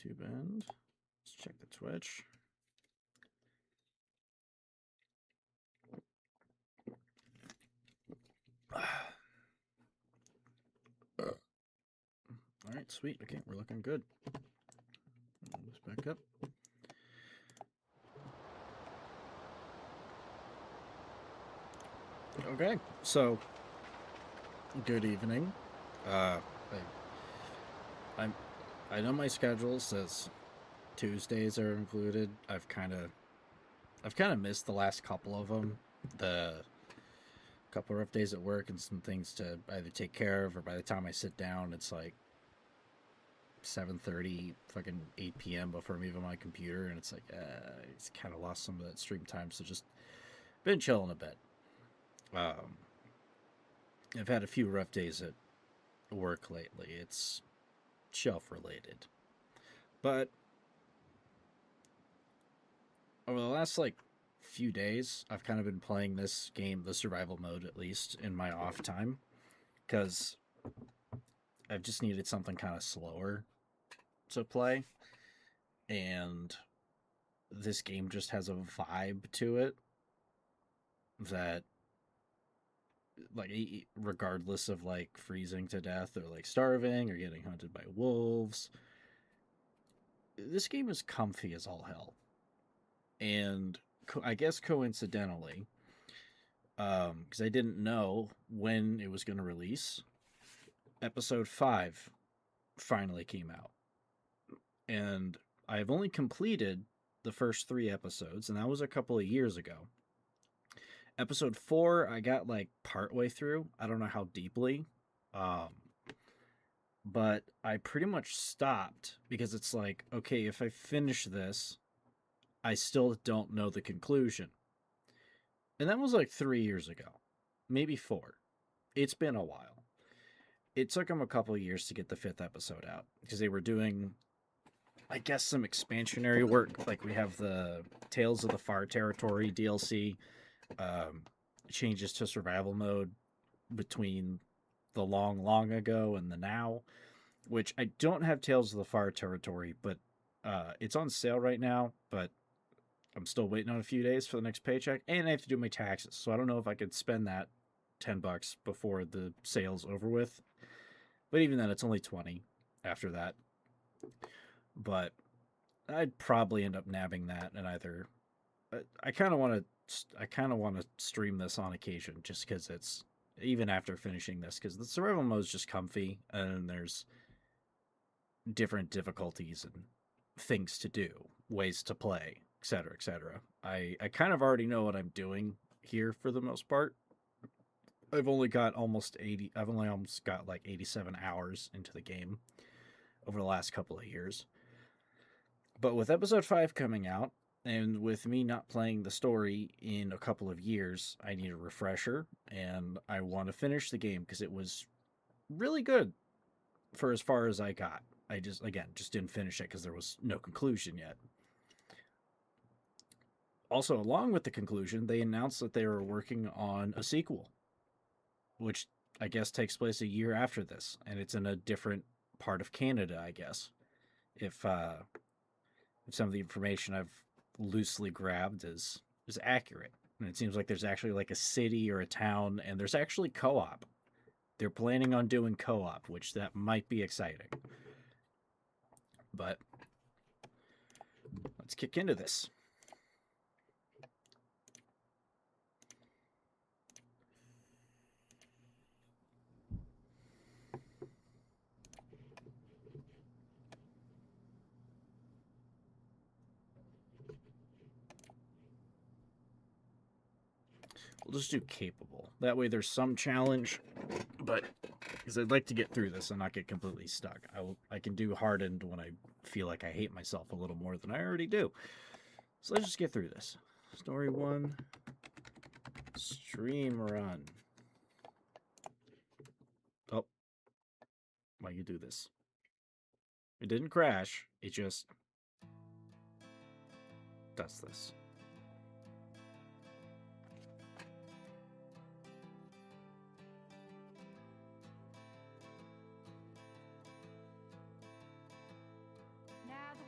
YouTube end. Let's check the Twitch. All right, sweet. Okay, we're looking good. Let's back up. Okay, so good evening. I know my schedule says Tuesdays are included. I've kind of missed the last couple of them. The couple rough days at work and some things to either take care of, or by the time I sit down, it's like 7:30, fucking 8 p.m. before I'm even on my computer, and it's like it's kind of lost some of that stream time. So just been chilling a bit. I've had a few rough days at work lately. It's shelf related, but over the last like few days, I've kind of been playing this game, the survival mode, at least in my off time, because I've just needed something kind of slower to play, and this game just has a vibe to it that, like, regardless of like freezing to death or like starving or getting hunted by wolves, this game is comfy as all hell. And I guess coincidentally, because I didn't know when it was going to release, episode 5 finally came out, and I've only completed the first 3 episodes, and that was a couple of years ago. Episode 4, I got like partway through. I don't know how deeply, but I pretty much stopped because it's like, okay, if I finish this, I still don't know the conclusion. And that was like 3 years ago, maybe 4. It's been a while. It took them a couple of years to get the 5th episode out because they were doing, I guess, some expansionary work. Like we have the Tales of the Far Territory DLC, changes to survival mode between the long ago and the now, which I don't have Tales of the Far Territory, but it's on sale right now, but I'm still waiting on a few days for the next paycheck, and I have to do my taxes, so I don't know if I could spend that $10 before the sale's over with. But even then, it's only 20 after that. But I'd probably end up nabbing that, and either I kind of want to stream this on occasion, just because it's, even after finishing this, because the survival mode is just comfy, and there's different difficulties and things to do, ways to play, etc., etc. I kind of already know what I'm doing here for the most part. I've only got almost like 87 hours into the game over the last couple of years. But with episode 5 coming out, and with me not playing the story in a couple of years, I need a refresher, and I want to finish the game because it was really good for as far as I got. I just didn't finish it because there was no conclusion yet. Also, along with the conclusion, they announced that they were working on a sequel, which I guess takes place a year after this, and it's in a different part of Canada, I guess. If some of the information I've loosely grabbed is accurate. And it seems like there's actually like a city or a town, and there's actually co-op. They're planning on doing co-op, which that might be exciting. But let's kick into this. We'll just do capable. That way there's some challenge, but because I'd like to get through this and not get completely stuck. I can do hardened when I feel like I hate myself a little more than I already do. So let's just get through this. Story 1, stream run. Oh, why you do this? It didn't crash. It just does this. Now the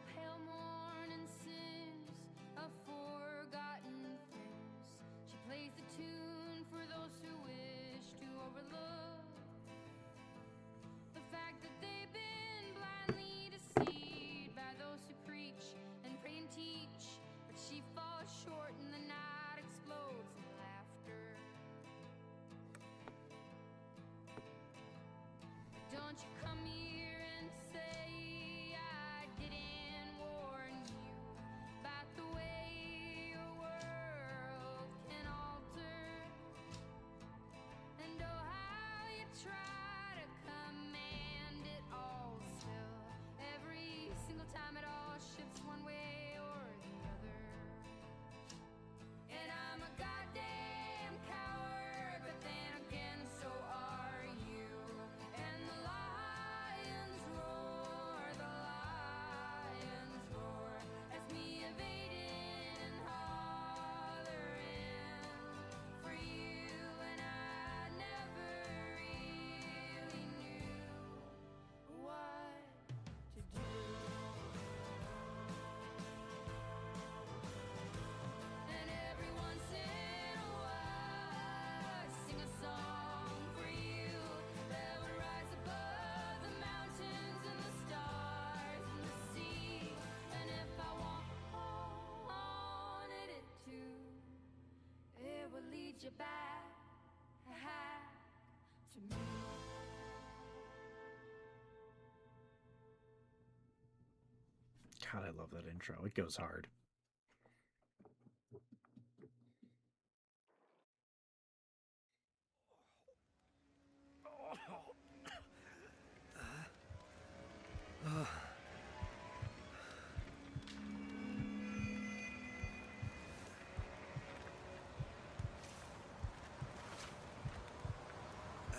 God, I love that intro. It goes hard.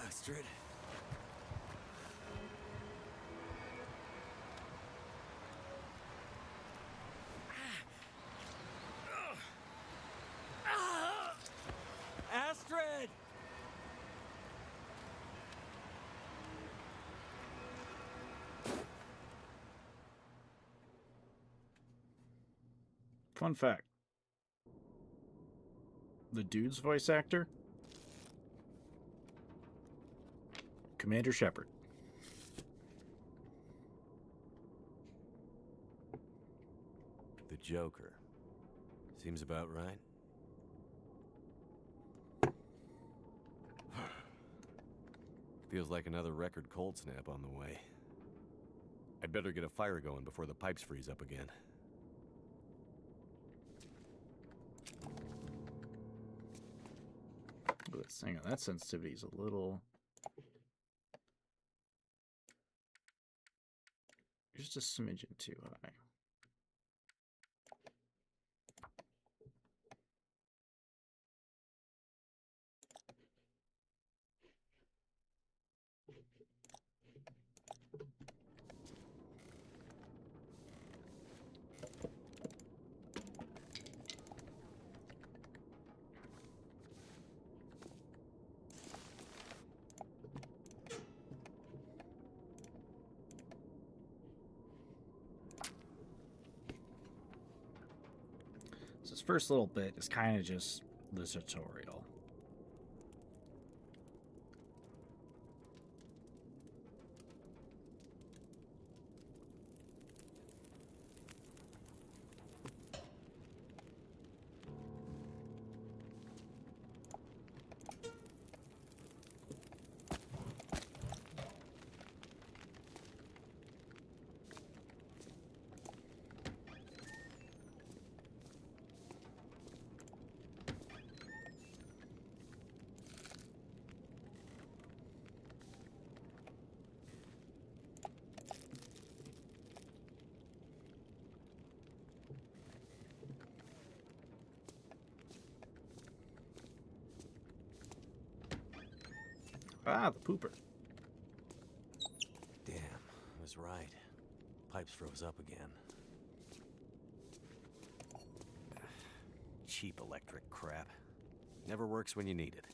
Astrid. Astrid! Fun fact. The dude's voice actor? Commander Shepard. The Joker. Seems about right. Feels like another record cold snap on the way. I'd better get a fire going before the pipes freeze up again. Let's hang on, that sensitivity is a little... just a smidgen too high. This first little bit is kind of just the tutorial. Ah, the pooper. Damn, I was right. Pipes froze up again. Cheap electric crap. Never works when you need it.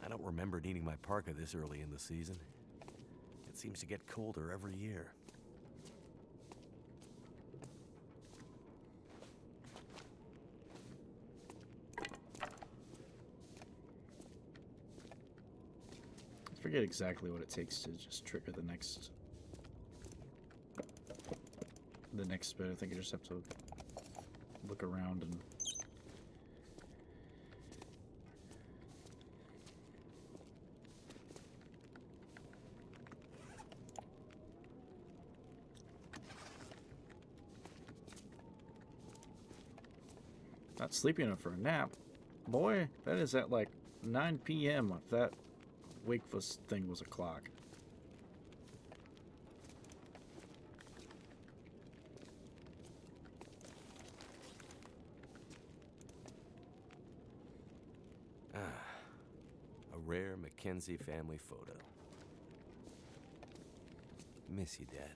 I don't remember needing my parka this early in the season. It seems to get colder every year. I forget exactly what it takes to just trigger the next bit. I think I just have to look around and not sleeping enough for a nap. Boy, that is at like 9 p.m. if that wakefulness thing was a clock. Ah, a rare Mackenzie family photo. Miss you, Dad.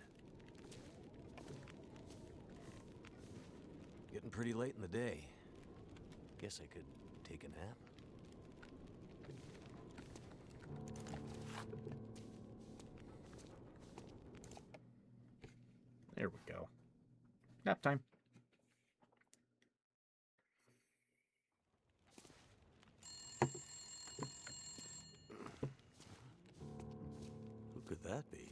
Getting pretty late in the day. Guess I could take a nap. There we go. Nap time. Who could that be?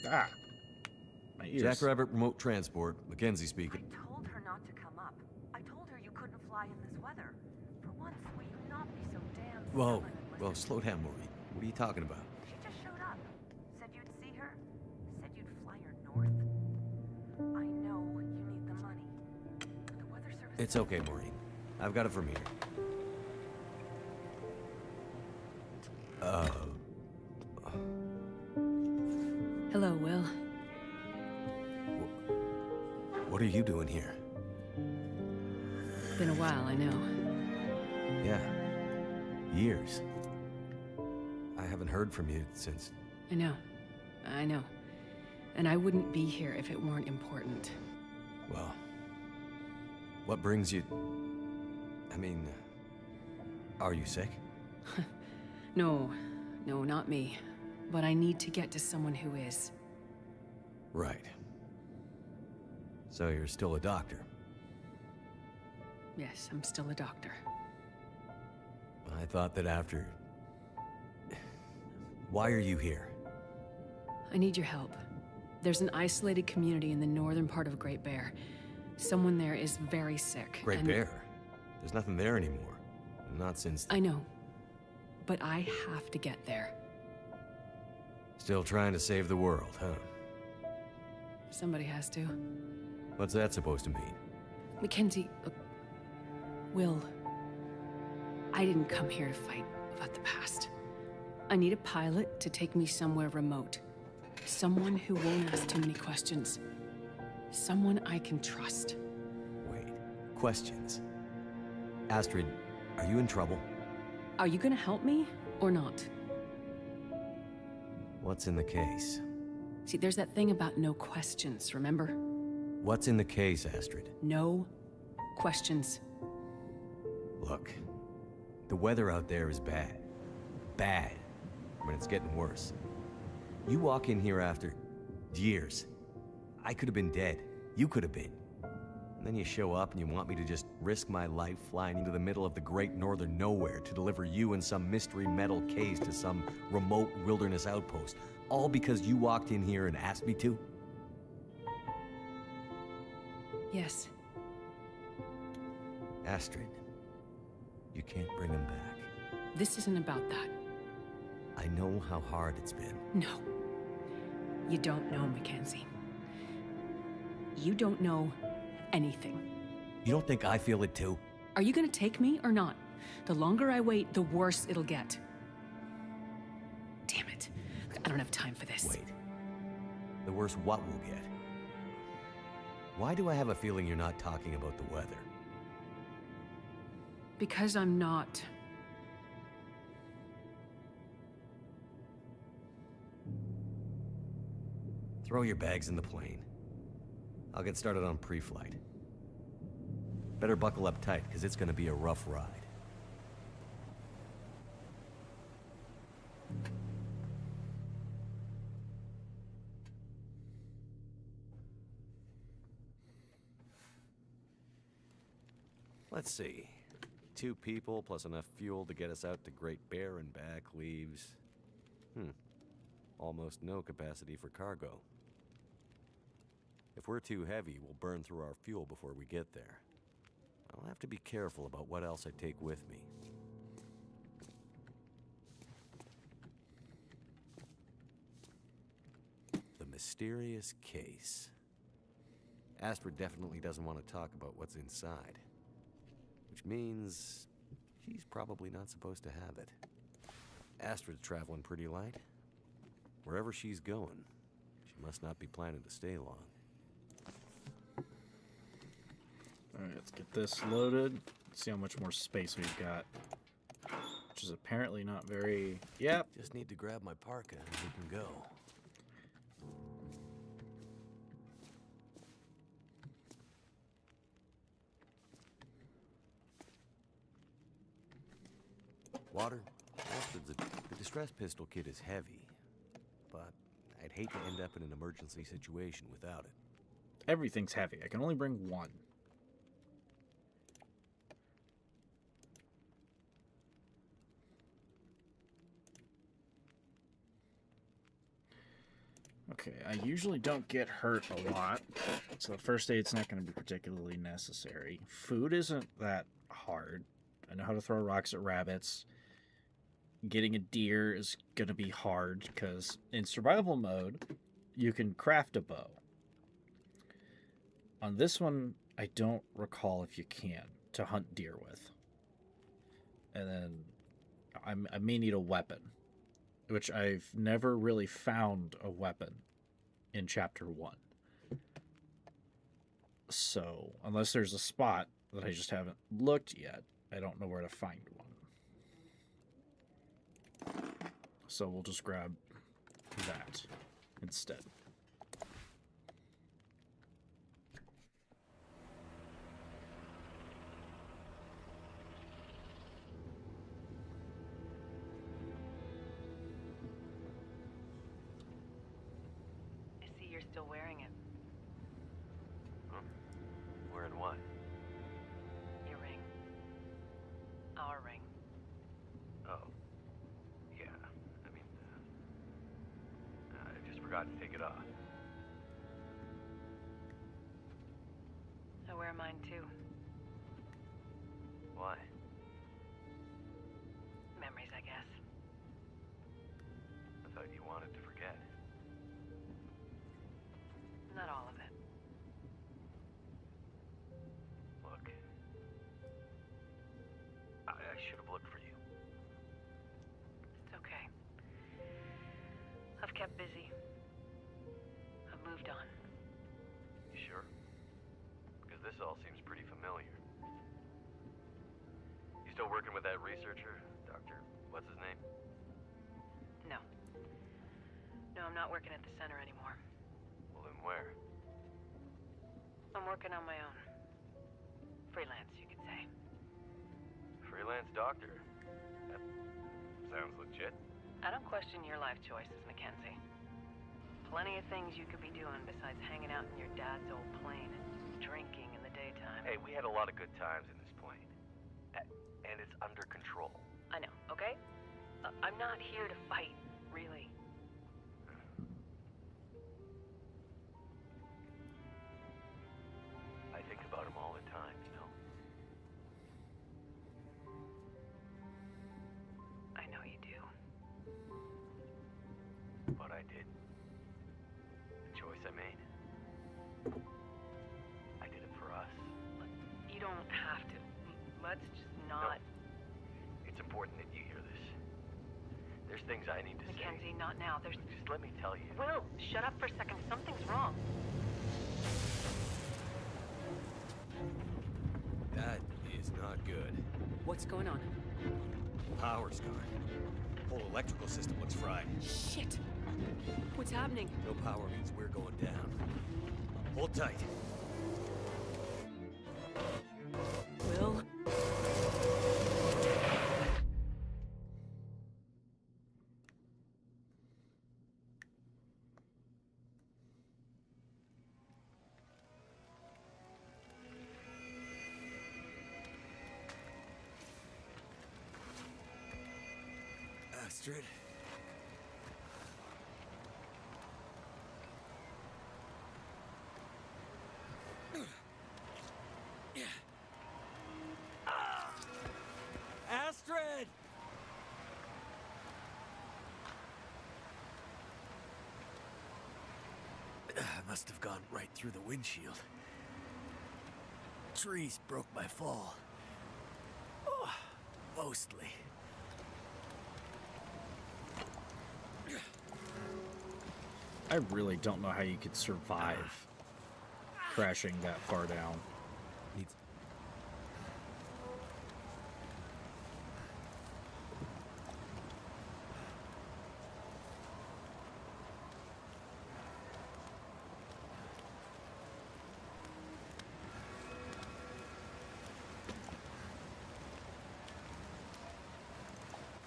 Ah! My ears. Jackrabbit Remote Transport, Mackenzie speaking. I told her not to come up. I told her you couldn't fly in this weather. For once, will you not be so damn Whoa, whoa, slow down, Maureen. What are you talking about? She just showed up. Said you'd see her. Said you'd fly her north. I know you need the money. The weather service... It's okay, Maureen. I've got it from here. Hello, Will. What are you doing here? Been a while, I know. Yeah. Years. I haven't heard from you since... I know. And I wouldn't be here if it weren't important. Well... What brings you... I mean... Are you sick? No, not me. But I need to get to someone who is. Right. So you're still a doctor? Yes, I'm still a doctor. I thought that after... Why are you here? I need your help. There's an isolated community in the northern part of Great Bear. Someone there is very sick. Great Bear? There's nothing there anymore. Not since... I know. But I have to get there. Still trying to save the world, huh? Somebody has to. What's that supposed to mean? Mackenzie... Will... I didn't come here to fight about the past. I need a pilot to take me somewhere remote. Someone who won't ask too many questions. Someone I can trust. Wait. Questions? Astrid, are you in trouble? Are you gonna help me, or not? What's in the case? See, there's that thing about no questions, remember? What's in the case, Astrid? No questions. Look, the weather out there is bad. Bad. I mean, it's getting worse. You walk in here after years. I could have been dead. You could have been. And then you show up and you want me to just risk my life flying into the middle of the great northern nowhere to deliver you in some mystery metal case to some remote wilderness outpost. All because you walked in here and asked me to? Yes. Astrid, you can't bring him back. This isn't about that. I know how hard it's been. No. You don't know, Mackenzie. You don't know anything. You don't think I feel it too? Are you gonna take me or not? The longer I wait, the worse it'll get. Damn it. I don't have time for this. Wait. The worse what we'll get? Why do I have a feeling you're not talking about the weather? Because I'm not. Throw your bags in the plane. I'll get started on pre-flight. Better buckle up tight, because it's gonna be a rough ride. Let's see. 2 people plus enough fuel to get us out to Great Bear and back leaves... almost no capacity for cargo. If we're too heavy, we'll burn through our fuel before we get there. I'll have to be careful about what else I take with me. The mysterious case. Astrid definitely doesn't want to talk about what's inside. Which means she's probably not supposed to have it. Astrid's traveling pretty light. Wherever she's going, she must not be planning to stay long. Alright, let's get this loaded. See how much more space we've got. Which is apparently not very... Yep. Just need to grab my parka and we can go. Water? The distress pistol kit is heavy, but I'd hate to end up in an emergency situation without it. Everything's heavy. I can only bring one. Okay, I usually don't get hurt a lot, so first aid's not going to be particularly necessary. Food isn't that hard. I know how to throw rocks at rabbits. getting a deer is going to be hard because in survival mode, you can craft a bow. On this one, I don't recall if you can to hunt deer with. And then I may need a weapon, which I've never really found a weapon in Chapter 1. So, unless there's a spot that I just haven't looked yet, I don't know where to find one. So we'll just grab that instead. I see you're still wearing it. Wearing what? Your ring. Our ring. Oh. Yeah. I mean, I just forgot to take it off. I wear mine too. Why? Memories, I guess. I thought you wanted to forget. Not all of it. Look. I should have looked for you. It's okay. I've kept busy. I've moved on. You sure? Because this all seems pretty familiar. You still working with that researcher? Dr. What's his name? No. No, I'm not working at the center anymore. Well, then where? I'm working on my own. Freelance, you could say. Freelance doctor. That sounds legit. I don't question your life choices, Mackenzie. Plenty of things you could be doing besides hanging out in your dad's old plane and drinking in the daytime. Hey, we had a lot of good times in this plane. And it's under control. I know, okay? I'm not here to fight, really. I think about him all the time, you know? I know you do. But I did. The choice I made. I did it for us. You don't have to. Let's just not... No. It's important that you hear this. There's things I need to say. Mackenzie, not now. There's... Just let me tell you. Will, shut up for a second. Something's wrong. That is not good. What's going on? Power's gone. Whole electrical system looks fried. Shit! What's happening? No power means we're going down. Hold tight. Will? Astrid. Astrid! I must have gone right through the windshield. Trees broke my fall. Oh, mostly. I really don't know how you could survive crashing that far down. Needs.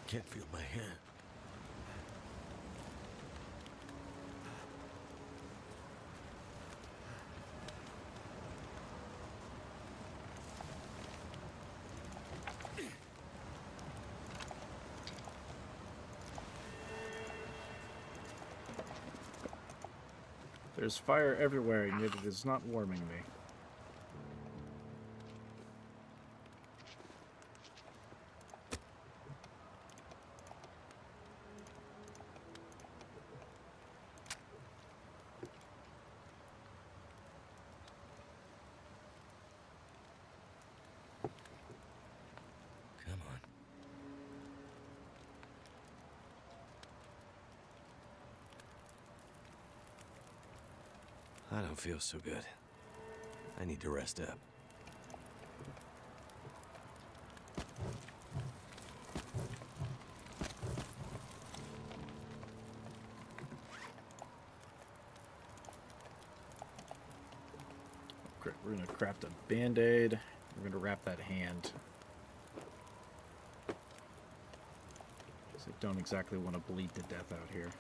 Can't feel my hand. There's fire everywhere, and yet it is not warming me. I don't feel so good. I need to rest up. Great. We're gonna craft a band-aid. We're gonna wrap that hand. So I don't exactly want to bleed to death out here.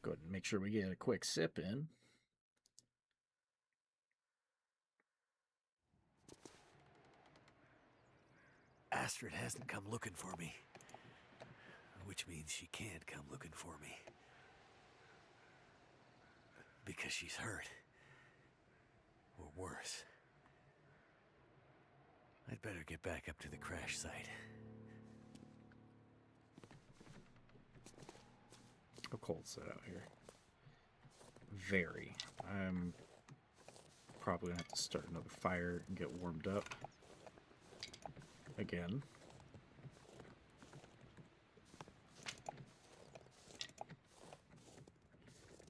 Go ahead and make sure we get a quick sip in. Astrid hasn't come looking for me. Which means she can't come looking for me. Because she's hurt. Or worse. I'd better get back up to the crash site. How cold is it out here? Very. I'm probably gonna have to start another fire and get warmed up again.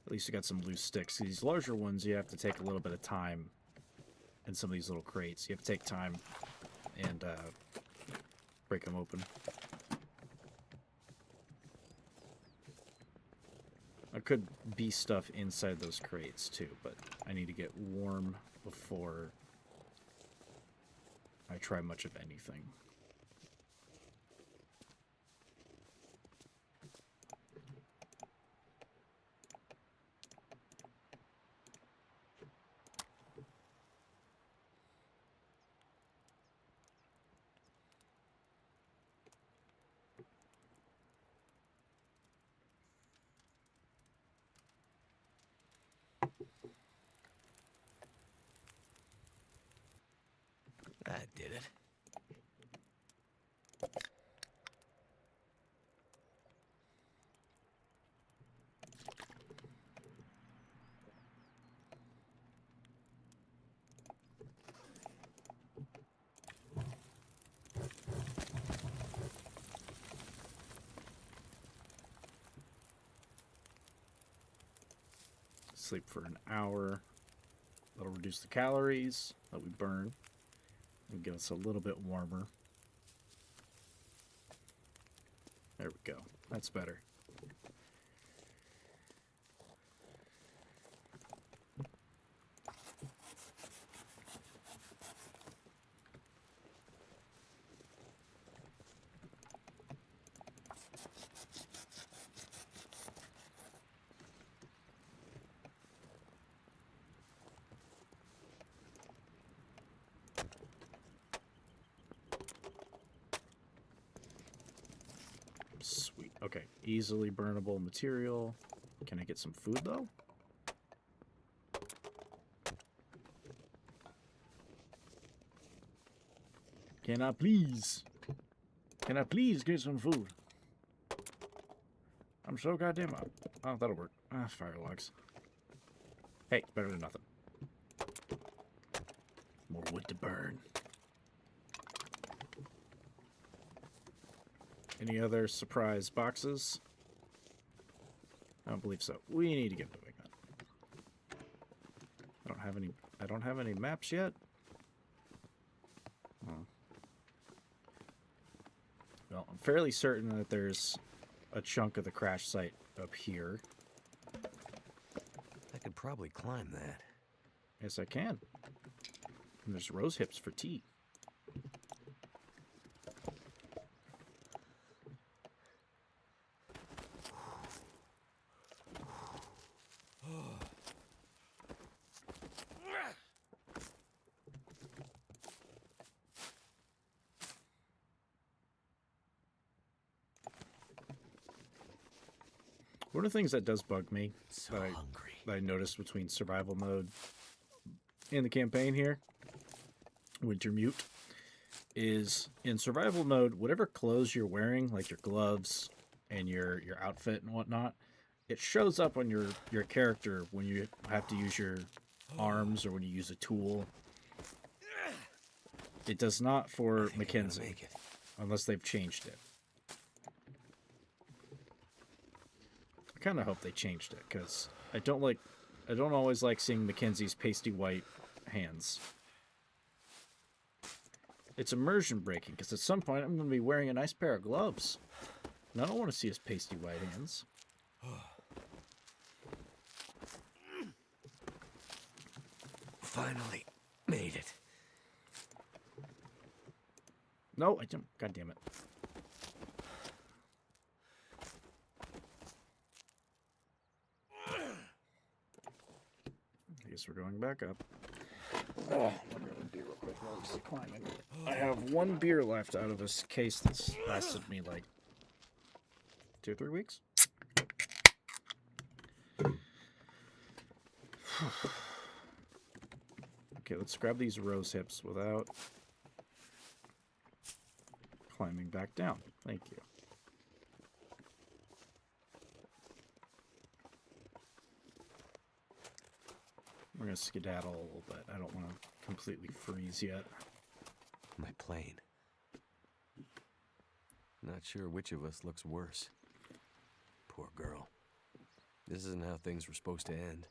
At least you got some loose sticks. These larger ones, you have to take a little bit of time. In some of these little crates, you have to take time and break them open. There could be stuff inside those crates too, but I need to get warm before I try much of anything. That did it. Sleep for an hour. That'll reduce the calories that we burn and give us a little bit warmer. There we go. That's better. Sweet. Okay. Easily burnable material. Can I get some food, though? Can I please? Can I please get some food? I'm so goddamn... Oh, that'll work. Ah, fire logs. Hey, it's better than nothing. More wood to burn. Any other surprise boxes? I don't believe so. We need to get moving on. I don't have any maps yet. Oh. Well, I'm fairly certain that there's a chunk of the crash site up here. I could probably climb that. Yes, I can. And there's rose hips for tea. One of the things that does bug me So that hungry. I noticed between survival mode and the campaign here, Wintermute, is in survival mode, whatever clothes you're wearing, like your gloves and your outfit and whatnot, it shows up on your character when you have to use your arms or when you use a tool. It does not for I think I'm gonna Mackenzie, make it. unless they've changed it. I kind of hope they changed it, because I don't always like seeing Mackenzie's pasty white hands. It's immersion breaking, because at some point I'm going to be wearing a nice pair of gloves. And I don't want to see his pasty white hands. Finally made it. No, I don't. God damn it. I guess we're going back up. Oh, I'm gonna grab a beer real quick while he's climbing. I have one beer left out of this case that's lasted me like 2 or 3 weeks. Okay, let's grab these rose hips without climbing back down. Thank you. We're gonna skedaddle a little bit. I don't want to completely freeze yet. My plane. Not sure which of us looks worse. Poor girl. This isn't how things were supposed to end.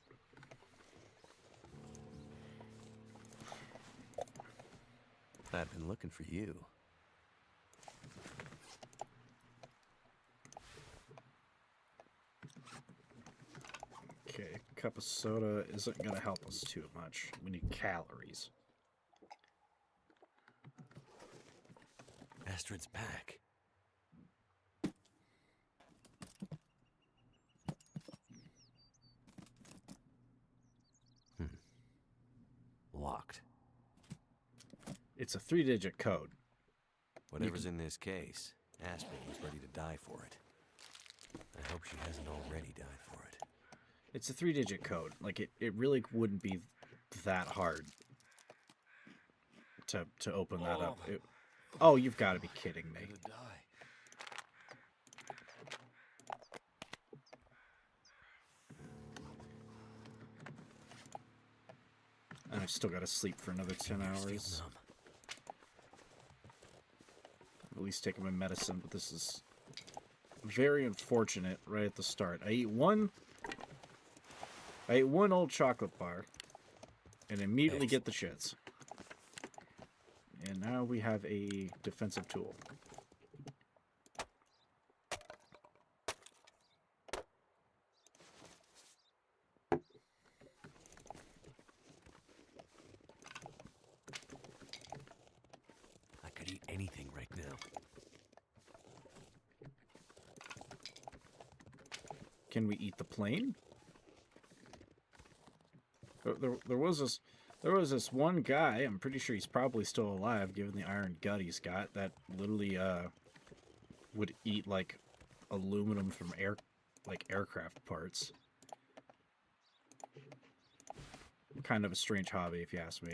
I've been looking for you. Okay, a cup of soda isn't going to help us too much. We need calories. Astrid's pack. Locked. It's a 3-digit code. Whatever's in this case, Astrid was ready to die for it. I hope she hasn't already died for it. It's a 3-digit code. Like, it really wouldn't be that hard to open that up. Oh, you've got to be kidding me. Gonna die. And I've still got to sleep for another 10 Fingers feel hours. numb. At least taking my medicine, but this is very unfortunate right at the start. I ate one old chocolate bar and immediately get the shits. And now we have a defensive tool. I could eat anything right now. Can we eat the plane? There was this one guy, I'm pretty sure he's probably still alive given the iron gut he's got, that literally would eat like aluminum from aircraft parts. Kind of a strange hobby if you ask me.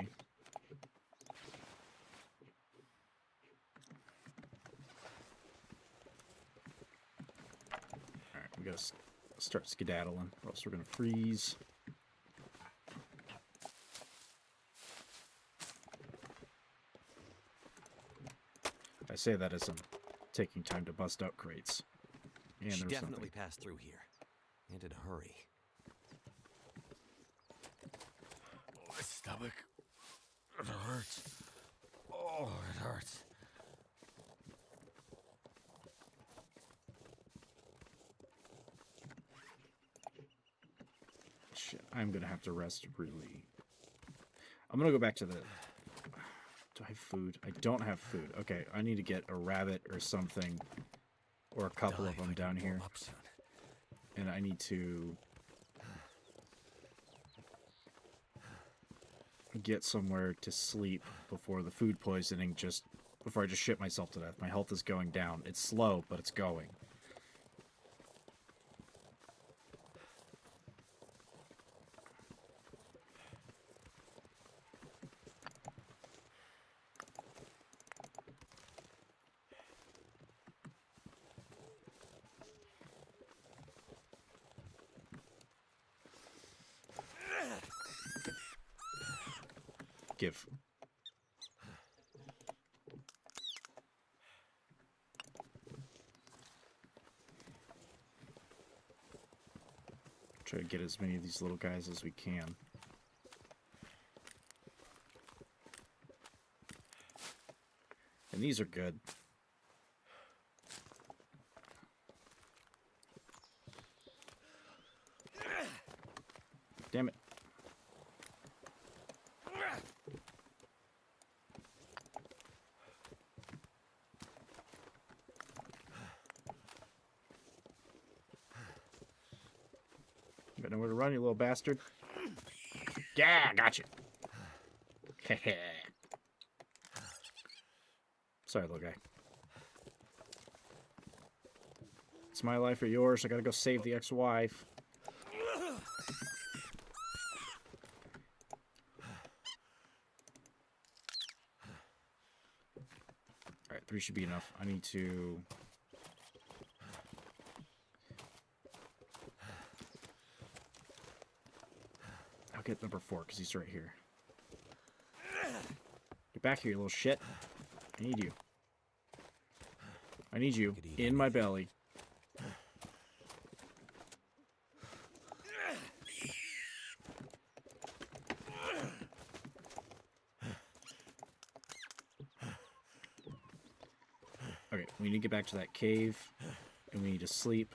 Alright, we gotta start skedaddling, or else we're gonna freeze. I say that as I'm taking time to bust out crates. And She there's definitely something. passed through here. And in a hurry. My stomach. It hurts. Oh, it hurts. Shit, I'm gonna have to rest really. I'm gonna go back to the... Do I have food? I don't have food. Okay, I need to get a rabbit or something. Or a couple Die of if I them don't down warm here. up soon. And I need to... get somewhere to sleep before the food poisoning before I just shit myself to death. My health is going down. It's slow, but it's going. give. Try to get as many of these little guys as we can. And these are good. Damn it. You got nowhere to run, you little bastard. Yeah, gotcha. Sorry, little guy. It's my life or yours. I gotta go save the ex-wife. Alright, 3 should be enough. I need to... I'll get number 4, because he's right here. Get back here, you little shit. I need you. I need you in my belly. Okay, we need to get back to that cave, and we need to sleep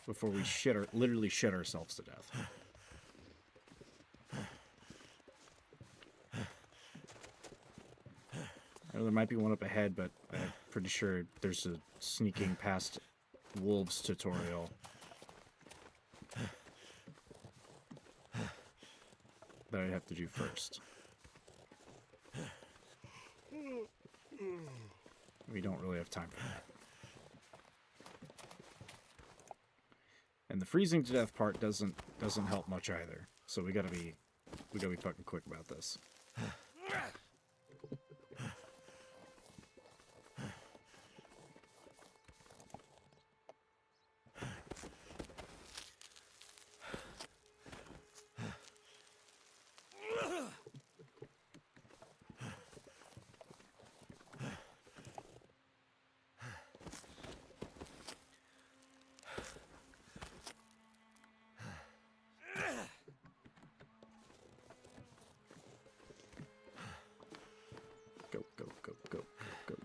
before we literally shit ourselves to death. I know there might be one up ahead, but I'm pretty sure there's a sneaking past wolves tutorial that I have to do first. We don't really have time for that. And the freezing to death part doesn't help much either. So we gotta be fucking quick about this. Go, go, go, go, go.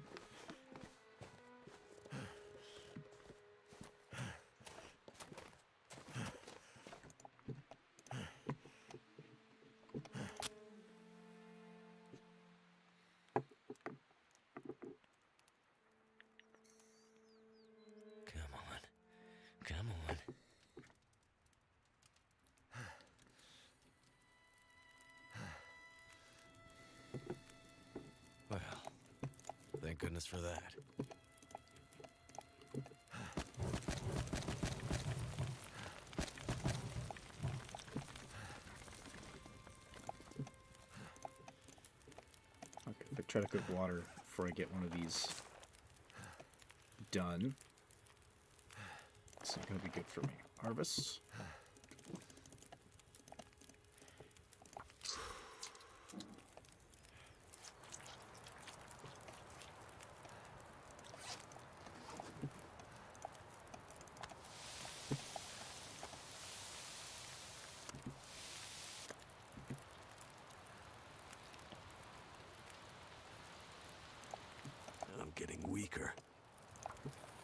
Come on. Come on. Well, thank goodness for that. Okay, if I try to cook water before I get one of these done, it's not gonna be good for me. Harvest. I'm getting weaker.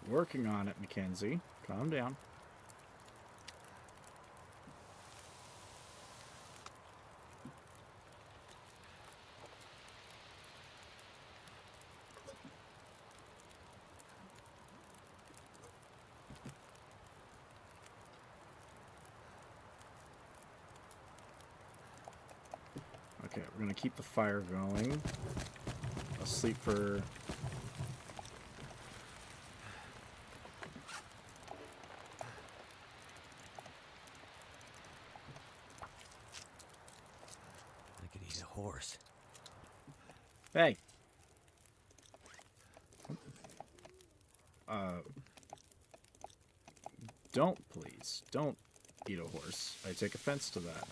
Working on it, Mackenzie. Calm down. Okay, we're gonna keep the fire going. I'll sleep for... I could eat a horse. Hey! Don't, please. Don't eat a horse. I take offense to that.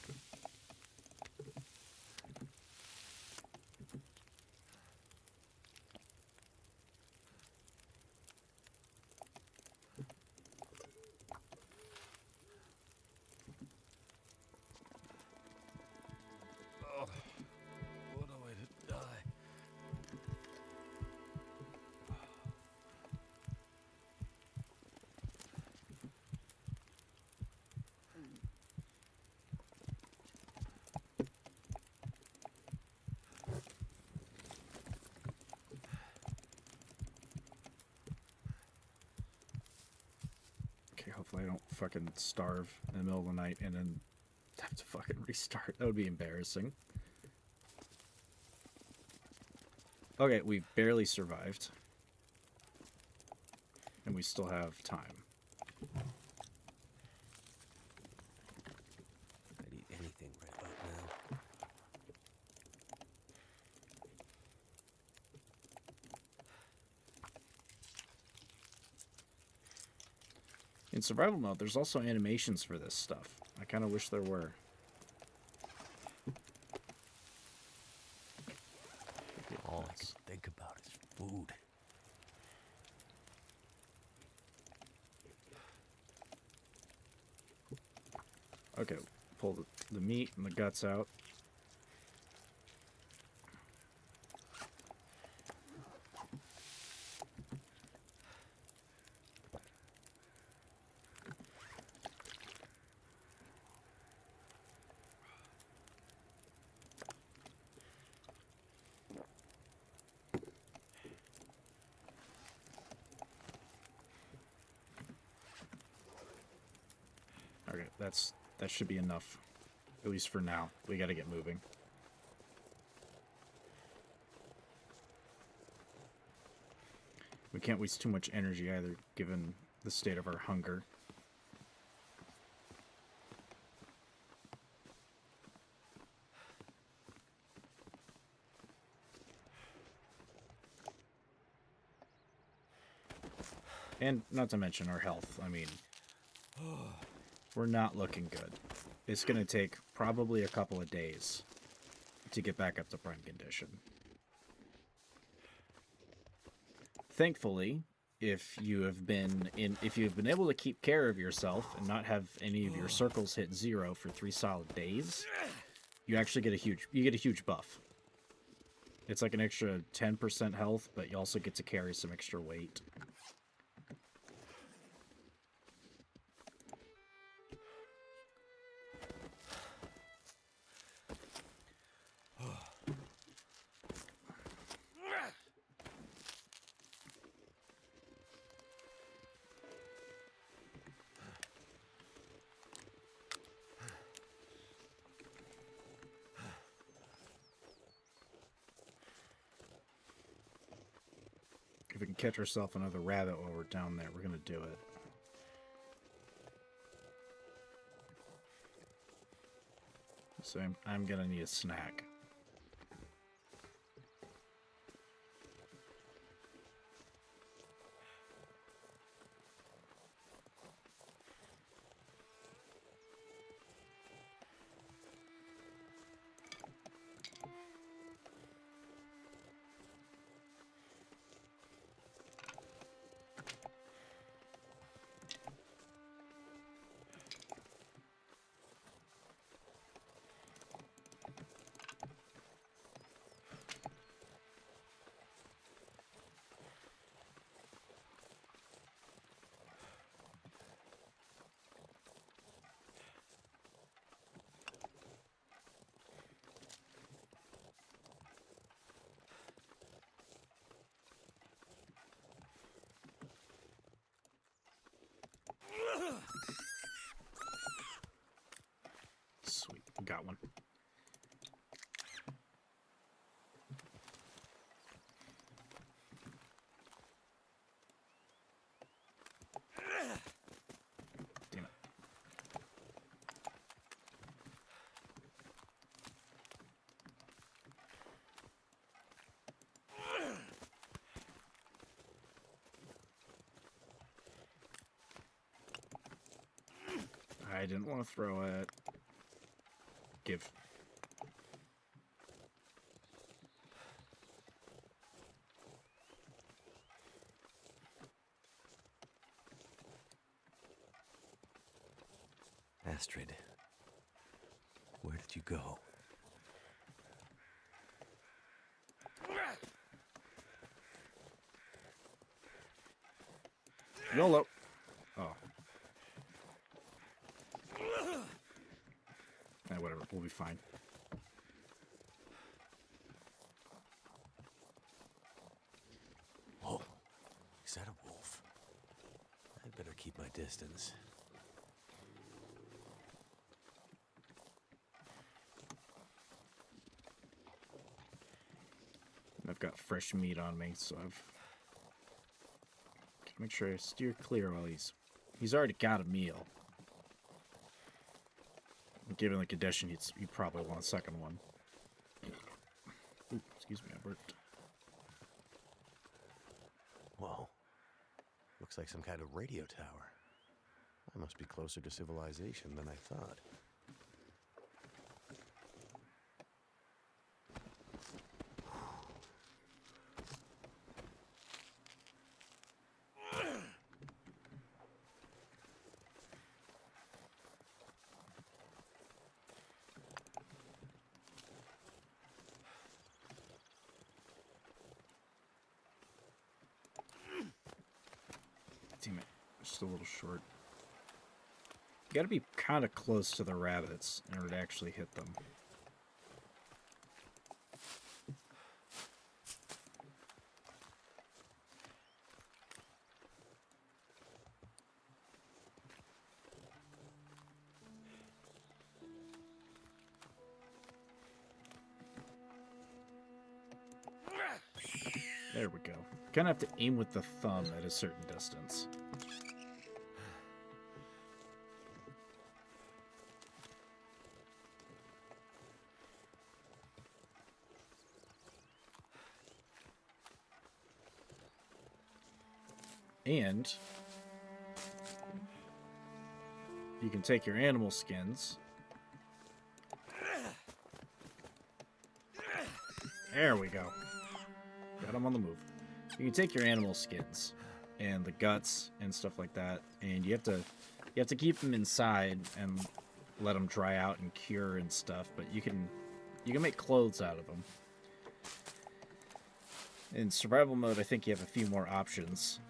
Oh, what a way to die. Okay, hopefully I don't fucking starve in the middle of the night and then have to fucking restart. That would be embarrassing. Okay, we barely survived. And we still have time. I'd eat anything right about now. In survival mode, there's also animations for this stuff. I kind of wish there were. All I can think about is food. Okay, pull the meat and the guts out. Okay, that should be enough. At least for now. We gotta get moving. We can't waste too much energy either, given the state of our hunger. And not to mention our health. I mean, we're not looking good. It's going to take probably a couple of days to get back up to prime condition. Thankfully, if you have been able to keep care of yourself and not have any of your circles hit 0 for 3 solid days, you actually get a huge buff. It's like an extra 10% health, but you also get to carry some extra weight. If we can catch ourselves another rabbit while we're down there, we're going to do it. So I'm going to need a snack. Sweet, got one. Damn it. I I didn't want to throw it. Give. Astrid, where did you go? YOLO. Oh. Whatever. We'll be fine. Whoa. Is that a wolf? I'd better keep my distance. I've got fresh meat on me, so I've gotta make sure I steer clear while he's already got a meal. Given the condition, he probably want a second one. Ooh, excuse me, I burped. Whoa. Looks like some kind of radio tower. I must be closer to civilization than I thought. Damn it, just a little short. You gotta be kind of close to the rabbits in order to actually hit them. There we go. Kind of have to aim with the thumb at a certain distance. And you can take your animal skins. There we go. Got them on the move. You can take your animal skins and the guts and stuff like that, and you have to keep them inside and let them dry out and cure and stuff. But you can make clothes out of them. In survival mode, I think you have a few more options,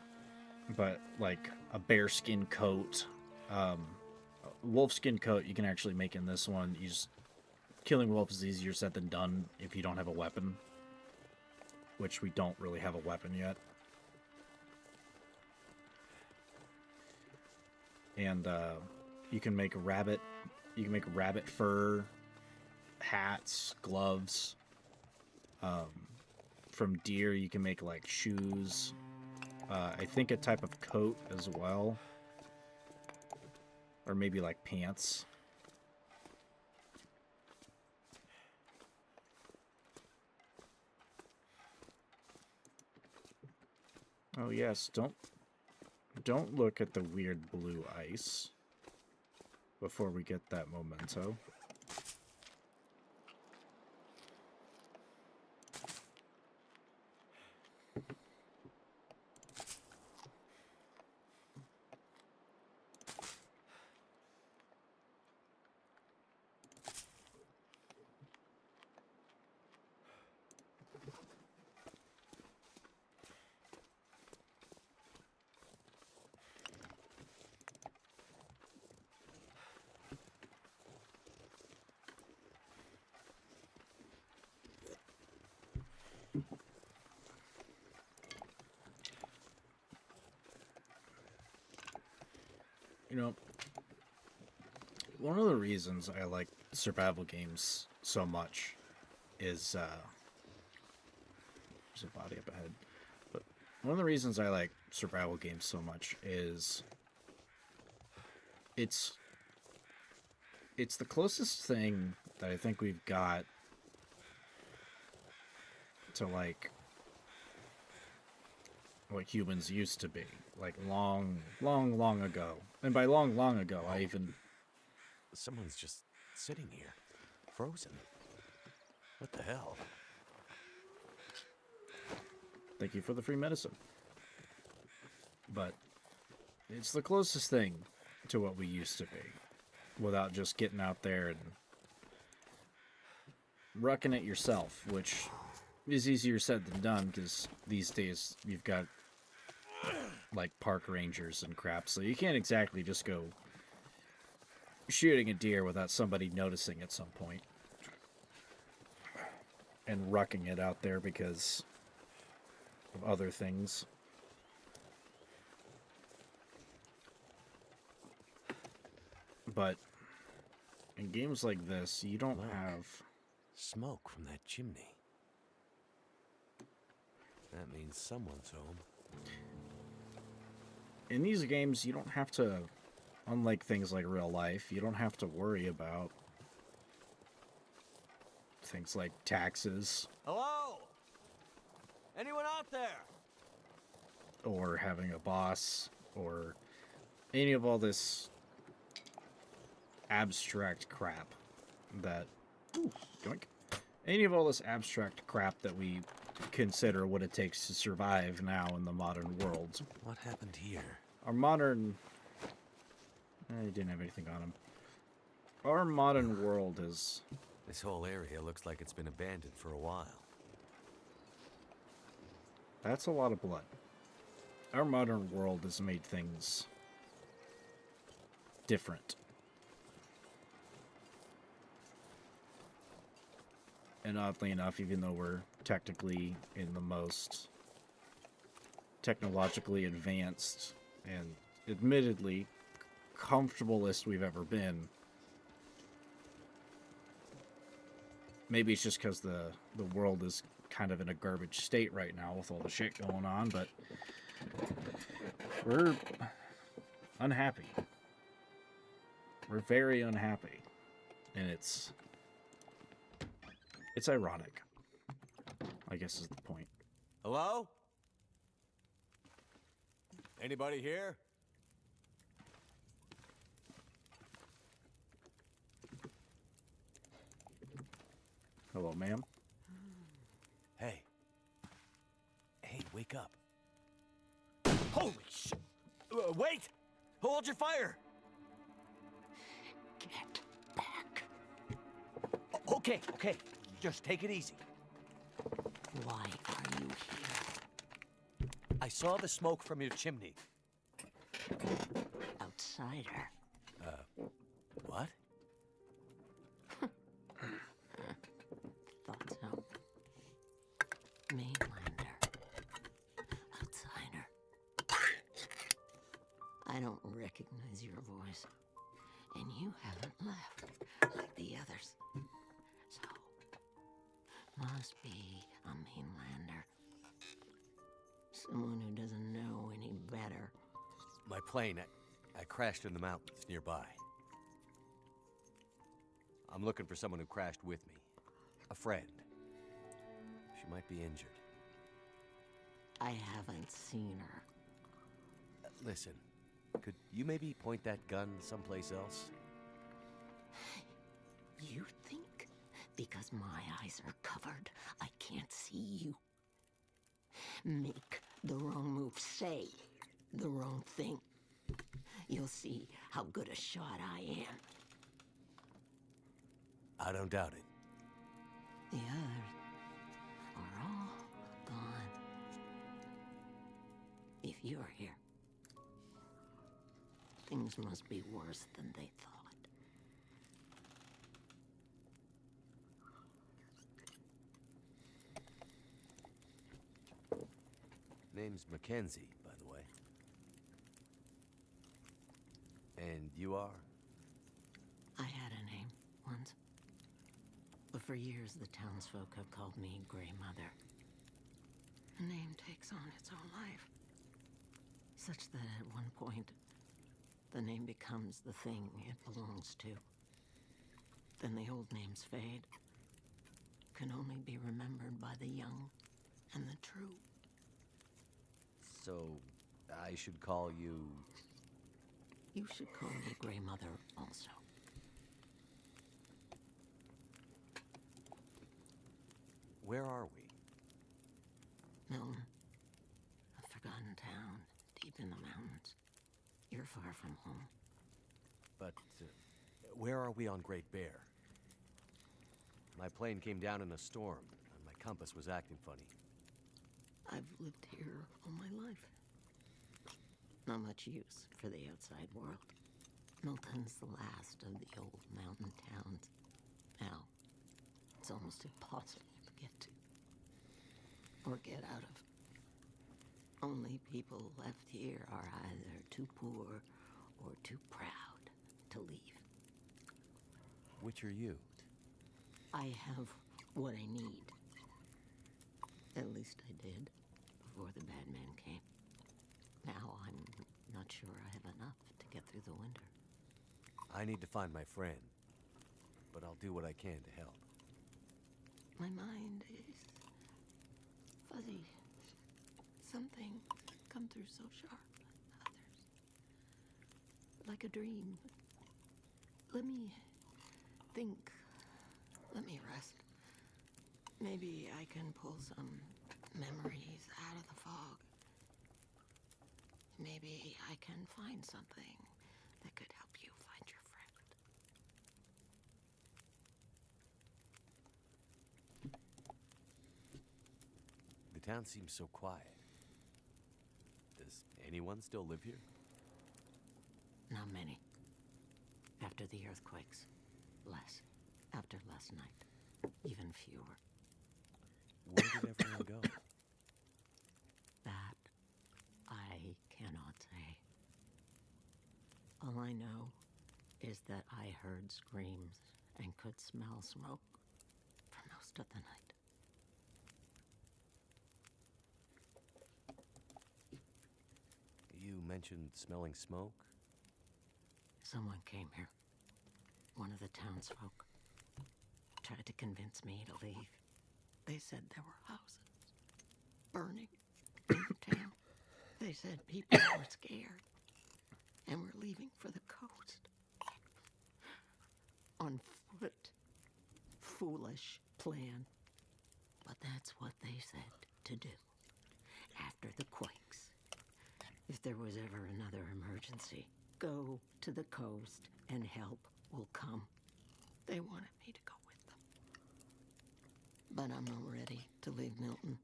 but like a bear skin coat, wolf skin coat, you can actually make in this one. Killing wolves is easier said than done if you don't have a weapon. Which we don't really have a weapon yet. And you can make rabbit fur, hats, gloves. From deer you can make like shoes. I think a type of coat as well. Or maybe like pants. Oh yes, don't look at the weird blue ice before we get that memento. You know, one of the reasons I like survival games so much is, there's a body up ahead, but one of the reasons I like survival games so much is it's the closest thing that I think we've got to like what humans used to be, like long ago. And by long ago, Someone's just sitting here, frozen. What the hell? Thank you for the free medicine. But it's the closest thing to what we used to be, without just getting out there and wrecking it yourself, which is easier said than done, because these days you've got like park rangers and crap, so you can't exactly just go shooting a deer without somebody noticing at some point and rucking it out there because of other things. But in games like this, you don't Look. have... Smoke from that chimney. That means someone's home. In these games, you don't have to, unlike things like real life, you don't have to worry about things like taxes Hello? Anyone out there? or having a boss or any of all this abstract crap that... Ooh, yoink. Any of all this abstract crap that we consider what it takes to survive now in the modern world. What happened here? Our modern... He didn't have anything on him. Our modern world is... This whole area looks like it's been abandoned for a while. That's a lot of blood. Our modern world has made things different. And oddly enough, even though we're technically in the most technologically advanced and admittedly comfortablest we've ever been, maybe it's just because the world is kind of in a garbage state right now with all the shit going on, but we're unhappy. We're very unhappy. And it's ironic, I guess is the point. Hello? Anybody here? Hello, ma'am. Hey. Hey, wake up. Holy shit! Wait! Hold your fire! Get back. Okay, okay. Just take it easy. Why are you here? I saw the smoke from your chimney. Outsider. What? Thought so. Mainlander. Outsider. I don't recognize your voice. And you haven't left like the others. So, must be a mainlander. Someone who doesn't know any better. My plane, I crashed in the mountains nearby. I'm looking for someone who crashed with me. A friend. She might be injured. I haven't seen her. Listen, could you maybe point that gun someplace else? You think because my eyes are covered, I can't see you? Make the wrong move, say the wrong thing. You'll see how good a shot I am. I don't doubt it. The others are all gone. If you're here, things must be worse than they thought. Name's Mackenzie, by the way. And you are? I had a name once. But for years, the townsfolk have called me Grey Mother. A name takes on its own life. Such that at one point, the name becomes the thing it belongs to. Then the old names fade. Can only be remembered by the young and the true. So, I should call you... You should call me Grey Mother also. Where are we? Milton, a forgotten town, deep in the mountains. You're far from home. But where are we on Great Bear? My plane came down in a storm, and my compass was acting funny. I've lived here all my life. Not much use for the outside world. Milton's the last of the old mountain towns. Now, it's almost impossible to get to. Or get out of. Only people left here are either too poor or too proud to leave. Which are you? I have what I need. At least I did, before the bad men came. Now I'm not sure I have enough to get through the winter. I need to find my friend, but I'll do what I can to help. My mind is fuzzy. Some things come through so sharp, others like a dream. Let me think. Let me rest. Maybe I can pull some memories out of the fog. Maybe I can find something that could help you find your friend. The town seems so quiet. Does anyone still live here? Not many. After the earthquakes, less. After last night, even fewer. Where did everyone go? That I cannot say. All I know is that I heard screams and could smell smoke for most of the night. You mentioned smelling smoke? Someone came here. One of the townsfolk. Tried to convince me to leave. They said there were houses burning in the town. They said people were scared and were leaving for the coast. On foot. Foolish plan. But that's what they said to do. After the quakes. If there was ever another emergency, go to the coast and help will come. They wanted me to go with them. But I'm not ready to leave Milton.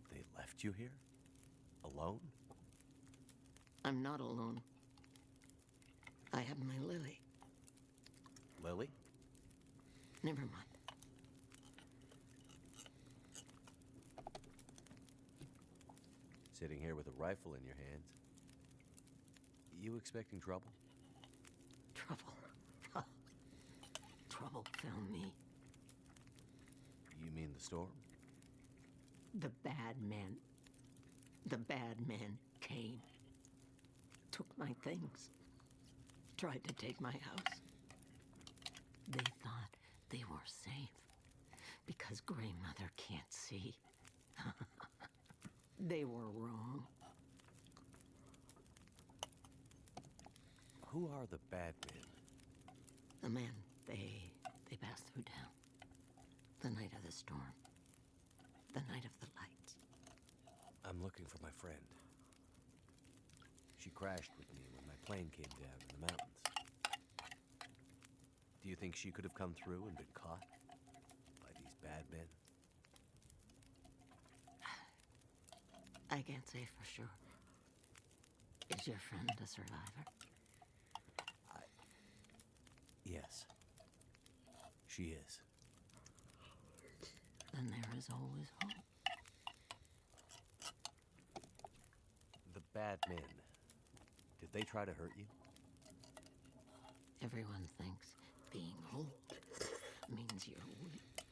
They left you here? Alone? I'm not alone. I have my Lily. Lily? Never mind. Sitting here with a rifle in your hands. You expecting trouble? Trouble. Trouble found me. You mean the storm? The bad men. The bad men came. Took my things. Tried to take my house. They thought they were safe. Because Grey Mother can't see. They were wrong. Who are the bad men? The men, they passed through town. The night of the storm. The night of the lights. I'm looking for my friend. She crashed with me when my plane came down in the mountains. Do you think she could have come through and been caught by these bad men? I can't say for sure. Is your friend a survivor? Yes. She is. Then there is always hope. The bad men. Did they try to hurt you? Everyone thinks being old means you're weak.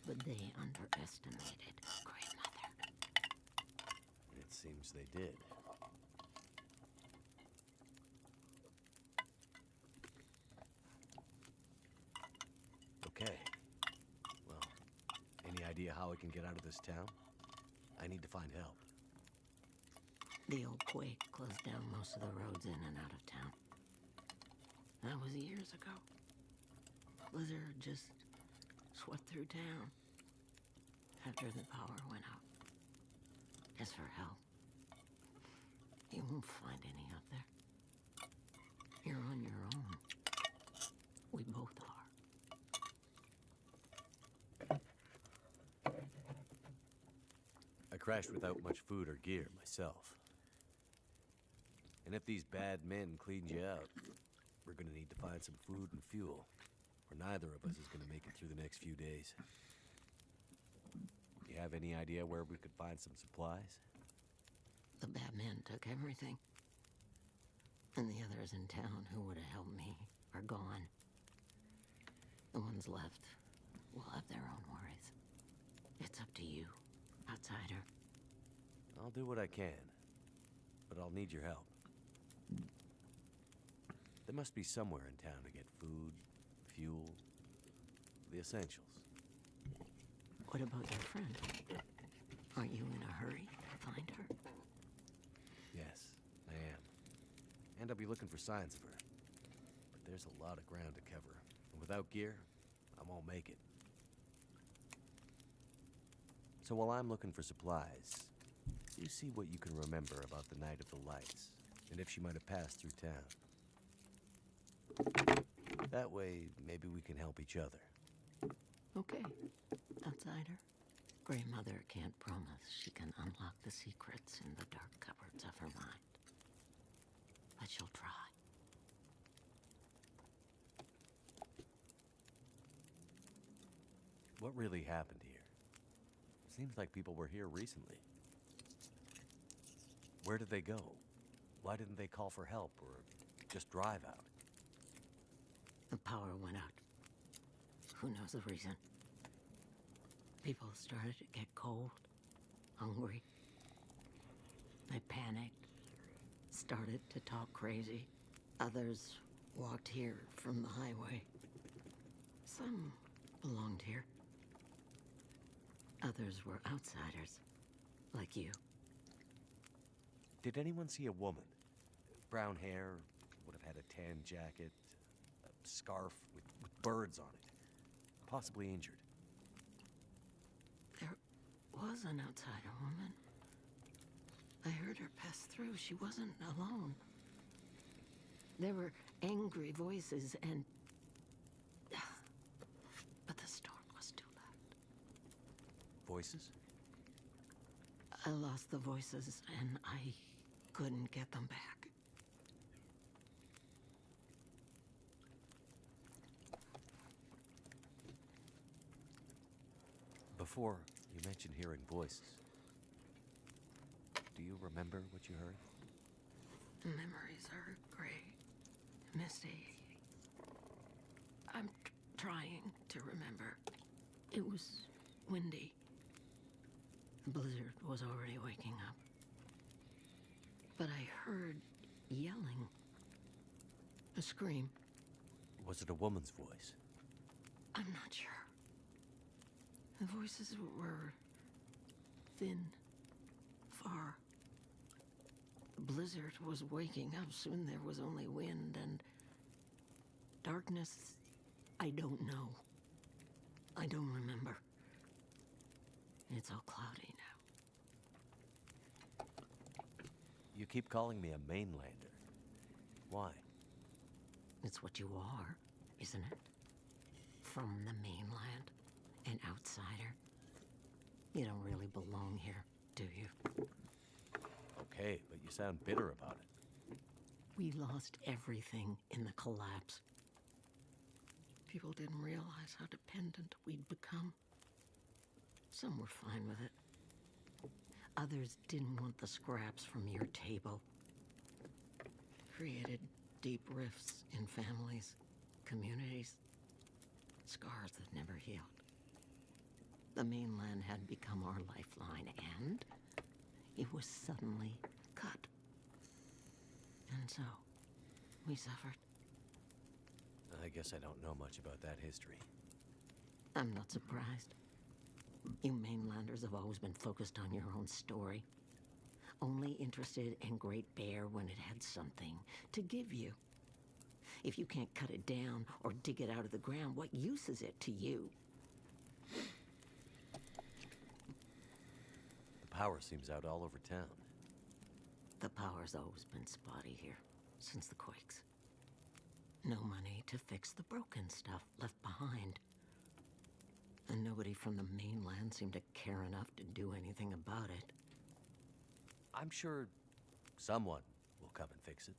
But they underestimated Grey Mother. It seems they did. Okay. Well, any idea how I can get out of this town? I need to find help. The old quake closed down most of the roads in and out of town. That was years ago. Blizzard just swept through town. after the power went out. As for help, you won't find any out there. You're on your own. We both are. I crashed without much food or gear myself. And if these bad men cleaned you out, we're gonna need to find some food and fuel, or neither of us is gonna make it through the next few days. You have any idea where we could find some supplies? The bad men took everything. And the others in town who would have helped me are gone. The ones left will have their own worries. It's up to you, outsider. I'll do what I can, but I'll need your help. There must be somewhere in town to get food, fuel, the essentials. What about your friend? Aren't you in a hurry to find her? Yes, I am. And I'll be looking for signs of her. But there's a lot of ground to cover, and without gear, I won't make it. So while I'm looking for supplies, you see what you can remember about the night of the lights, and if she might have passed through town. That way, maybe we can help each other. Okay, outsider. Grey Mother can't promise she can unlock the secrets in the dark cupboards of her mind. But she'll try. What really happened here? Seems like people were here recently. Where did they go? Why didn't they call for help or just drive out? The power went out. Who knows the reason? People started to get cold, hungry. They panicked, started to talk crazy. Others walked here from the highway. Some belonged here. Others were outsiders, like you. Did anyone see a woman? Brown hair, would have had a tan jacket, a scarf with birds on it. Possibly injured. There was an outsider woman. I heard her pass through. She wasn't alone. There were angry voices and... But the storm was too loud. Voices? I lost the voices and I couldn't get them back. Before, you mentioned hearing voices. Do you remember what you heard? Memories are gray, misty. I'm trying to remember. It was windy. The blizzard was already waking up. But I heard yelling. A scream. Was it a woman's voice? I'm not sure. The voices were thin, far. The blizzard was waking up. Soon there was only wind and darkness. I don't know. I don't remember. It's all cloudy now. You keep calling me a mainlander. Why? It's what you are, isn't it? From the mainland, an outsider. You don't really belong here, do you? Okay, but you sound bitter about it. We lost everything in the collapse. People didn't realize how dependent we'd become. Some were fine with it. Others didn't want the scraps from your table. Created deep rifts in families, communities, scars that never healed. The mainland had become our lifeline, and it was suddenly cut. And so, we suffered. I guess I don't know much about that history. I'm not surprised. You mainlanders have always been focused on your own story. Only interested in Great Bear when it had something to give you. If you can't cut it down or dig it out of the ground, what use is it to you? power seems out all over town. The power's always been spotty here, since the quakes. No money to fix the broken stuff left behind. And nobody from the mainland seemed to care enough to do anything about it. I'm sure someone will come and fix it.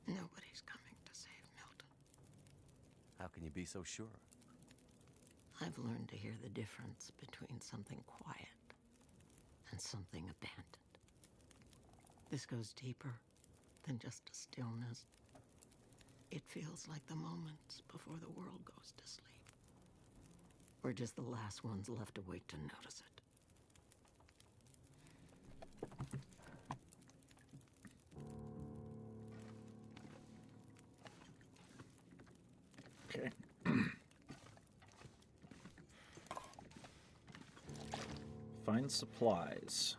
Nobody's coming to save Milton. How can you be so sure? I've learned to hear the difference between something quiet and something abandoned. This goes deeper than just a stillness. It feels like the moments before the world goes to sleep. We're just the last ones left awake to notice it. Okay. Find supplies.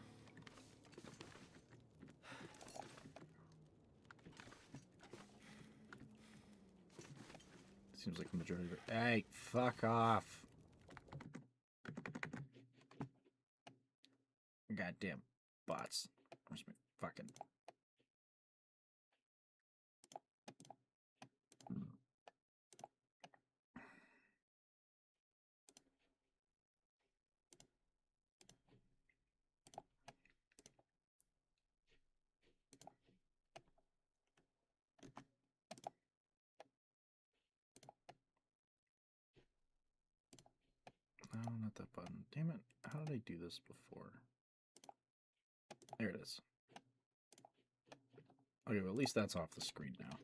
Seems like the majority of it. Hey, fuck off. Goddamn bots. Where's my fucking... No, not that button. Damn it. How did I do this before? There it is. Okay, well, at least that's off the screen now.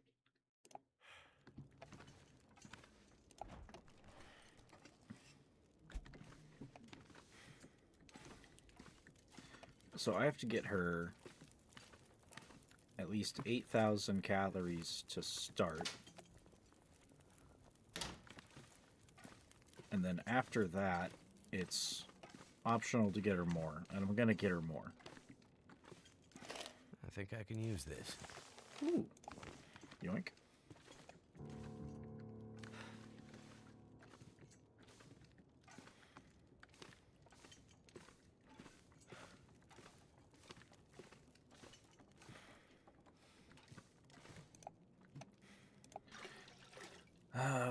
So I have to get her at least 8,000 calories to start. And then after that, it's optional to get her more. And I'm going to get her more. I think I can use this. Ooh. Yoink.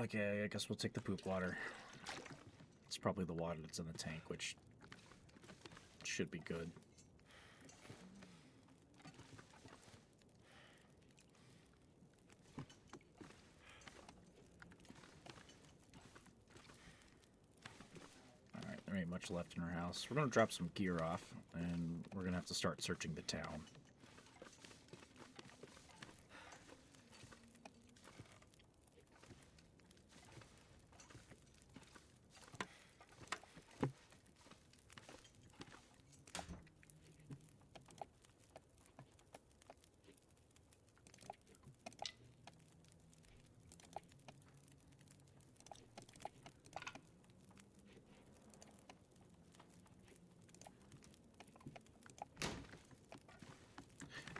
Okay, I guess we'll take the poop water. It's probably the water that's in the tank, which should be good. Alright, there ain't much left in our house. We're gonna drop some gear off, and we're gonna have to start searching the town.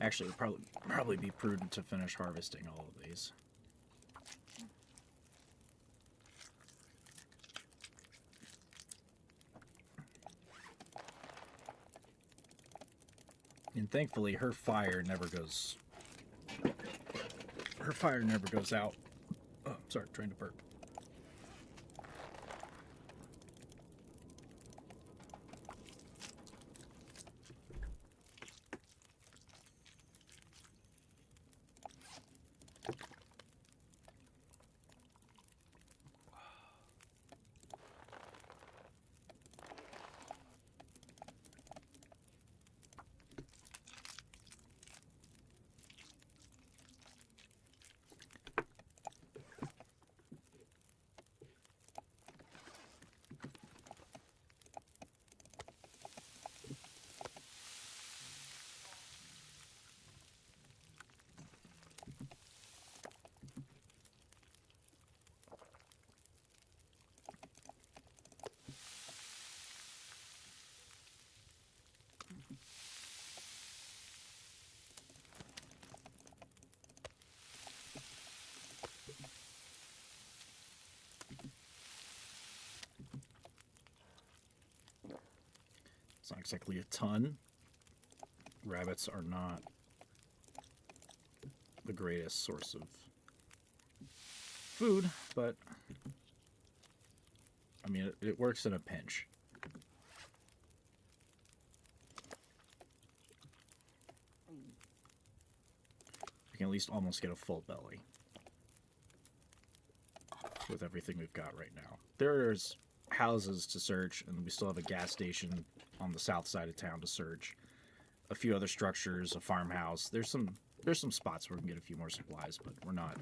Actually, it would probably be prudent to finish harvesting all of these. And thankfully, her fire never goes out. Oh, sorry, trying to burp. not exactly a ton. Rabbits are not the greatest source of food, but I mean, it works in a pinch. We can at least almost get a full belly with everything we've got right now. There's houses to search, and we still have a gas station on the south side of town to search. A few other structures, a farmhouse. There's some spots where we can get a few more supplies, but we're not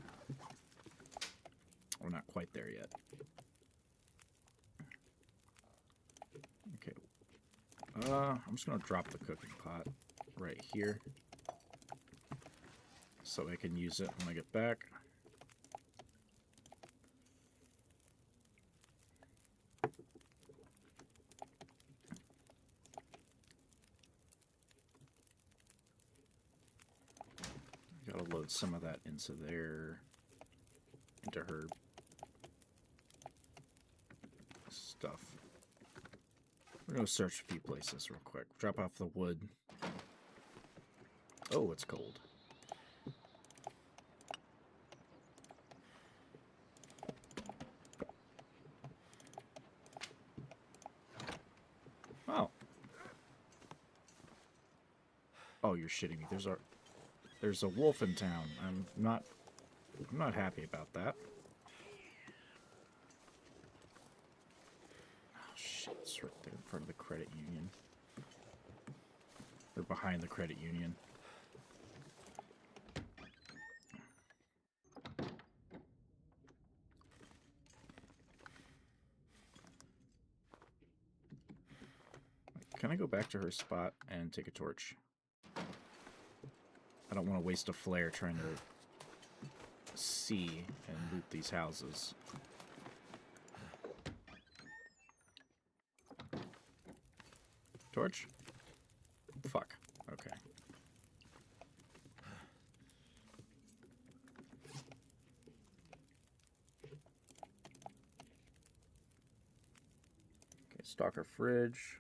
quite there yet. Okay. I'm just gonna drop the cooking pot right here so I can use it when I get back. Gotta load some of that into there, into her stuff. We're gonna search a few places real quick. Drop off the wood. Oh, it's cold. Oh. Oh, you're shitting me. There's a wolf in town. I'm not happy about that. Oh shit, it's right there in front of the credit union. Or behind the credit union. Can I go back to her spot and take a torch? I don't want to waste a flare trying to see and loot these houses. Torch? Fuck. Okay. Okay, stock our fridge.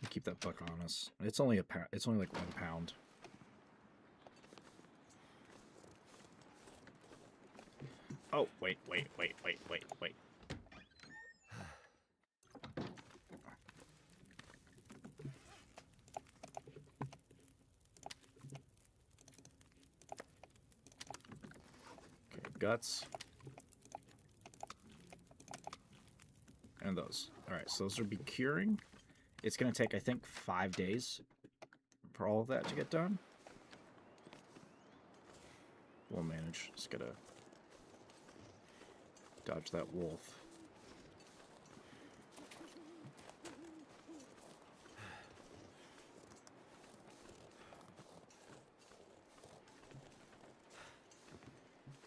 Keep that buck on us. It's only a pound. It's only like 1 pound. Oh, wait. Okay, guts. And those. Alright, so those will be curing. It's going to take, I think, 5 days for all of that to get done. We'll manage. Just gotta dodge that wolf.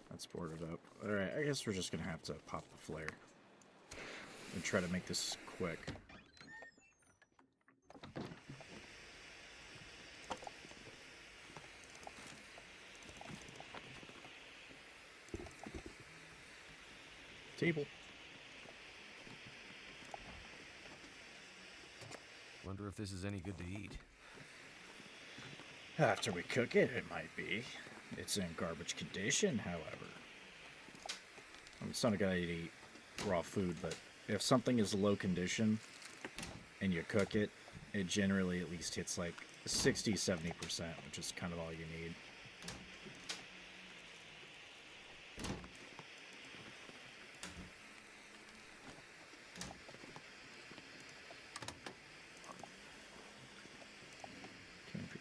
That's boarded up. Alright, I guess we're just going to have to pop the flare and try to make this quick. Table. Wonder if this is any good to eat. After we cook it, it might be. It's in garbage condition, however. It's not a good idea to eat raw food, but if something is low condition and you cook it, it generally at least hits like 60-70%, which is kind of all you need.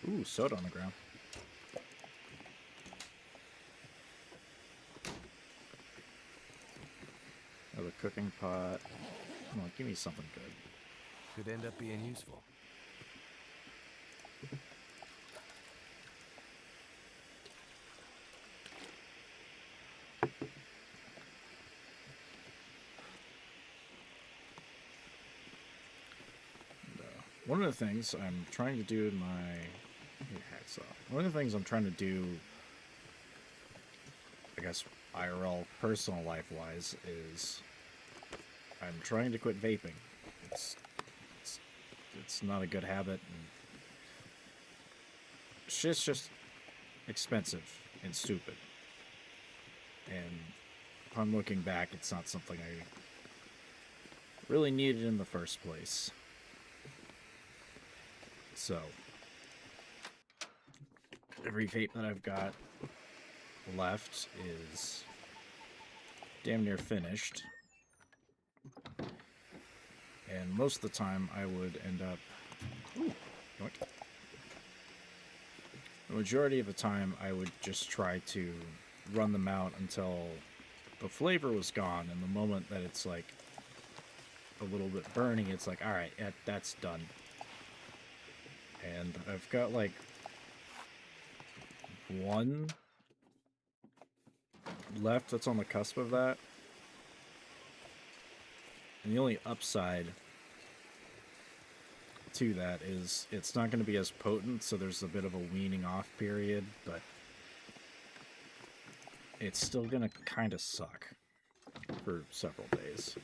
Ooh, soda on the ground. Another cooking pot. Come on, give me something good. Could end up being useful. One of the things I'm trying to do in my hats off. One of the things I'm trying to do I guess IRL personal life wise is I'm trying to quit vaping. It's it's not a good habit, and shit's just expensive and stupid. And upon looking back, it's not something I really needed in the first place. So every vape that I've got left is damn near finished. And most of the time I would end up... Ooh, yoink. The majority of the time I would just try to run them out until the flavor was gone, and the moment that it's like a little bit burning, it's like, alright, that's done. And I've got like one left that's on the cusp of that. And the only upside to that is it's not going to be as potent, so there's a bit of a weaning off period, but it's still going to kind of suck for several days.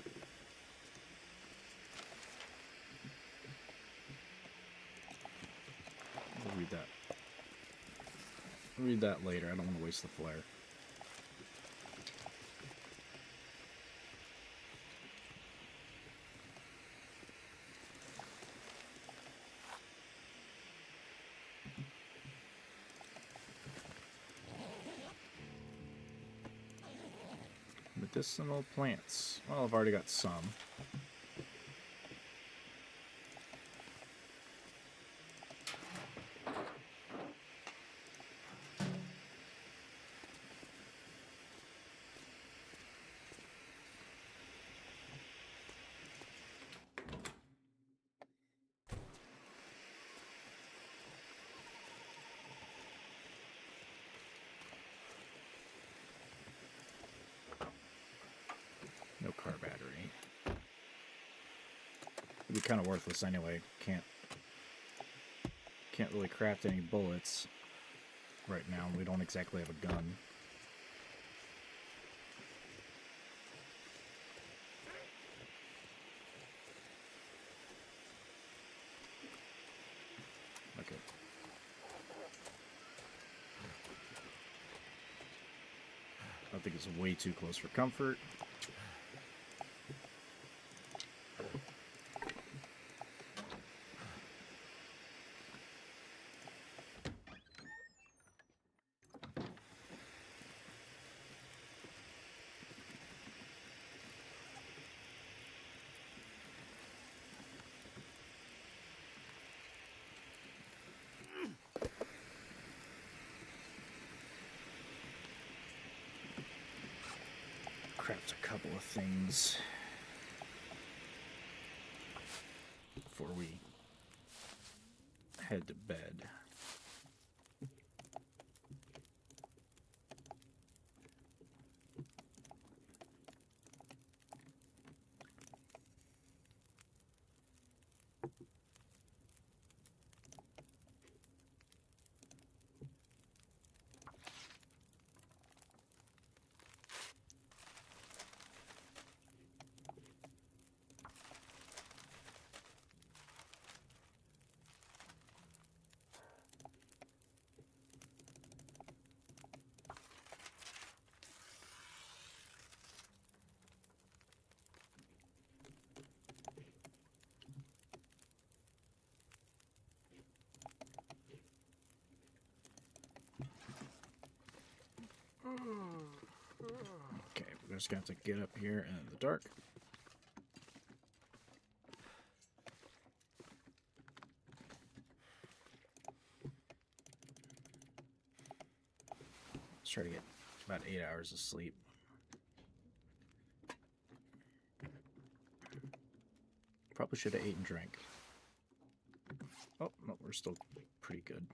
I'll read that. I'll read that later. I don't want to waste the flare. Medicinal plants. Well, I've already got some. No car battery. It'd be kind of worthless anyway. Can't really craft any bullets right now. We don't exactly have a gun. Okay. I think it's way too close for comfort. Craft a couple of things before we head to bed. Okay, we're just gonna have to get up here in the dark. Let's try to get about 8 hours of sleep. Probably should have ate and drank. Oh, no, we're still pretty good.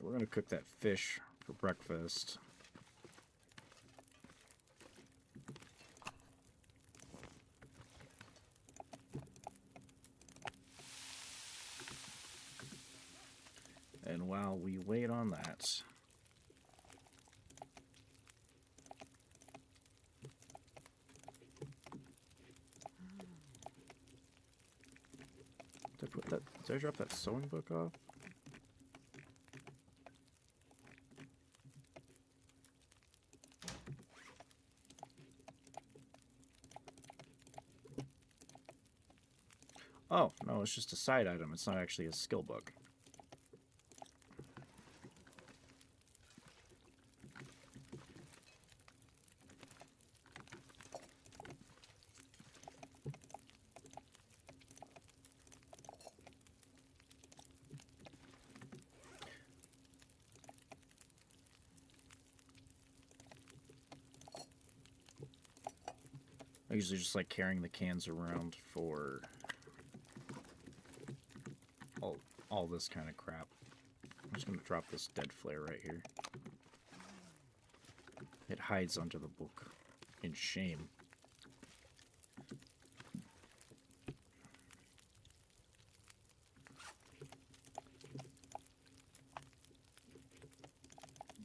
we're gonna cook that fish for breakfast. And while we wait on that, did I drop that sewing book off? Oh, no, it's just a side item. It's not actually a skill book. I usually just like carrying the cans around for all this kind of crap. I'm just gonna drop this dead flare right here. It hides under the book in shame.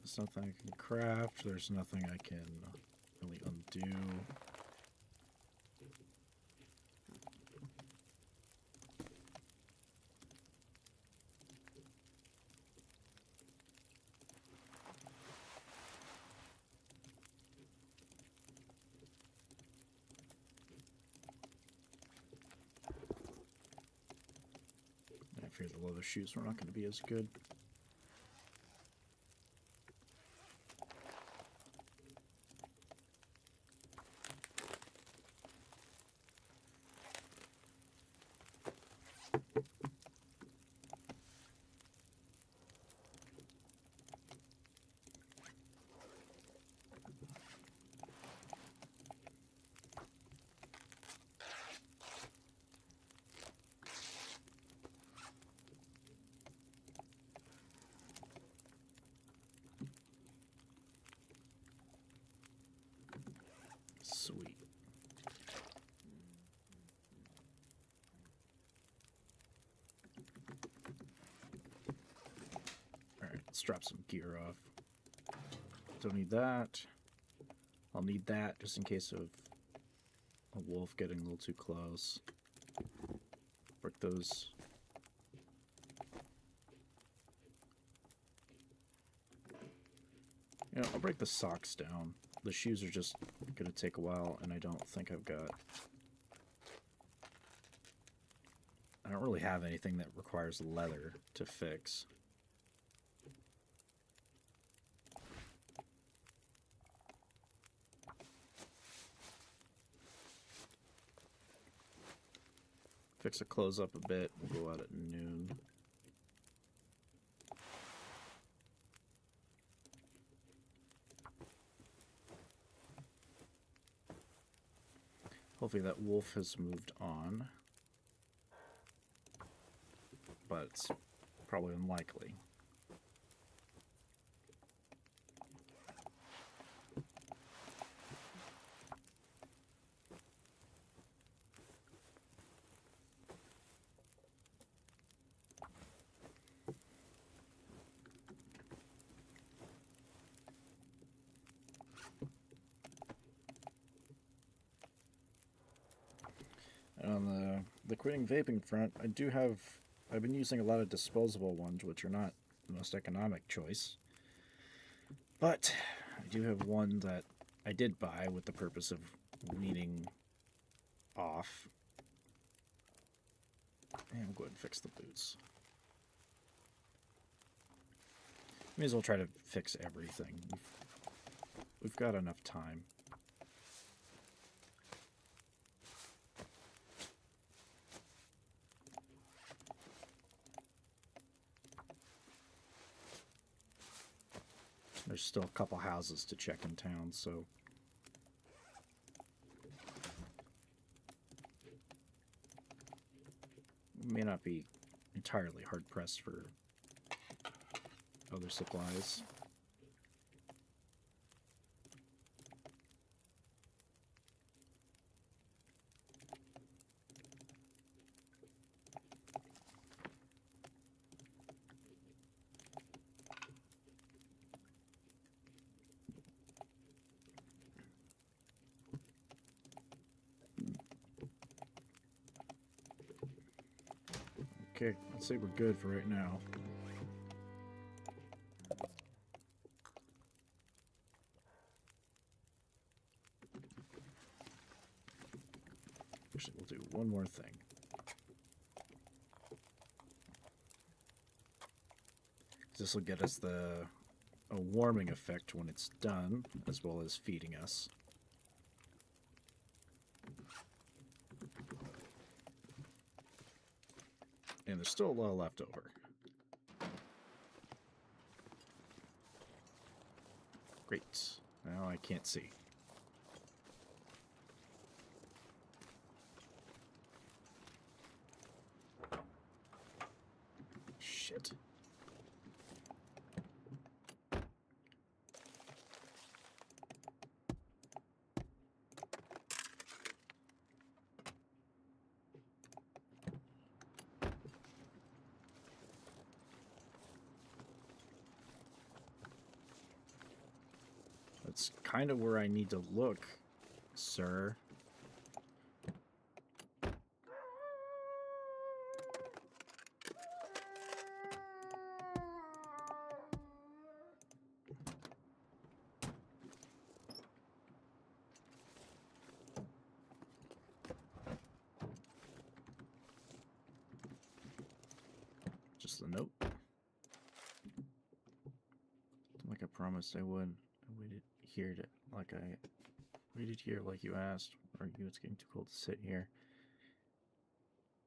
There's nothing I can craft. There's nothing I can really undo. I fear the leather shoes were not going to be as good. Sweet. Alright, let's drop some gear off. Don't need that. I'll need that just in case of a wolf getting a little too close. Break those. You know, I'll break the socks down. The shoes are just gonna take a while, and I don't think I don't really have anything that requires leather to fix. Fix the clothes up a bit. We'll go out at noon. Hopefully that wolf has moved on. But it's probably unlikely. And on the quitting vaping front, I've been using a lot of disposable ones, which are not the most economic choice. But I do have one that I did buy with the purpose of weaning off. And we'll go ahead and fix the boots. May as well try to fix everything. We've got enough time. There's still a couple houses to check in town, so may not be entirely hard pressed for other supplies. Okay, let's say we're good for right now. Actually, we'll do one more thing. This will get us a warming effect when it's done, as well as feeding us. And there's still a lot left over. Great. Now I can't see. Shit. That's kind of where I need to look, sir. Just the note. Like I promised I would. I waited here like you asked. Or you, it's getting too cold to sit here.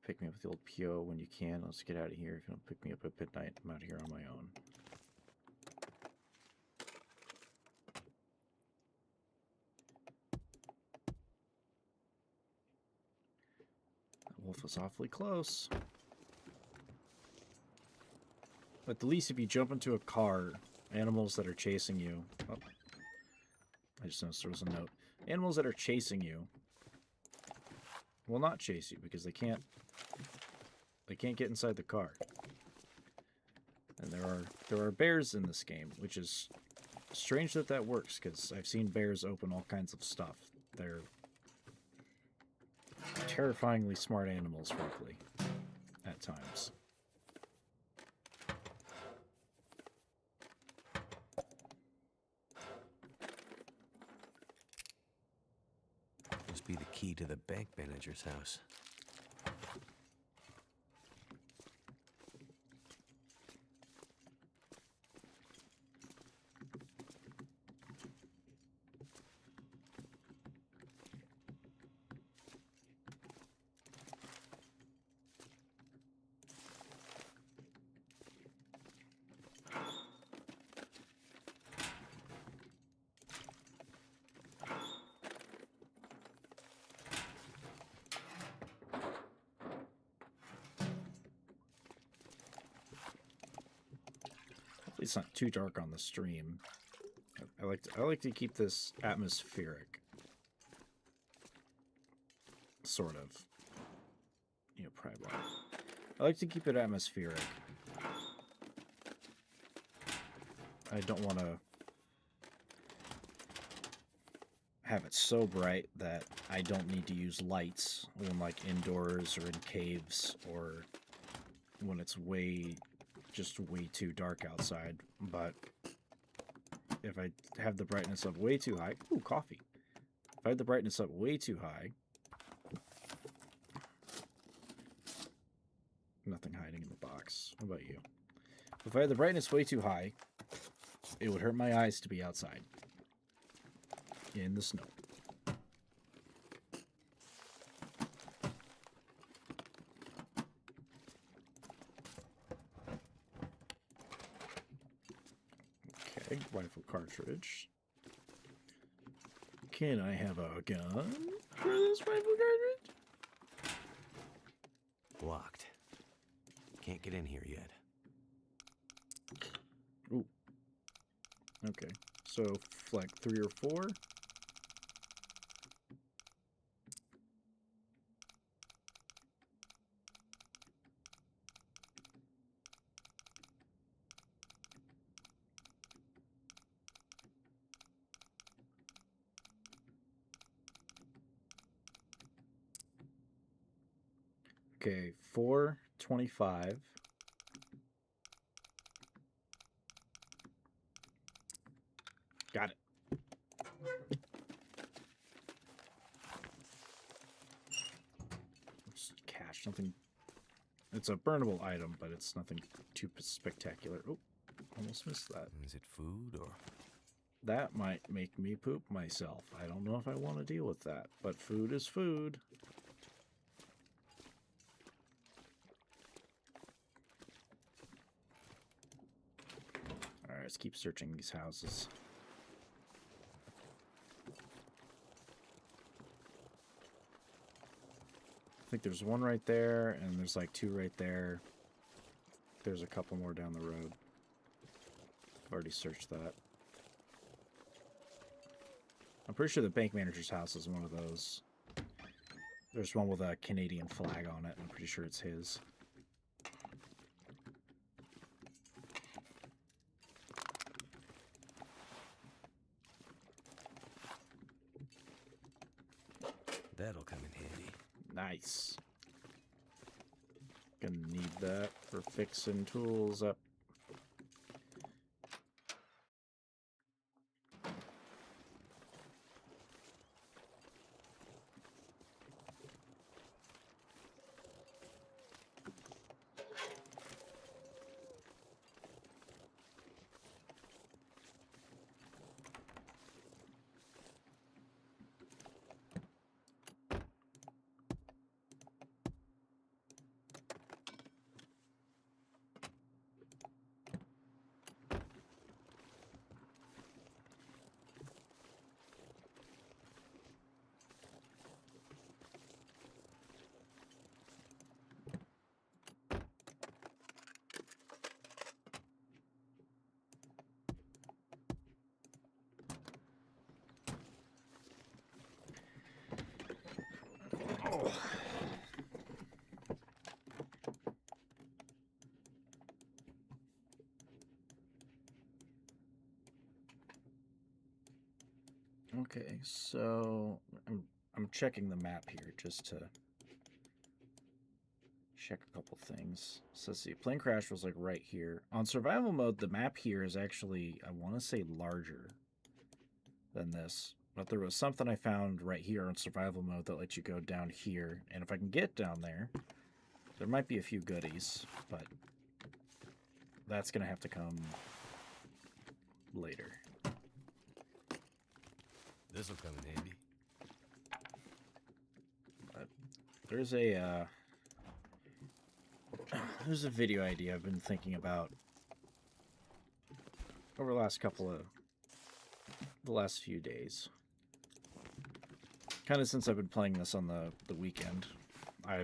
Pick me up with the old PO when you can. Let's get out of here. If you don't pick me up at midnight, I'm out here on my own. That wolf was awfully close. At the least, if you jump into a car, animals that are chasing you... Oh, I just noticed there was a note. Animals that are chasing you will not chase you because they can't get inside the car. And there are bears in this game, which is strange that works, because I've seen bears open all kinds of stuff. They're terrifyingly smart animals, frankly, at times. Must be the key to the bank manager's house. It's not too dark on the stream. I like to keep this atmospheric, sort of. You know, private. I like to keep it atmospheric. I don't want to have it so bright that I don't need to use lights when, like, indoors or in caves, or when it's just way too dark outside. But if I have the brightness up way too high... Ooh, coffee. If I have the brightness up way too high... Nothing hiding in the box. How about you? If I had the brightness way too high, it would hurt my eyes to be outside in the snow. Okay, rifle cartridge. Can I have a gun for this rifle cartridge? Locked. Can't get in here yet. Ooh. Okay, so like 3 or 4. Okay, 425. Got it. Just cash, nothing. It's a burnable item, but it's nothing too spectacular. Oh, almost missed that. Is it food or? That might make me poop myself. I don't know if I want to deal with that, but food is food. Alright, let's keep searching these houses. I think there's one right there, and there's like 2 right there. There's a couple more down the road. I've already searched that. I'm pretty sure the bank manager's house is one of those. There's one with a Canadian flag on it, and I'm pretty sure it's his. That'll come in handy. Nice. Gonna need that for fixing tools up. Oh. Okay, so I'm checking the map here just to check a couple things. So let's see, plane crash was like right here. On survival mode, the map here is actually, I want to say, larger than this. But there was something I found right here on survival mode that lets you go down here. And if I can get down there, there might be a few goodies, but that's going to have to come later. This'll come in handy. There's a video idea I've been thinking about over the last few days. Kind of since I've been playing this on the weekend. I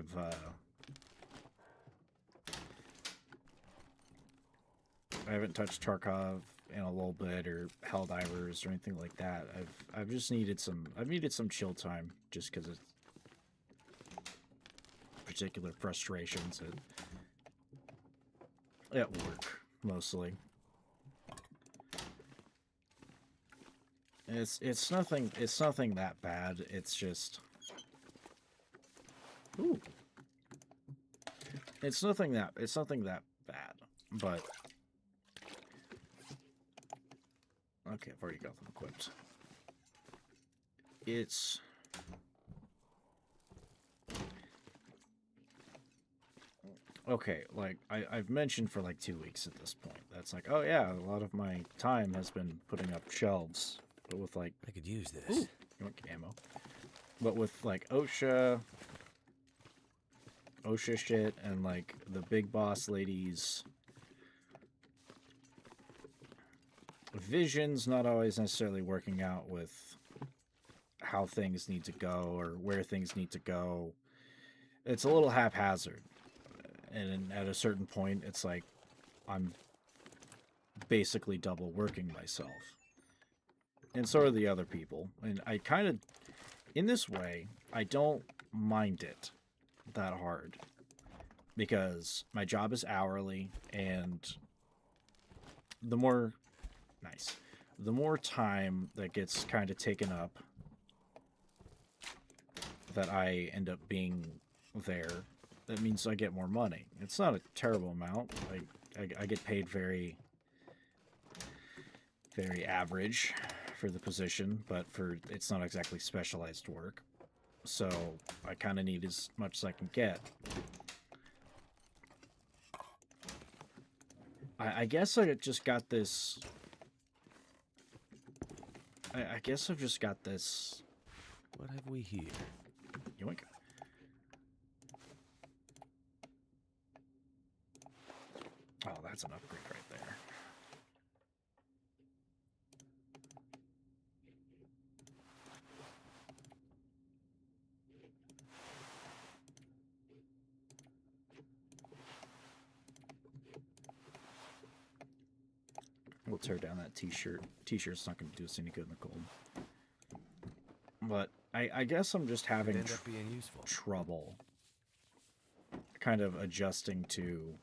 haven't touched Tarkov in a little bit, or Helldivers or anything like that. I've just needed some chill time, just because of particular frustrations at work mostly. It's nothing that bad. It's just, ooh, it's nothing that bad, but okay, I've already got them equipped. It's okay, like I've mentioned for like 2 weeks at this point. That's like, oh yeah, a lot of my time has been putting up shelves, but with like, I could use this. ooh, you want ammo? But with like OSHA shit, and like the big boss ladies' vision's not always necessarily working out with how things need to go or where things need to go. It's a little haphazard. And at a certain point, it's like I'm basically double working myself. And so are the other people. And I kind of, in this way, I don't mind it that hard. Because my job is hourly, and the more, nice, the more time that gets kind of taken up that I end up being there, that means I get more money. It's not a terrible amount. I get paid very, very average for the position, but it's not exactly specialized work. So I kind of need as much as I can get. I guess I just got this... I guess I've just got this... What have we here? Yoink. Oh, that's an upgrade right there. We'll tear down that t-shirt. T-shirt's not going to do us any good in the cold. But I guess I'm just having End up being useful. trouble kind of adjusting to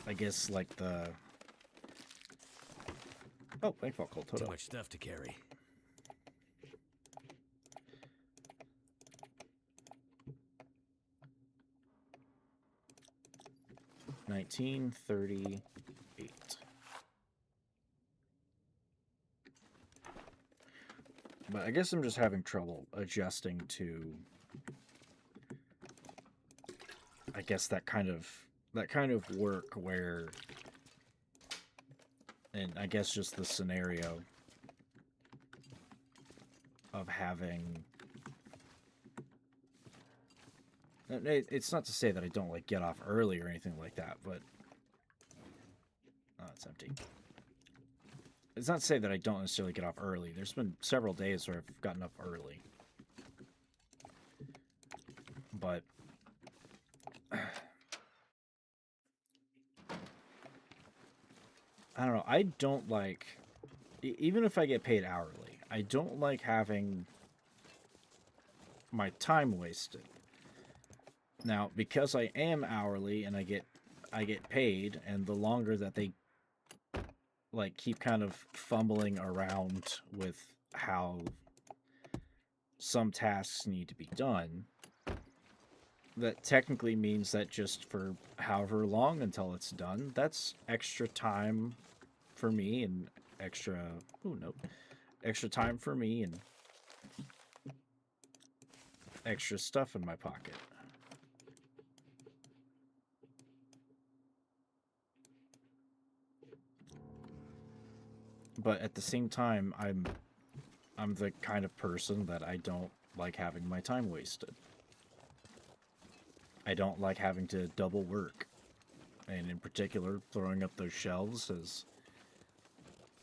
I guess like the Thankful Cold Too Toto. much stuff to carry. $19.38. But I guess I'm just having trouble adjusting to, I guess, that kind of work where, and I guess just the scenario of having, it's not to say that I don't like get off early or anything like that, but oh, it's empty. It's not to say that I don't necessarily get off early. There's been several days where I've gotten up early. But I don't know. I don't like, even if I get paid hourly, I don't like having my time wasted. Now, because I am hourly and I get paid, and the longer that they like keep kind of fumbling around with how some tasks need to be done, that technically means that just for however long until it's done, that's extra time for me and extra time for me and extra stuff in my pocket. But at the same time, I'm the kind of person that I don't like having my time wasted. I don't like having to double work. And in particular, throwing up those shelves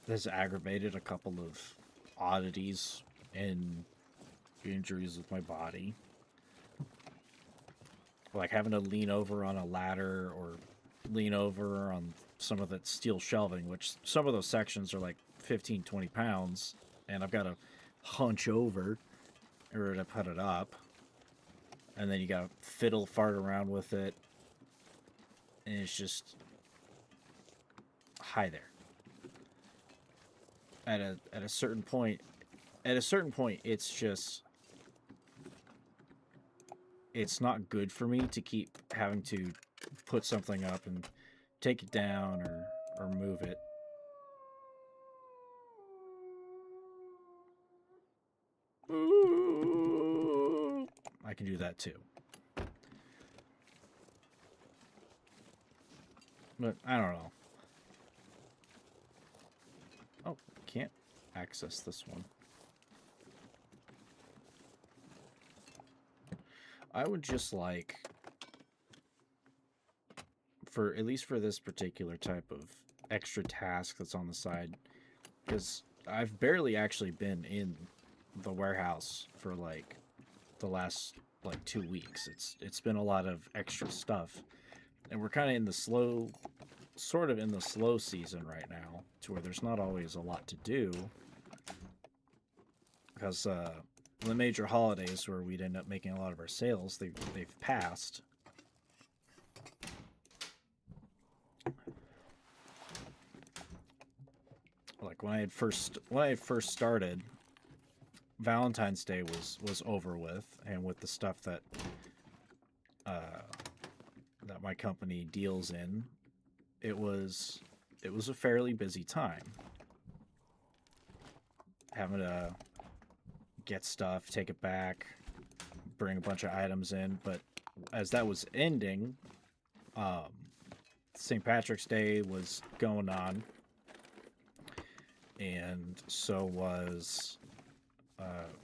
has aggravated a couple of oddities and injuries with my body. Like having to lean over on a ladder or lean over on some of that steel shelving, which some of those sections are like 15, 20 pounds, and I've got to hunch over in order to put it up. And then you got to fiddle fart around with it. And it's just, hi there. At a certain point, it's just, it's not good for me to keep having to put something up and take it down or move it. I can do that too. But I don't know. Oh, can't access this one. I would just like, for at least for this particular type of extra task that's on the side, because I've barely actually been in the warehouse for like the last like 2 weeks. It's been a lot of extra stuff, and we're kind of in the slow, sort of in the slow season right now, to where there's not always a lot to do because the major holidays where we'd end up making a lot of our sales, they've passed. Like when I first started, Valentine's Day was over with, and with the stuff that that my company deals in, it was a fairly busy time. Having to get stuff, take it back, bring a bunch of items in, but as that was ending, St. Patrick's Day was going on, and so was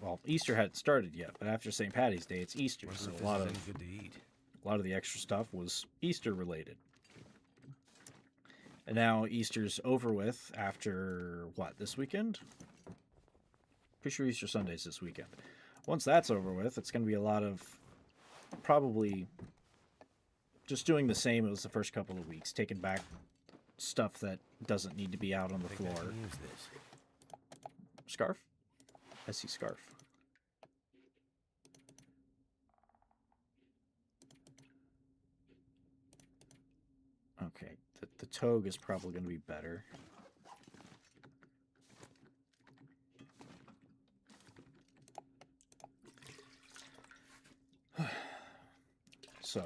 well, Easter hadn't started yet, but after St. Patty's Day, it's Easter, so a lot of the extra stuff was Easter related. And now Easter's over with after what, this weekend? Pretty sure Easter Sunday's this weekend. Once that's over with, it's going to be a lot of probably just doing the same as the first couple of weeks, taking back stuff that doesn't need to be out on the floor. Use this. Scarf? I see scarf. Okay, the togue is probably going to be better. So,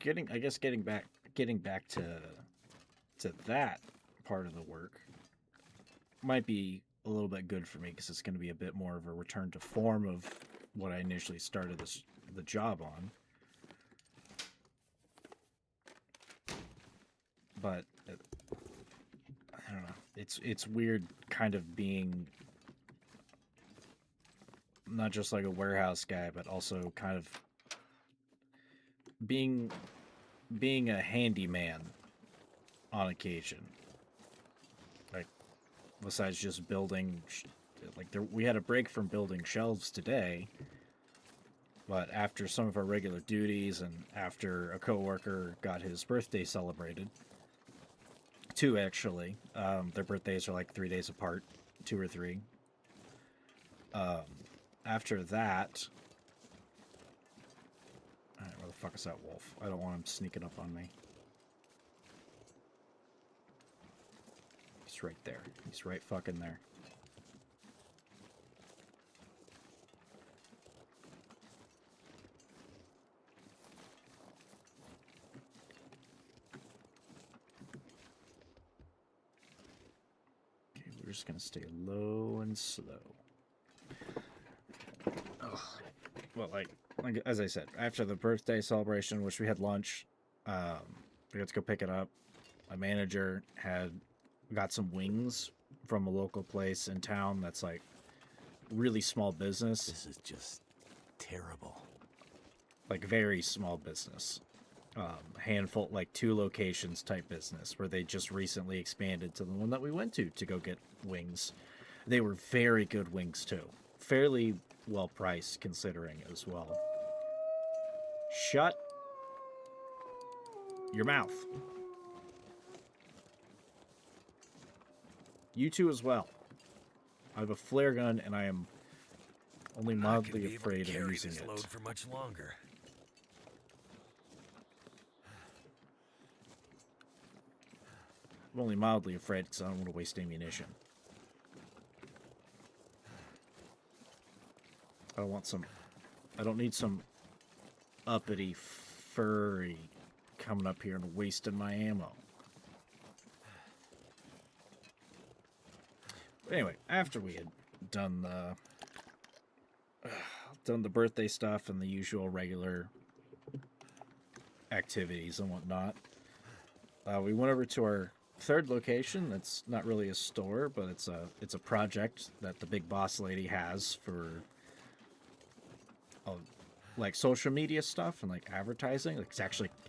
getting back to that part of the work might be a little bit good for me because it's going to be a bit more of a return to form of what I initially started the job on. But I don't know. It's weird, kind of being not just like a warehouse guy, but also kind of being a handyman on occasion. Like, besides just building, we had a break from building shelves today, but after some of our regular duties and after a coworker got his birthday celebrated, 2 actually, their birthdays are like 3 days apart, 2 or 3. After that, all right, where the fuck is that wolf? I don't want him sneaking up on me. He's right there. He's right fucking there. Okay, we're just gonna stay low and slow. Ugh. Well, like as I said, after the birthday celebration, which we had lunch, we got to go pick it up. My manager had got some wings from a local place in town that's like really small business. This is just terrible. Like very small business. Handful, like 2 locations type business where they just recently expanded to the one that we went to go get wings. They were very good wings too. Fairly well priced considering as well. Shut your mouth. You two as well. I have a flare gun and I am only mildly afraid of using it. Load for much longer. I'm only mildly afraid because I don't want to waste ammunition. I don't need some uppity furry coming up here and wasting my ammo. But anyway, after we had done the birthday stuff and the usual regular activities and whatnot, we went over to our 3rd location. That's not really a store, but it's a project that the big boss lady has for like social media stuff and like advertising. Like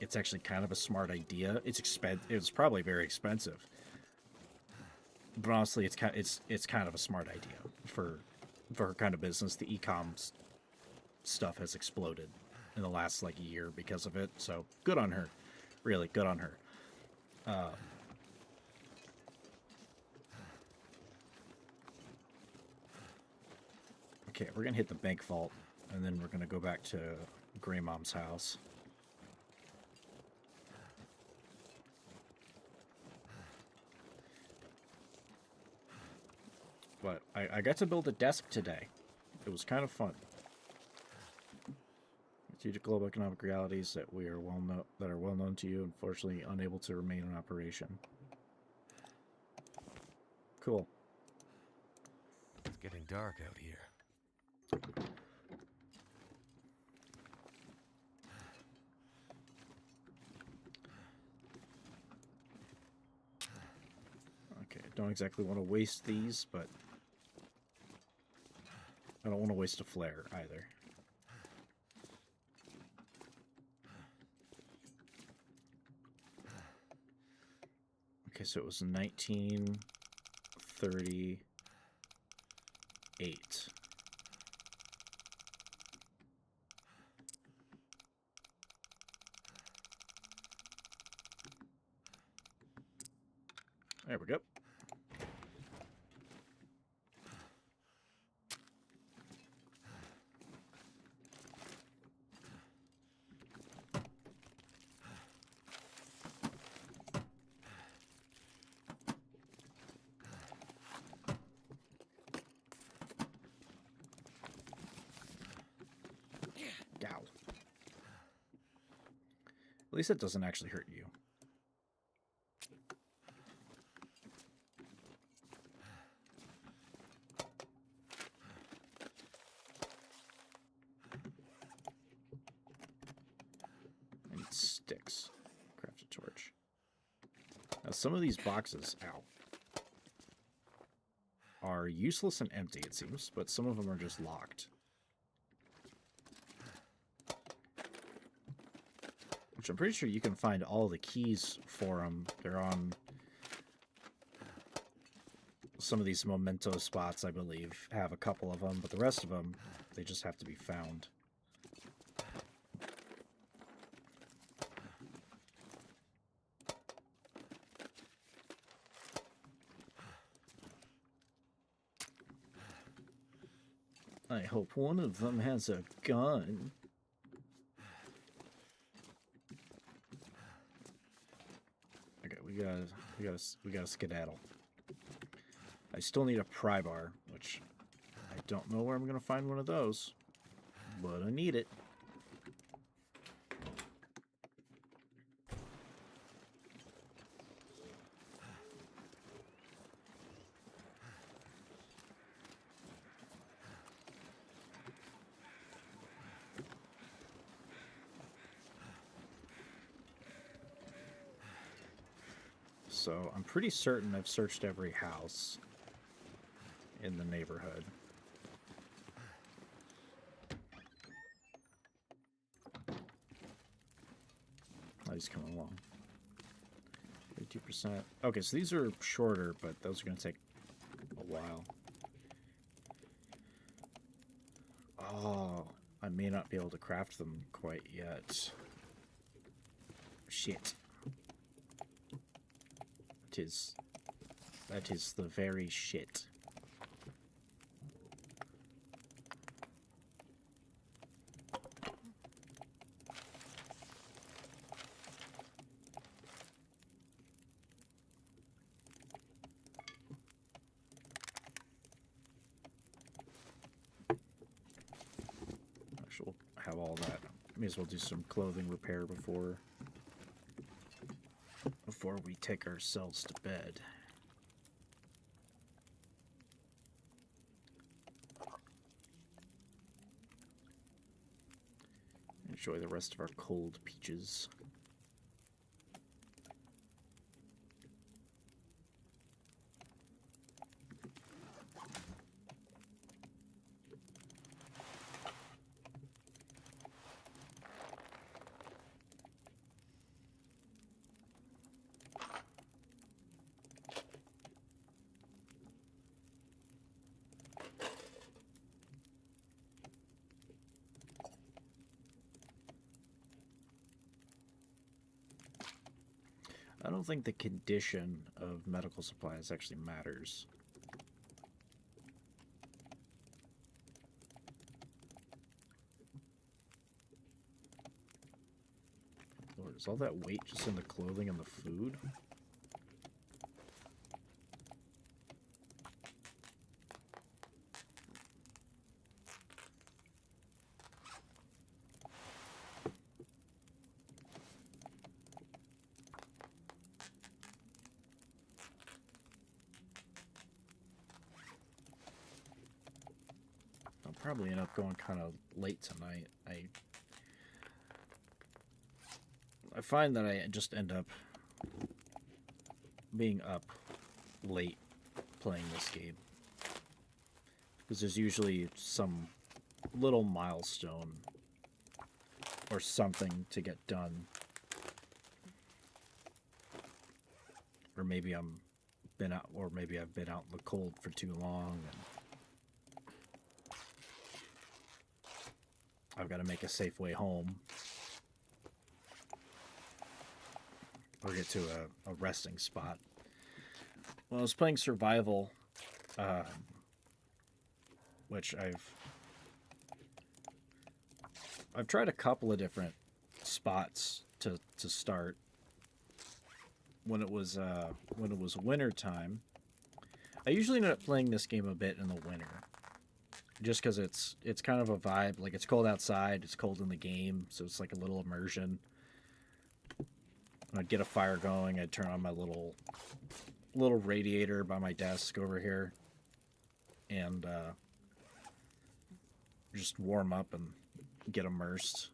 it's actually kind of a smart idea. It's probably very expensive, but honestly, it's kind of a smart idea for for her kind of business, the e-coms stuff has exploded in the last like year because of it. So good on her, really good on her. Okay, we're gonna hit the bank vault, and then we're gonna go back to Grey Mom's house. But I got to build a desk today. It was kind of fun. Due to global economic realities that are well known to you, unfortunately unable to remain in operation. Cool. It's getting dark out here. Okay, I don't exactly want to waste these, but I don't want to waste a flare either. Okay, so it was 1938. There we go. Ow. At least it doesn't actually hurt you. I need sticks. Craft a torch. Now some of these boxes, ow, are useless and empty, it seems, but some of them are just locked. Which I'm pretty sure you can find all the keys for them. They're on some of these memento spots, I believe, have a couple of them, but the rest of them, they just have to be found. I hope one of them has a gun. Okay, we gotta skedaddle. I still need a pry bar, which I don't know where I'm gonna find one of those, but I need it. So I'm pretty certain I've searched every house in the neighborhood. How he's coming along. 32%. Okay, so these are shorter, but those are going to take a while. Oh, I may not be able to craft them quite yet. Shit. That is the very shit. Actually, we'll have all that. May as well do some clothing repair before we take ourselves to bed. Enjoy the rest of our cold peaches. I don't think the condition of medical supplies actually matters. Lord, is all that weight just in the clothing and the food? I'll probably end up going kind of late tonight. I find that I just end up being up late playing this game. Because there's usually some little milestone or something to get done. Or maybe I've been out in the cold for too long and I've got to make a safe way home. Or get to a resting spot. When I was playing Survival, which I've tried a couple of different spots to start. When it was winter time, I usually end up playing this game a bit in the winter, just because it's kind of a vibe. Like, it's cold outside, it's cold in the game, so it's like a little immersion. I'd get a fire going. I'd turn on my little radiator by my desk over here, and just warm up and get immersed.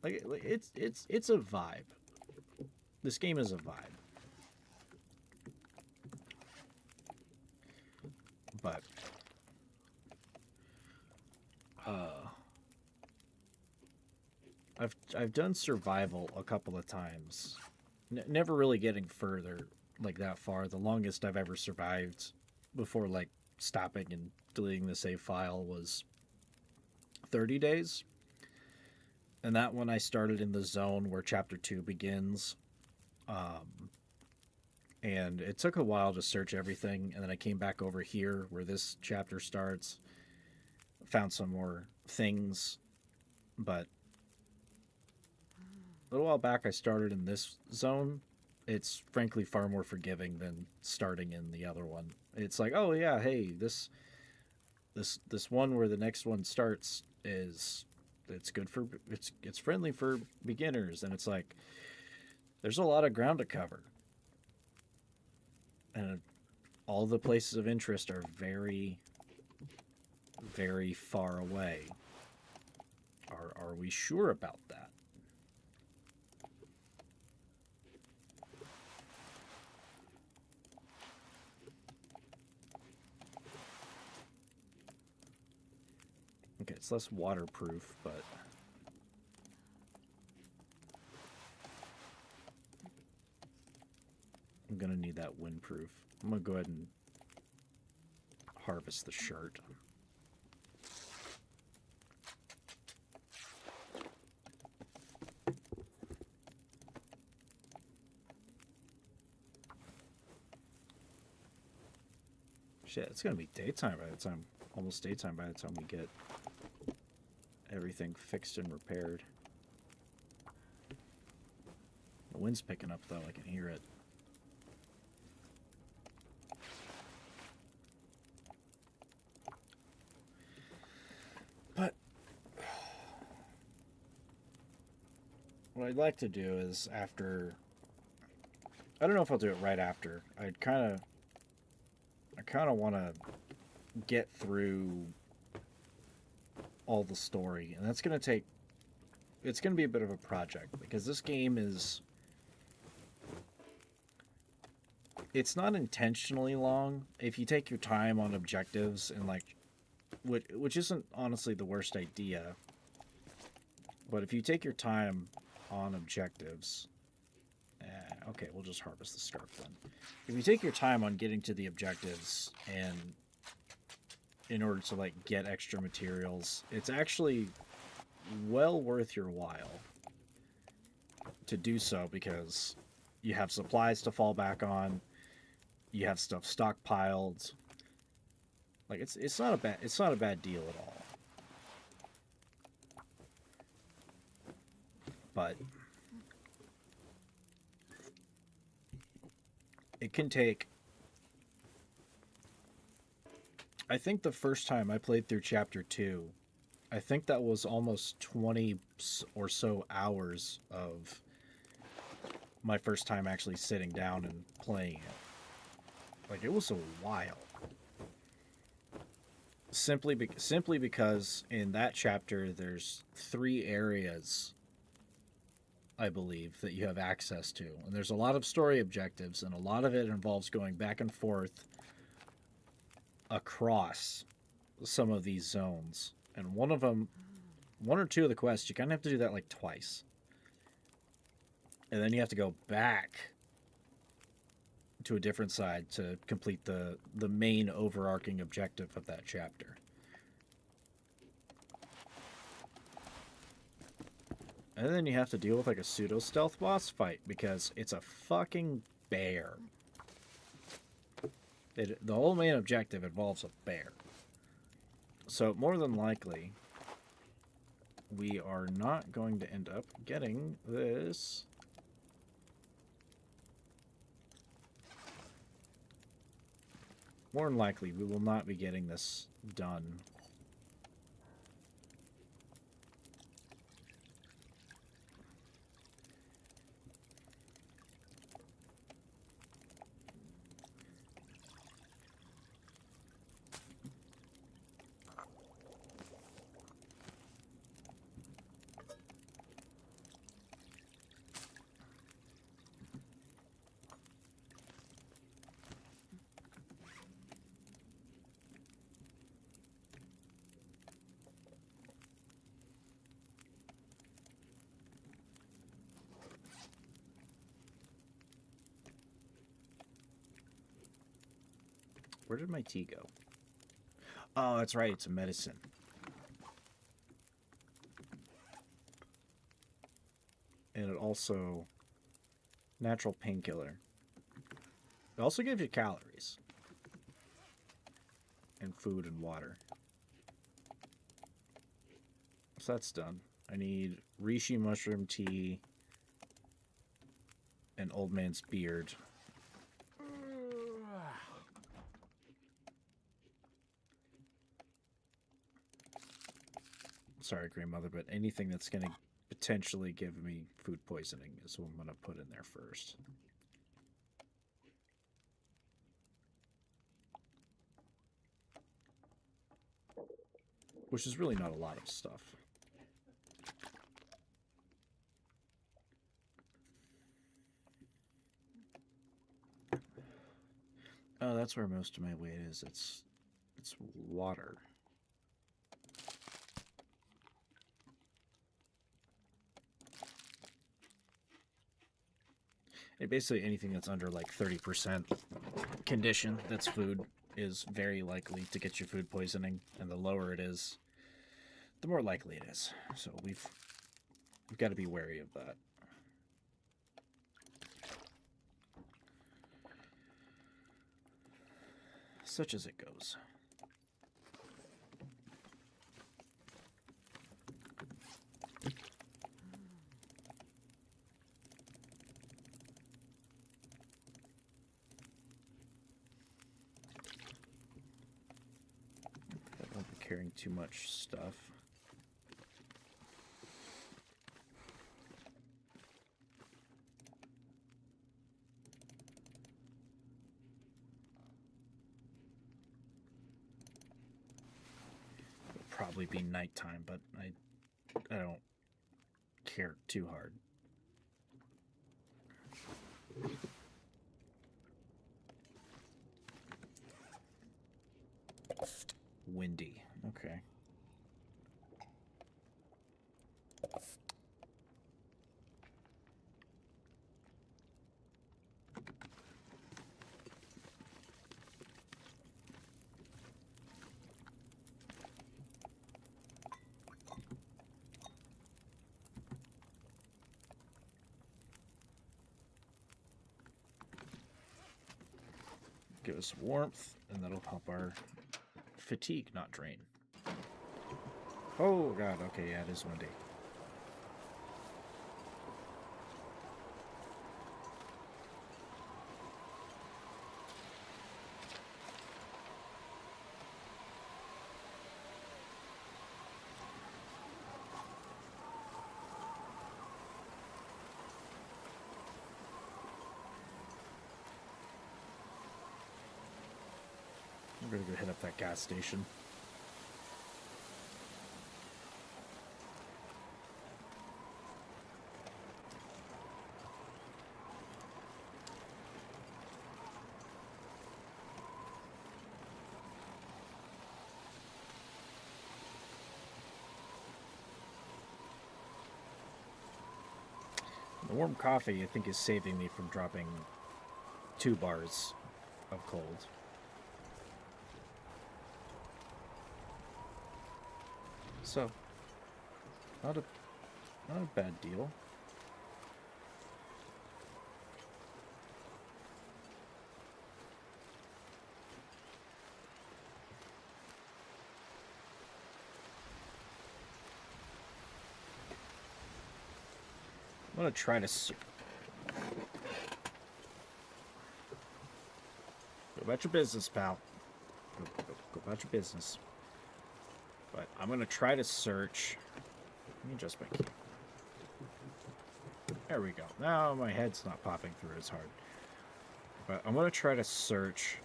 Like, it's a vibe. This game is a vibe. But I've done Survival a couple of times. Never really getting further, like, that far. The longest I've ever survived before, like, stopping and deleting the save file was 30 days. And that one I started in the zone where Chapter 2 begins. And it took a while to search everything, and then I came back over here where this chapter starts. Found some more things, but a little while back I started in this zone. It's frankly far more forgiving than starting in the other one. It's like, oh yeah, hey, this one where the next one starts it's friendly for beginners, and it's like there's a lot of ground to cover. And all the places of interest are very, very far away. Are we sure about that? Okay, it's less waterproof, but I'm gonna need that windproof. I'm gonna go ahead and harvest the shirt. Shit, it's gonna be daytime by the time, almost daytime by the time we get everything fixed and repaired. The wind's picking up though, I can hear it. But what I'd like to do is after, I don't know if I'll do it right after. I kind of want to get through all the story, and that's going to take, it's going to be a bit of a project, because this game is, it's not intentionally long. If you take your time on objectives and, like, which isn't honestly the worst idea, but if you take your time on objectives, okay, we'll just harvest the scarf then. If you take your time on getting to the objectives and in order to, like, get extra materials, it's actually well worth your while to do so, because You have supplies to fall back on. You have stuff stockpiled. Like it's not a bad deal at all. But it can take, I think the first time I played through chapter 2, I think that was almost 20 or so hours of my first time actually sitting down and playing it. Like, it was a while. Simply because in that chapter there's 3 areas, I believe, that you have access to. And there's a lot of story objectives, and a lot of it involves going back and forth across some of these zones. And one or two of the quests, you kind of have to do that like twice. And then you have to go back to a different side to complete the main overarching objective of that chapter. And then you have to deal with like a pseudo stealth boss fight because it's a fucking bear. The whole main objective involves a bear. So more than likely, we are not going to end up getting this. More than likely, we will not be getting this done. Where did my tea go? Oh, that's right. It's a medicine. And it also... natural painkiller. It also gives you calories. And food and water. So that's done. I need reishi mushroom tea. And old man's beard. Sorry, grandmother, but anything that's going to potentially give me food poisoning is what I'm going to put in there first. Which is really not a lot of stuff. Oh, that's where most of my weight is. It's water. Basically anything that's under like 30% condition that's food is very likely to get you food poisoning, and the lower it is, the more likely it is. So we've got to be wary of that. Such as it goes. Carrying too much stuff. It'll probably be nighttime, but I don't care too hard. Windy. Okay. give us warmth, and that'll help our fatigue not drain. Oh god, okay, yeah, it is windy. I'm gonna go hit up that gas station. The warm coffee, I think, is saving me from dropping 2 bars of cold. So, not a bad deal. I'm gonna try to go about your business, pal. Go about your business. But I'm gonna try to search. Let me adjust my key. There we go. Now my head's not popping through as hard. But I'm gonna try to search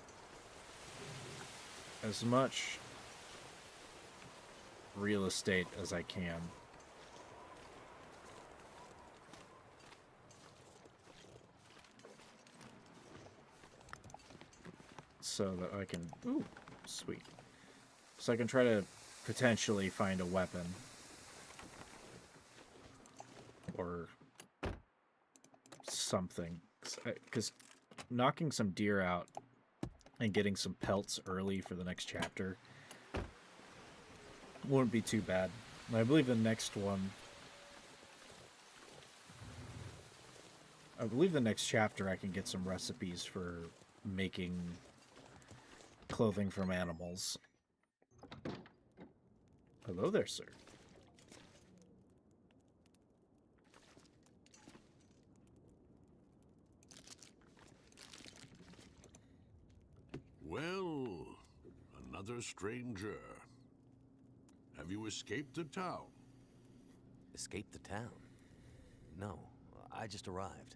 as much real estate as I can. So that I can... Ooh, sweet. So I can try to potentially find a weapon. Or something. Because knocking some deer out and getting some pelts early for the next chapter wouldn't be too bad. I believe the next one... I believe the next chapter I can get some recipes for making clothing from animals. Hello there, sir. Well, another stranger. Have you escaped the town? Escape the town? No, I just arrived.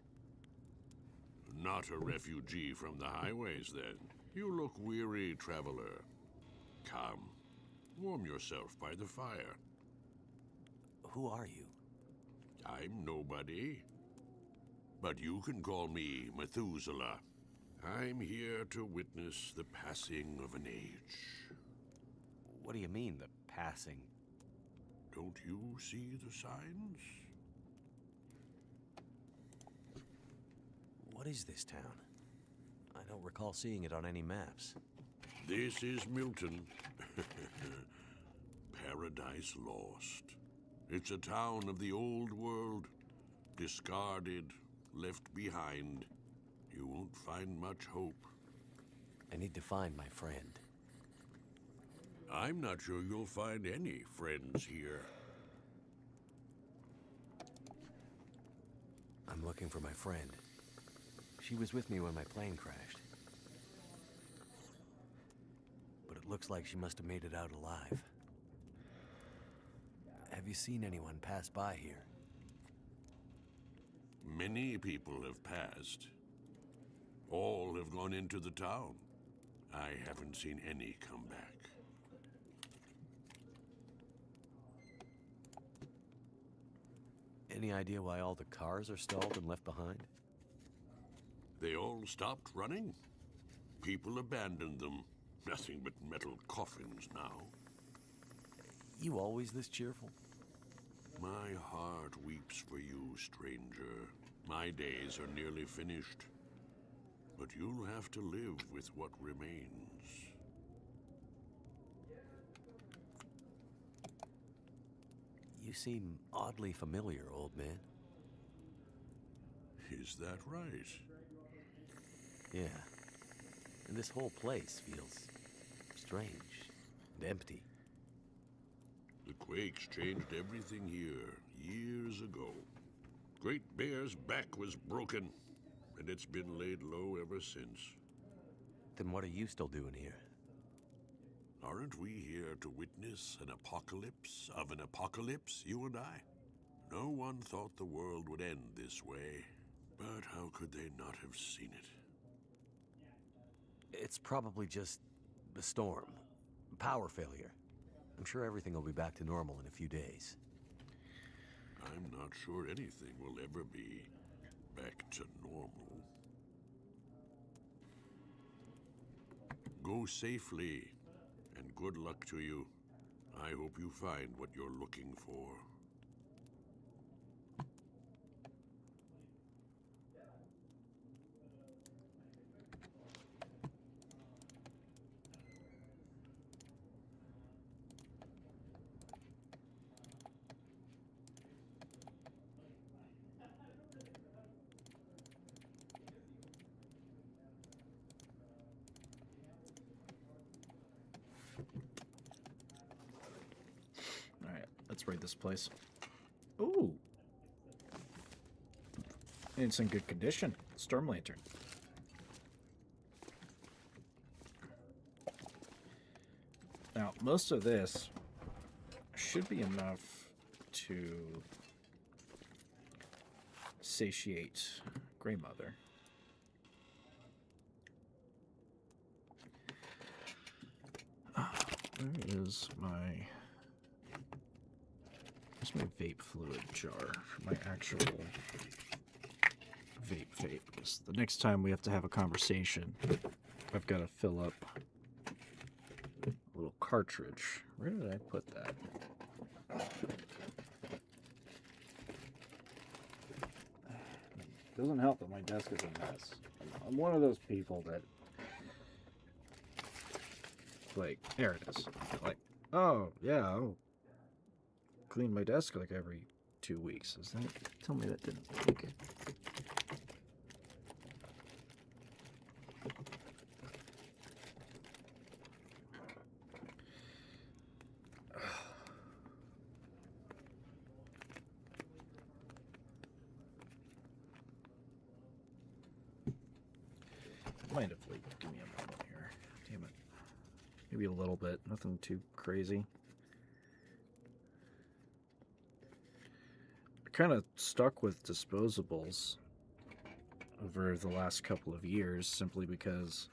Not a refugee from the highways, then. You look weary, traveler. Come, warm yourself by the fire. Who are you? I'm nobody. But you can call me Methuselah. I'm here to witness the passing of an age. What do you mean, the passing? Don't you see the signs? What is this town? I don't recall seeing it on any maps. This is Milton. Paradise Lost. It's a town of the old world. Discarded, left behind. You won't find much hope. I need to find my friend. I'm not sure you'll find any friends here. I'm looking for my friend. She was with me when my plane crashed. But it looks like she must have made it out alive. Have you seen anyone pass by here? Many people have passed. All have gone into the town. I haven't seen any come back. Any idea why all the cars are stalled and left behind? They all stopped running. People abandoned them. Nothing but metal coffins now. You always this cheerful? My heart weeps for you, stranger. My days are nearly finished. But you'll have to live with what remains. You seem oddly familiar, old man. Is that right? Yeah. And this whole place feels strange and empty. The quakes changed everything here years ago. Great Bear's back was broken, and it's been laid low ever since. Then what are you still doing here? Aren't we here to witness an apocalypse of an apocalypse, you and I? No one thought the world would end this way, but how could they not have seen it? It's probably just a storm. Power failure. I'm sure everything will be back to normal in a few days. I'm not sure anything will ever be back to normal. Go safely, and good luck to you. I hope you find what you're looking for. Alright, let's raid this place. Ooh! It's in good condition. Storm Lantern. Now, most of this should be enough to satiate Grey Mother. Where is my... Where's my vape fluid jar for my actual vape? Because the next time we have to have a conversation, I've got to fill up a little cartridge. Where did I put that? It doesn't help that my desk is a mess. I'm one of those people that, like, there it is. Like, oh, yeah, I'll clean my desk like every 2 weeks. Is that? Tell me that didn't leak. Might have leaked. Give me a moment here. Damn it. Maybe a little bit. Nothing too crazy. Kind of stuck with disposables over the last couple of years simply because,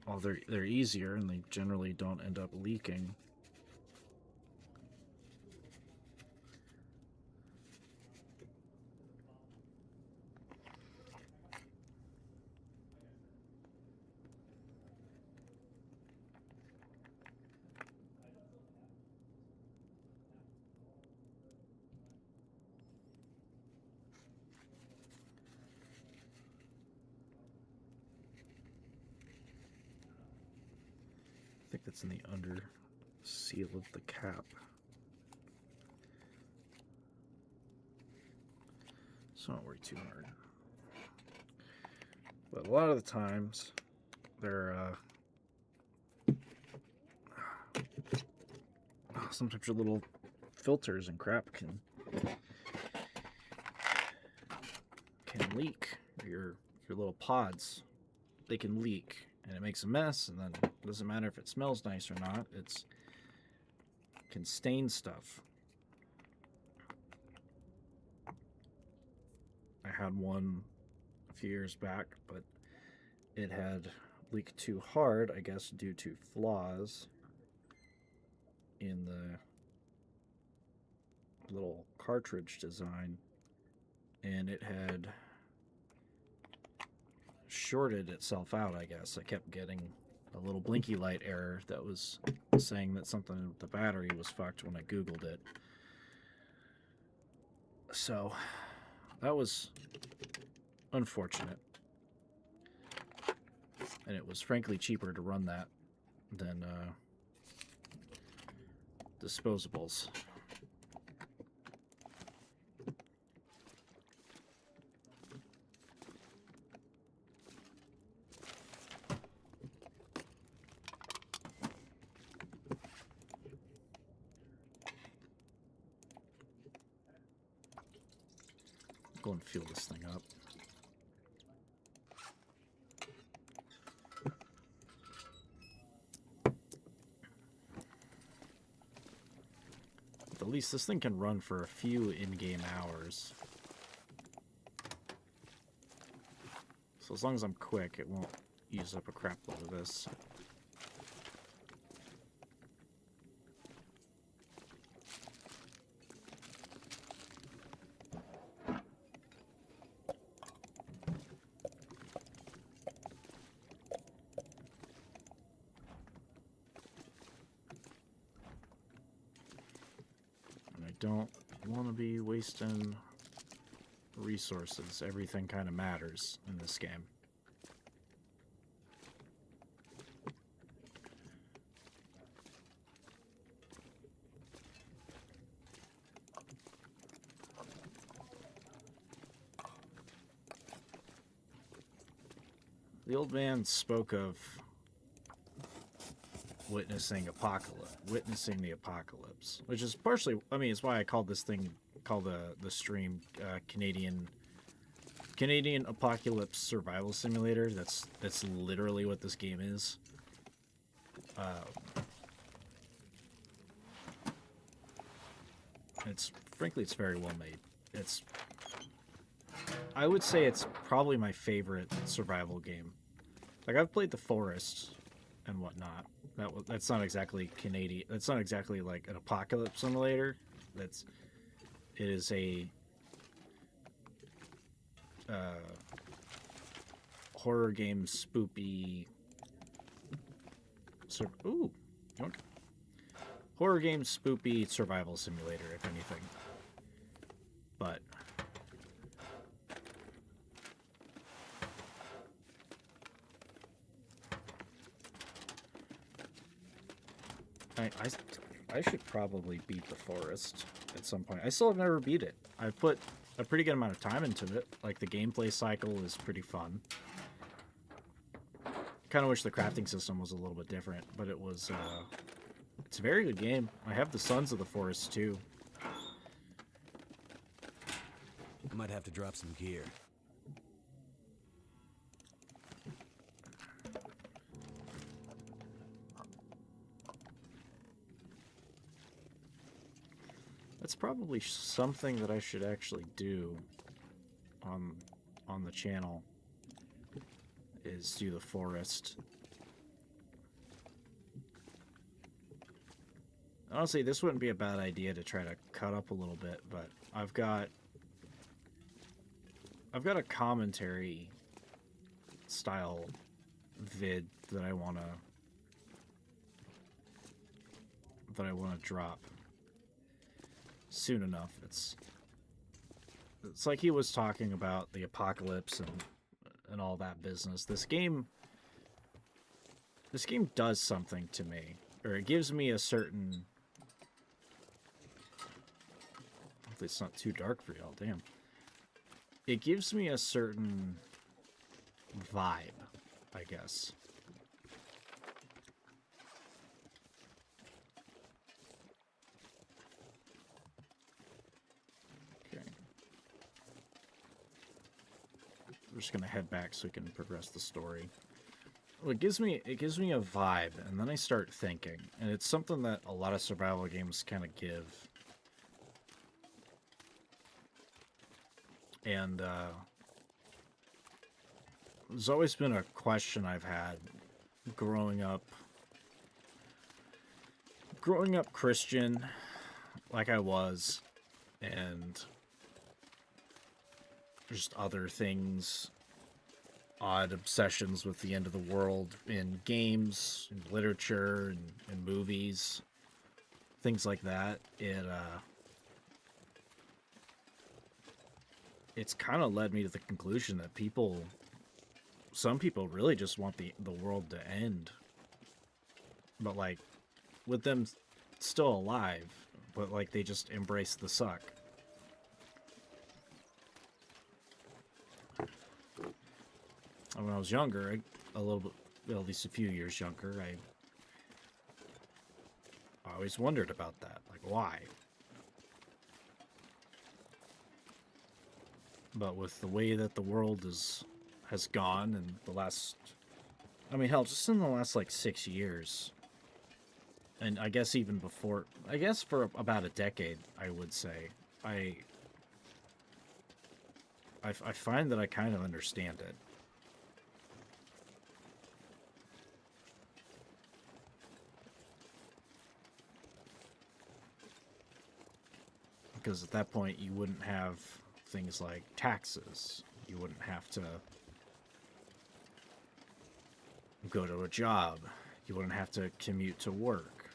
well, they're easier and they generally don't end up leaking. I think that's in the under seal of the cap. So don't worry too hard. But a lot of the times, they're sometimes your little filters and crap can leak. Or your little pods, they can leak. And it makes a mess, and then it doesn't matter if it smells nice or not. It can stain stuff. I had one a few years back, but it had leaked too hard, I guess, due to flaws in the little cartridge design, and it had shorted itself out, I guess. I kept getting a little blinky light error that was saying that something with the battery was fucked when I Googled it. So that was unfortunate. And it was frankly cheaper to run that than disposables. Go and fuel this thing up. At least this thing can run for a few in-game hours. So as long as I'm quick, it won't use up a crap load of this. And I don't want to be wasting resources. Everything kind of matters in this game. The old man spoke of witnessing the apocalypse, which is partially, I mean, it's why I called this thing, called the stream Canadian Apocalypse Survival Simulator. That's literally what this game is. Frankly, it's very well made. I would say it's probably my favorite survival game. Like, I've played The Forest and whatnot. That's not exactly Canadian. That's not exactly like an apocalypse simulator. It is a horror game, spoopy. Horror game, spoopy survival simulator, if anything. But I should probably beat The Forest at some point. I still have never beat it. I've put a pretty good amount of time into it. Like, the gameplay cycle is pretty fun. Kind of wish the crafting system was a little bit different, but it was, it's a very good game. I have the Sons of the Forest, too. I might have to drop some gear. That's probably something that I should actually do on the channel, is do The Forest. Honestly, this wouldn't be a bad idea to try to cut up a little bit, but I've got a commentary style vid that I wanna drop soon enough. It's like he was talking about the apocalypse and all that business. This game does something to me, or it gives me a certain. Hopefully it's not too dark for y'all. Damn. It gives me a certain vibe, I guess. Okay. We're just gonna head back so we can progress the story. Well, it gives me a vibe, and then I start thinking, and it's something that a lot of survival games kind of give. And there's always been a question I've had growing up Christian, like I was, and just other things, odd obsessions with the end of the world in games, in literature, and movies, things like that. It's kind of led me to the conclusion that some people really just want the world to end. But, like, with them still alive, but, like, they just embrace the suck. And when I was younger, a little bit, well, at least a few years younger, I always wondered about that. Like, why? But with the way that the world has gone in the last, I mean, hell, just in the last like 6 years, and I guess even before, I guess for about a decade, I would say, I find that I kind of understand it. Because at that point, you wouldn't have things like taxes. You wouldn't have to go to a job. You wouldn't have to commute to work.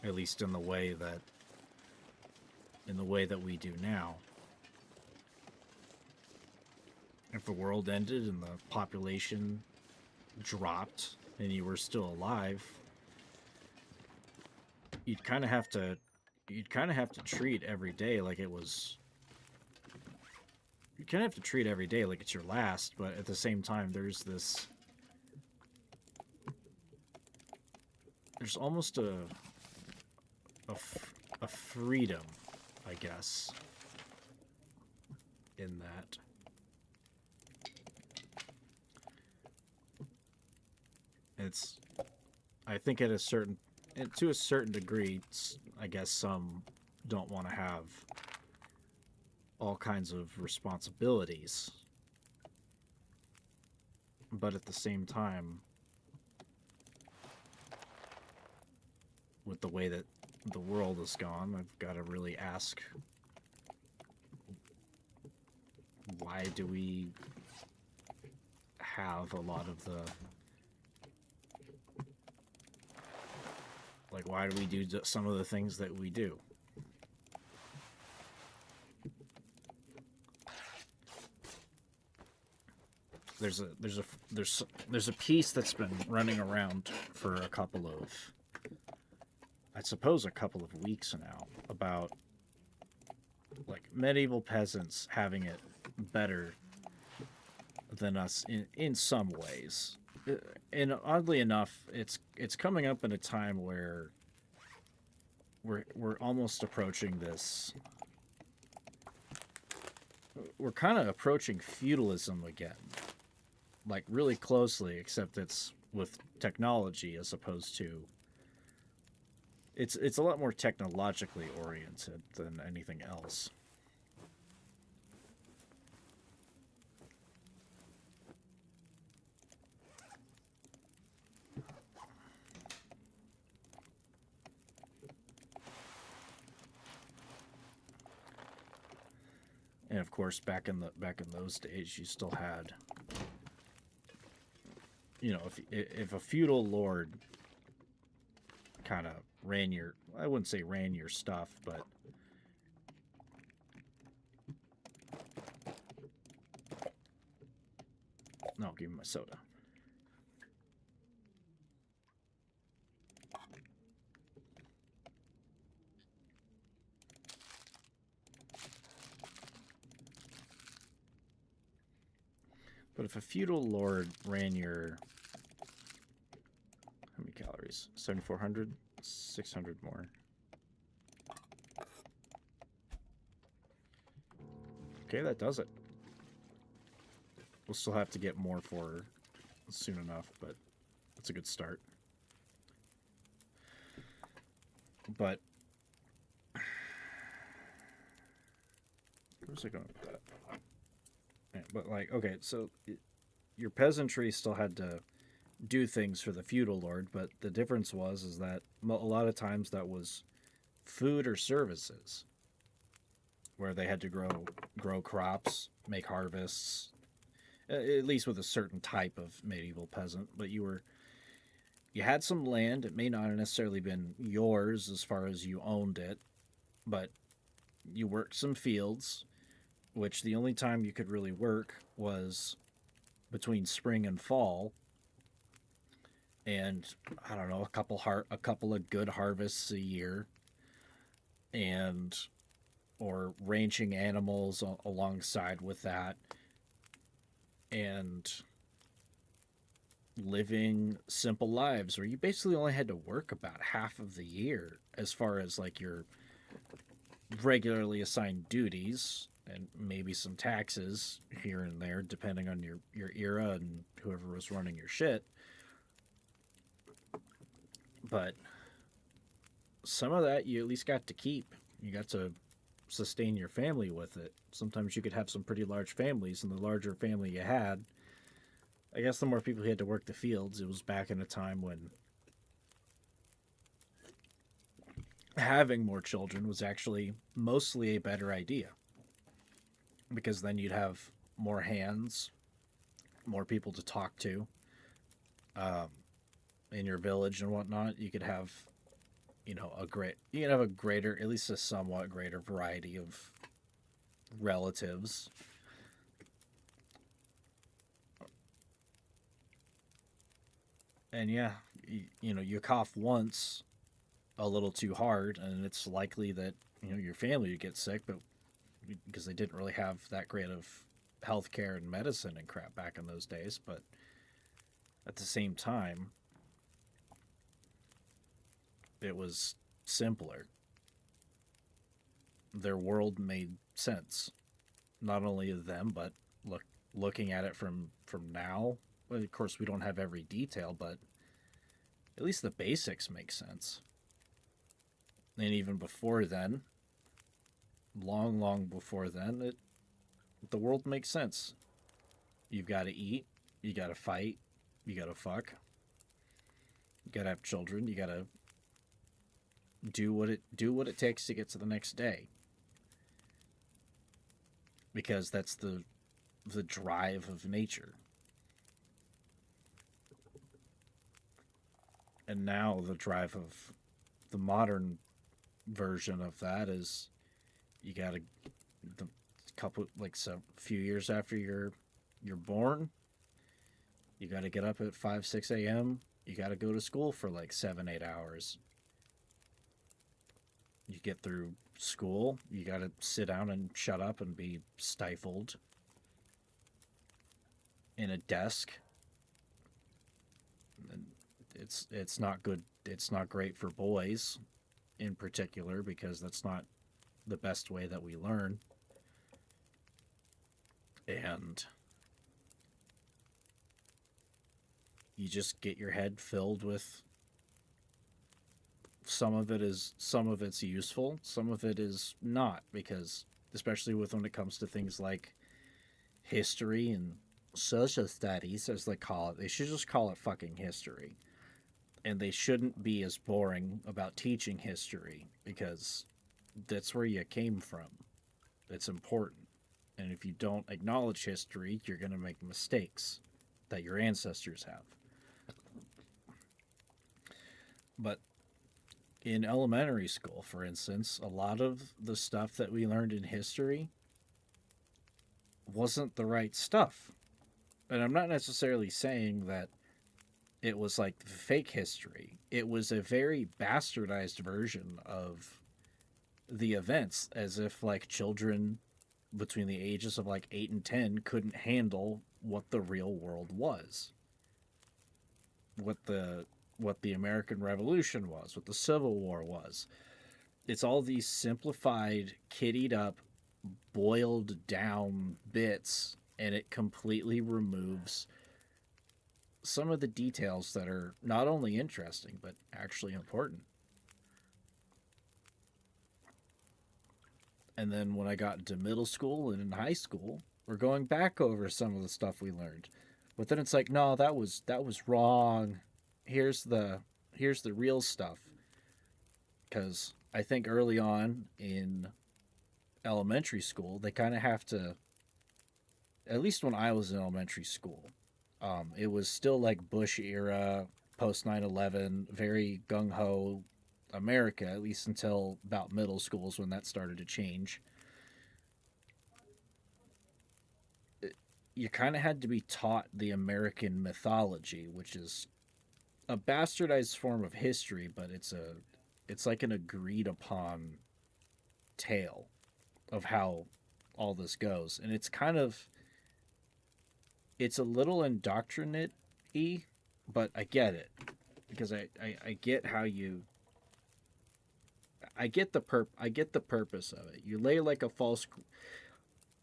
At least in the way that we do now. If the world ended and the population dropped and you were still alive, you'd kind of have to treat every day like it was. You kind of have to treat every day like it's your last, but at the same time, there's almost a freedom, I guess, in that. It's, I think to a certain degree, I guess some don't want to have all kinds of responsibilities. But at the same time, with the way that the world has gone, I've got to really ask, why do we have a lot of the, like, why do we do some of the things that we do? There's a piece that's been running around for a couple of weeks now about like medieval peasants having it better than us in some ways. And oddly enough, it's coming up in a time where we're almost approaching this. We're kind of approaching feudalism again, like really closely, except it's with technology as opposed to. It's a lot more technologically oriented than anything else. And of course, back in those days, you still had, you know, if a feudal lord kind of ran your, I wouldn't say ran your stuff, but no, give me my soda. But if a feudal lord ran your, how many calories? 7,400? 600 more. Okay, that does it. We'll still have to get more for her soon enough, but that's a good start. But where's I going with that? Yeah, but like, okay, so your peasantry still had to do things for the feudal lord, but the difference is that a lot of times that was food or services, where they had to grow crops, make harvests, at least with a certain type of medieval peasant. But you had some land. It may not have necessarily been yours as far as you owned it, but you worked some fields, which the only time you could really work was between spring and fall. And I don't know, a couple of good harvests a year, and or ranching animals alongside with that, and living simple lives where you basically only had to work about half of the year as far as like your regularly assigned duties. and maybe some taxes here and there, depending on your era and whoever was running your shit. But some of that you at least got to keep. You got to sustain your family with it. Sometimes you could have some pretty large families, and the larger family you had, I guess the more people you had to work the fields. It was back in a time when having more children was actually mostly a better idea, because then you'd have more hands, more people to talk to in your village and whatnot. You could have, you can have a greater, at least a somewhat greater variety of relatives. And yeah, you cough once a little too hard, and it's likely that your family would get sick, but because they didn't really have that great of healthcare and medicine and crap back in those days. But at the same time, it was simpler. Their world made sense, not only of them, but looking at it from now. Well, of course, we don't have every detail, but at least the basics make sense. And even before then, long before then, the world makes sense. You've got to eat, you got to fight, you got to fuck, you got to have children, you got to do what it takes to get to the next day, because that's the drive of nature. And now the drive of the modern version of that is you got to few years after you're born, you got to get up at 5-6 a.m. You got to go to school for like 7-8 hours. You get through school, you got to sit down and shut up and be stifled in a desk. And it's not good. It's not great for boys in particular, because that's not the best way that we learn. And you just get your head filled with some of it's useful, some of it is not, because especially when it comes to things like history and social studies, as they call it, they should just call it fucking history. And they shouldn't be as boring about teaching history, because that's where you came from. It's important. And if you don't acknowledge history, you're going to make mistakes that your ancestors have. But in elementary school, for instance, a lot of the stuff that we learned in history wasn't the right stuff. And I'm not necessarily saying that it was like fake history. It was a very bastardized version of the events, as if like children between the ages of like 8 and 10 couldn't handle what the real world was. What the American Revolution was, what the Civil War was. It's all these simplified, kiddied up, boiled down bits, and it completely removes some of the details that are not only interesting, but actually important. And then when I got into middle school and in high school, we're going back over some of the stuff we learned. But then it's like, no, that was wrong. Here's the real stuff. Because I think early on in elementary school, they kind of have to, at least when I was in elementary school, it was still like Bush era, post 9/11, very gung-ho America, at least until about middle schools, when that started to change. You kind of had to be taught the American mythology, which is a bastardized form of history, but it's like an agreed upon tale of how all this goes. And it's a little indoctrinate-y, but I get it, because I get how you, I get the purpose of it. You lay like a false,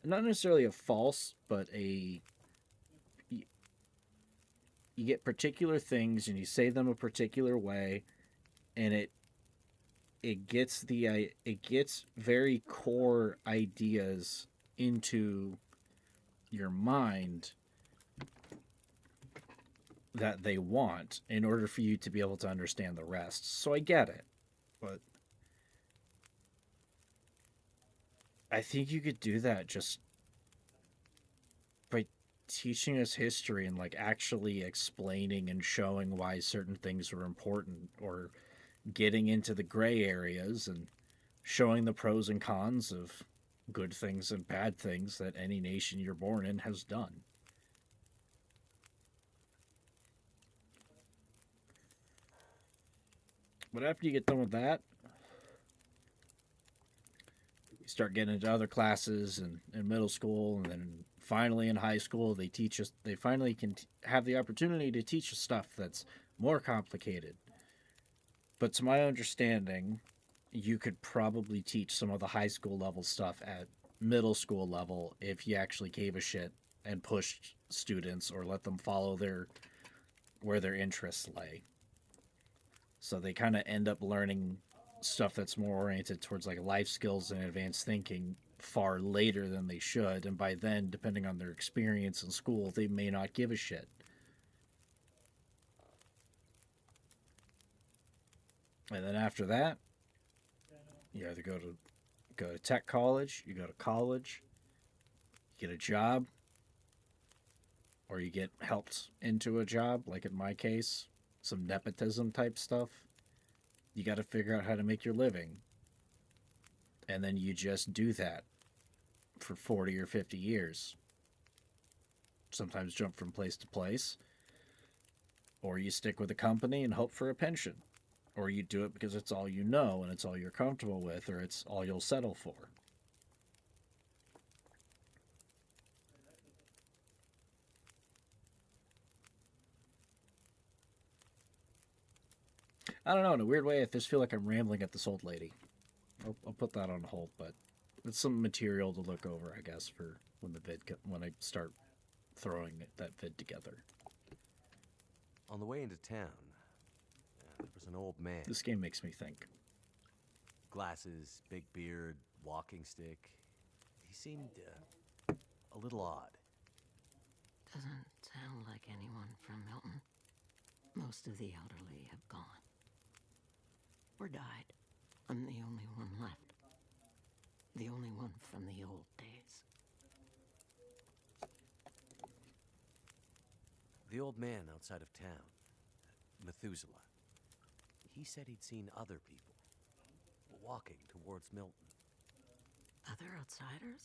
not necessarily a false, but a you get particular things and you say them a particular way, and it gets very core ideas into your mind that they want in order for you to be able to understand the rest. So I get it, but I think you could do that just by teaching us history and like actually explaining and showing why certain things are important, or getting into the gray areas and showing the pros and cons of good things and bad things that any nation you're born in has done. But after you get done with that, you start getting into other classes in middle school, and then finally in high school they teach us, they finally can have the opportunity to teach us stuff that's more complicated. But to my understanding, you could probably teach some of the high school level stuff at middle school level if you actually gave a shit and pushed students or let them follow their where their interests lay. So they kind of end up learning stuff that's more oriented towards like life skills and advanced thinking far later than they should, and by then, depending on their experience in school, they may not give a shit. And then after that, you either go to tech college, you go to college, you get a job, or you get helped into a job, like in my case, some nepotism type stuff. You got to figure out how to make your living. And then you just do that for 40 or 50 years. Sometimes jump from place to place. Or you stick with a company and hope for a pension. Or you do it because it's all you know and it's all you're comfortable with, or it's all you'll settle for. I don't know, in a weird way, I just feel like I'm rambling at this old lady. I'll put that on hold, but it's some material to look over, I guess, for when I start throwing that vid together. On the way into town, there was an old man. This game makes me think. Glasses, big beard, walking stick. He seemed a little odd. Doesn't sound like anyone from Milton. Most of the elderly have gone. Or died. I'm the only one left. The only one from the old days. The old man outside of town, Methuselah, he said he'd seen other people walking towards Milton. Other outsiders?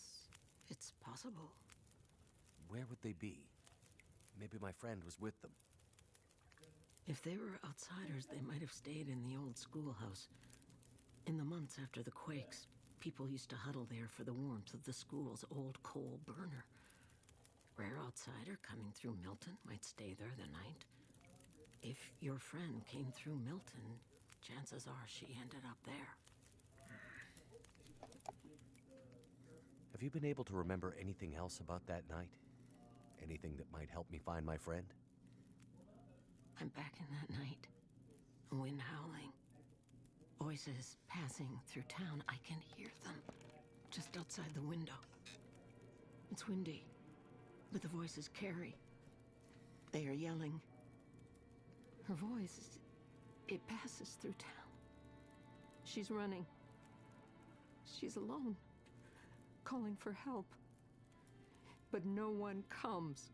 It's possible. Where would they be? Maybe my friend was with them. If they were outsiders, they might have stayed in the old schoolhouse. In the months after the quakes, people used to huddle there for the warmth of the school's old coal burner. Rare outsider coming through Milton might stay there the night. If your friend came through Milton, chances are she ended up there. Have you been able to remember anything else about that night? Anything that might help me find my friend? I'm back in that night. Wind howling. Voices passing through town. I can hear them just outside the window. It's windy, but the voices carry. They are yelling. Her voice, it passes through town. She's running. She's alone, calling for help. But no one comes.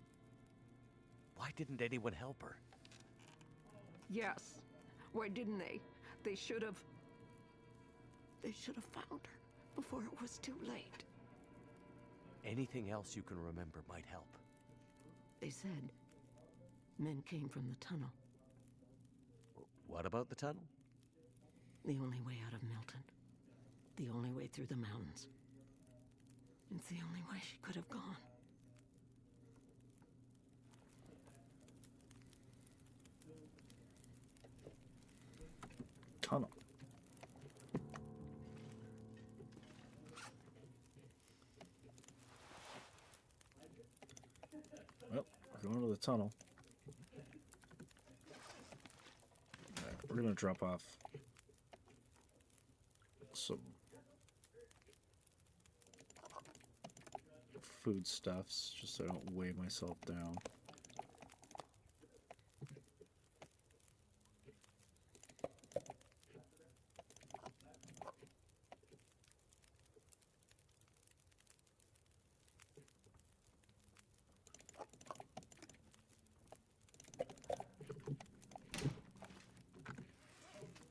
Why didn't anyone help her? Yes. Why didn't they? They should have. They should have found her before it was too late. Anything else you can remember might help. They said men came from the tunnel. What about the tunnel? The only way out of Milton. The only way through the mountains. It's the only way she could have gone. Tunnel. the tunnel. Alright, we're gonna drop off some foodstuffs just so I don't weigh myself down.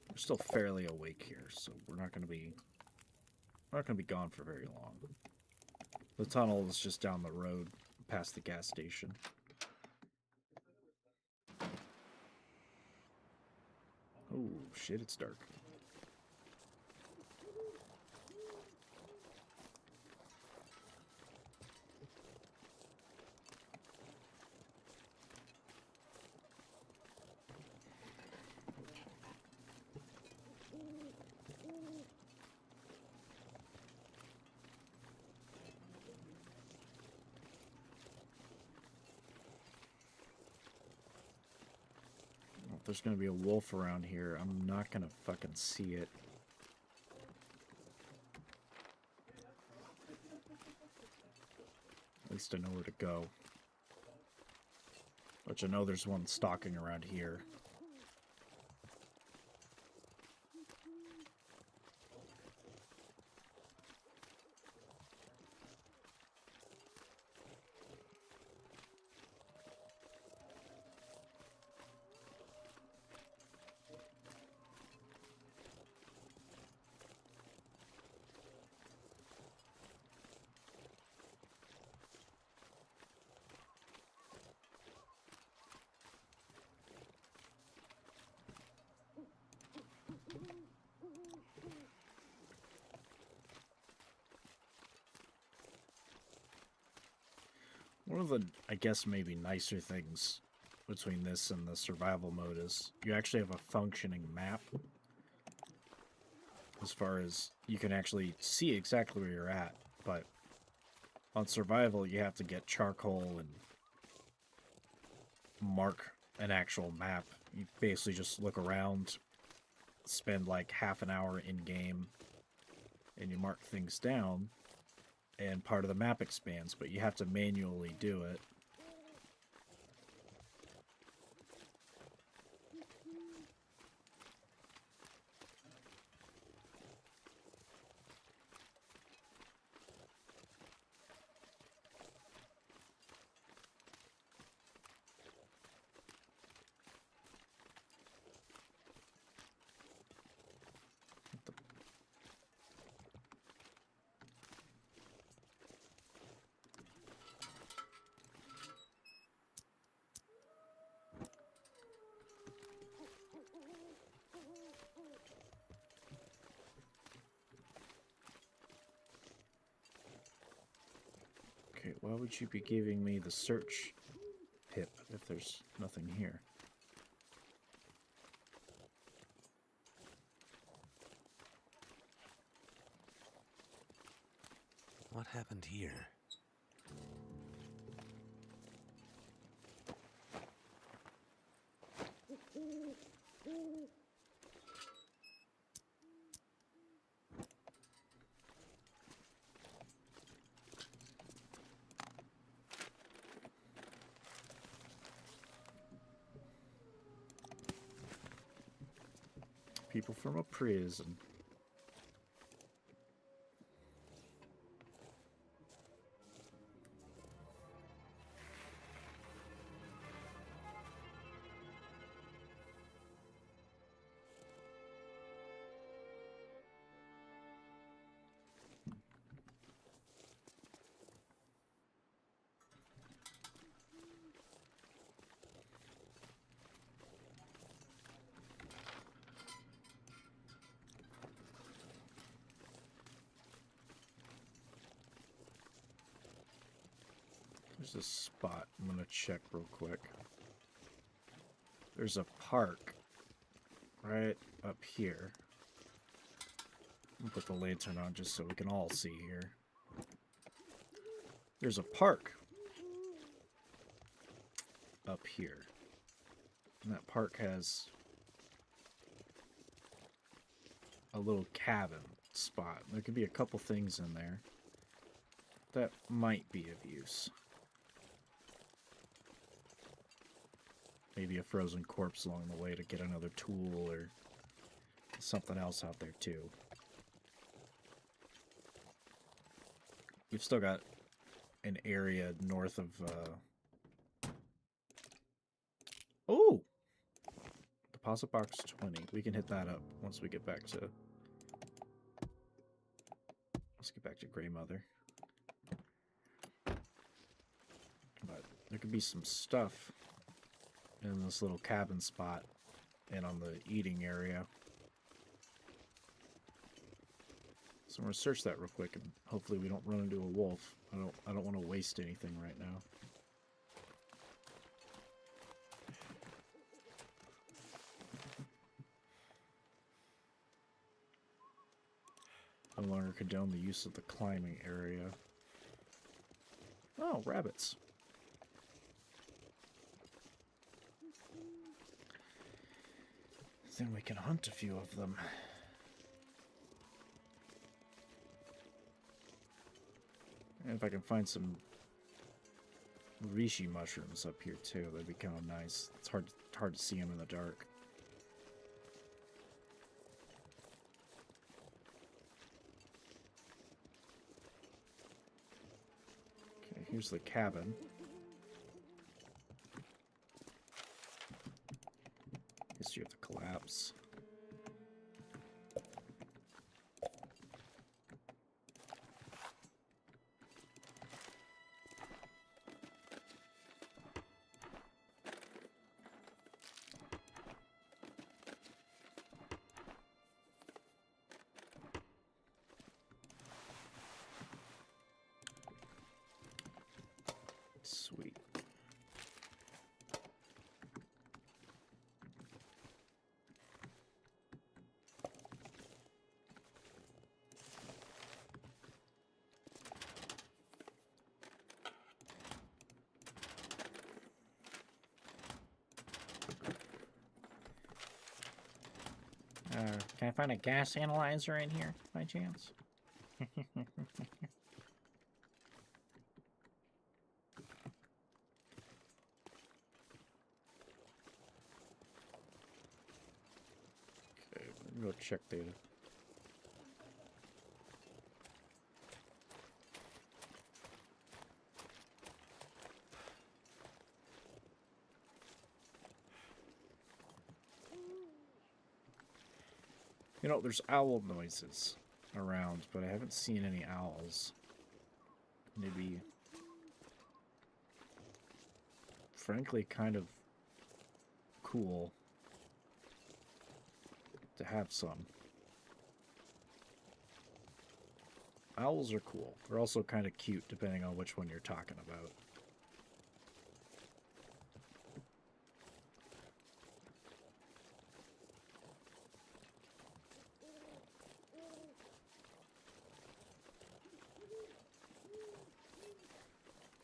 We're still fairly awake here, so we're not gonna be gone for very long. The tunnel is just down the road past the gas station. Oh shit, it's dark. If there's gonna be a wolf around here, I'm not gonna fucking see it. At least I know where to go. But I know there's one stalking around here. One of the, I guess, maybe nicer things between this and the survival mode is you actually have a functioning map. As far as you can actually see exactly where you're at, but on survival you have to get charcoal and mark an actual map. You basically just look around, spend like half an hour in game, and you mark things down. And part of the map expands, but you have to manually do it. Okay, why would you be giving me the search pip if there's nothing here? What happened here? People from a prison. There's a spot I'm gonna check real quick. There's a park right up here. I'm gonna put the lantern on just so we can all see here. There's a park. up here. And that park has a little cabin spot. There could be a couple things in there that might be of use. Maybe a frozen corpse along the way to get another tool or something else out there too. We've still got an area north of oh! Deposit box 20. We can hit that up once we get back to... Let's get back to Grey Mother. But there could be some stuff in this little cabin spot and on the eating area. So I'm gonna search that real quick and hopefully we don't run into a wolf. I don't want to waste anything right now. No longer condone the use of the climbing area. Oh, rabbits. Then we can hunt a few of them. And if I can find some reishi mushrooms up here too, that'd be kind of nice. It's hard to see them in the dark. Okay, here's the cabin. History of the collapse. Sweet. Can I find a gas analyzer in here, by chance? Okay, go check data. You know, there's owl noises around, but I haven't seen any owls. Maybe, frankly, kind of cool to have some. Owls are cool. They're also kind of cute, depending on which one you're talking about.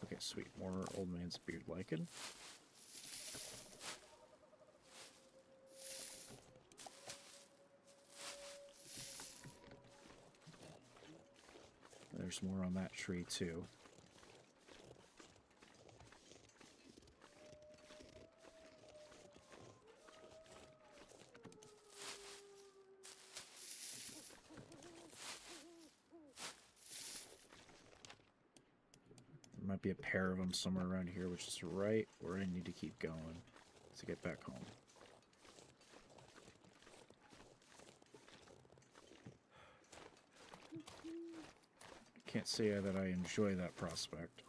Okay, sweet. More old man's beard lichen. There's more on that tree, too. There might be a pair of them somewhere around here, which is right where I need to keep going to get back home. Can't say that I enjoy that prospect.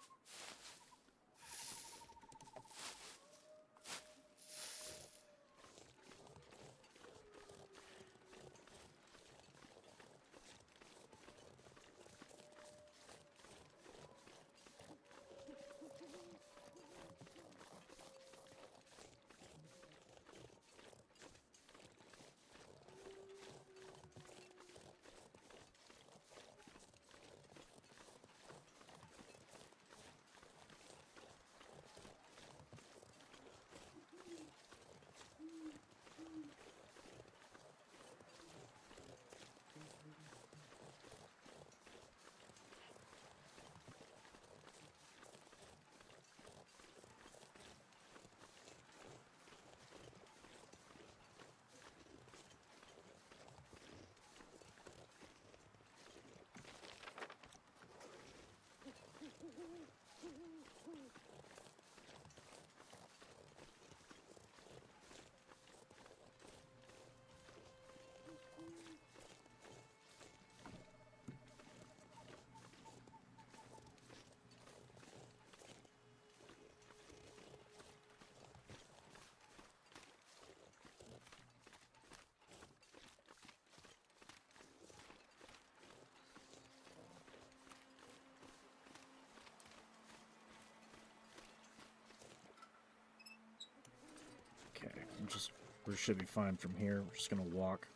We should be fine from here. We're just gonna walk.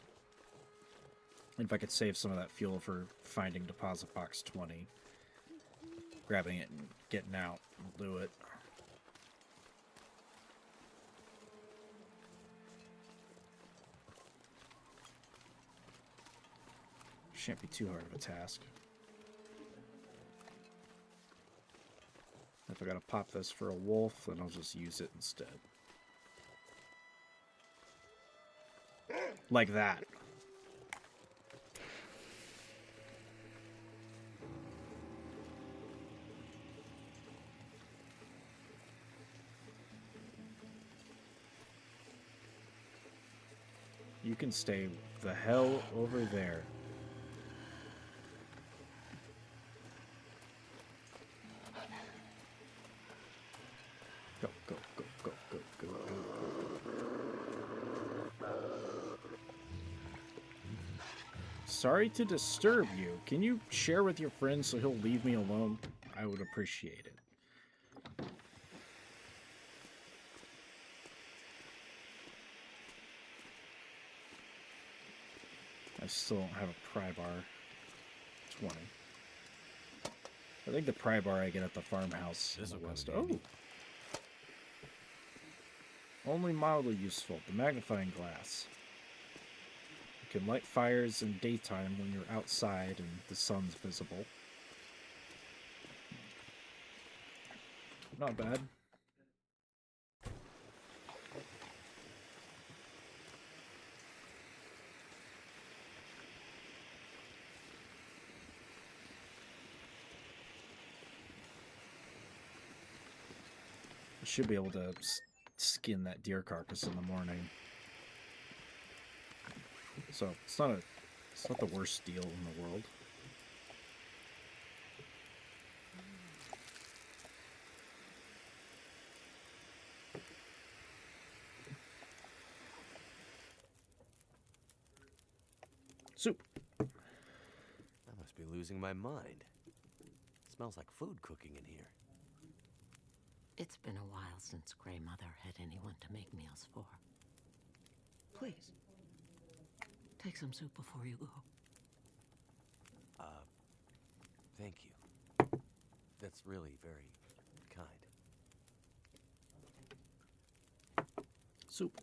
And if I could save some of that fuel for finding deposit box 20, grabbing it and getting out, we'll do it. Shan't be too hard of a task. If I gotta pop this for a wolf, then I'll just use it instead. Like that. You can stay the hell over there. Go, go, go, go, go, go, go, go. Sorry to disturb you. Can you share with your friend so he'll leave me alone? I would appreciate it. I still don't have a pry bar 20. I think the pry bar I get at the farmhouse in the west. Oh! Only mildly useful. The magnifying glass. You can light fires in daytime when you're outside and the sun's visible. Not bad. I should be able to skin that deer carcass in the morning. So it's not the worst deal in the world. Soup. I must be losing my mind. Smells like food cooking in here. It's been a while since Grey Mother had anyone to make meals for. Please, take some soup before you go. Thank you. That's really very kind. Soup.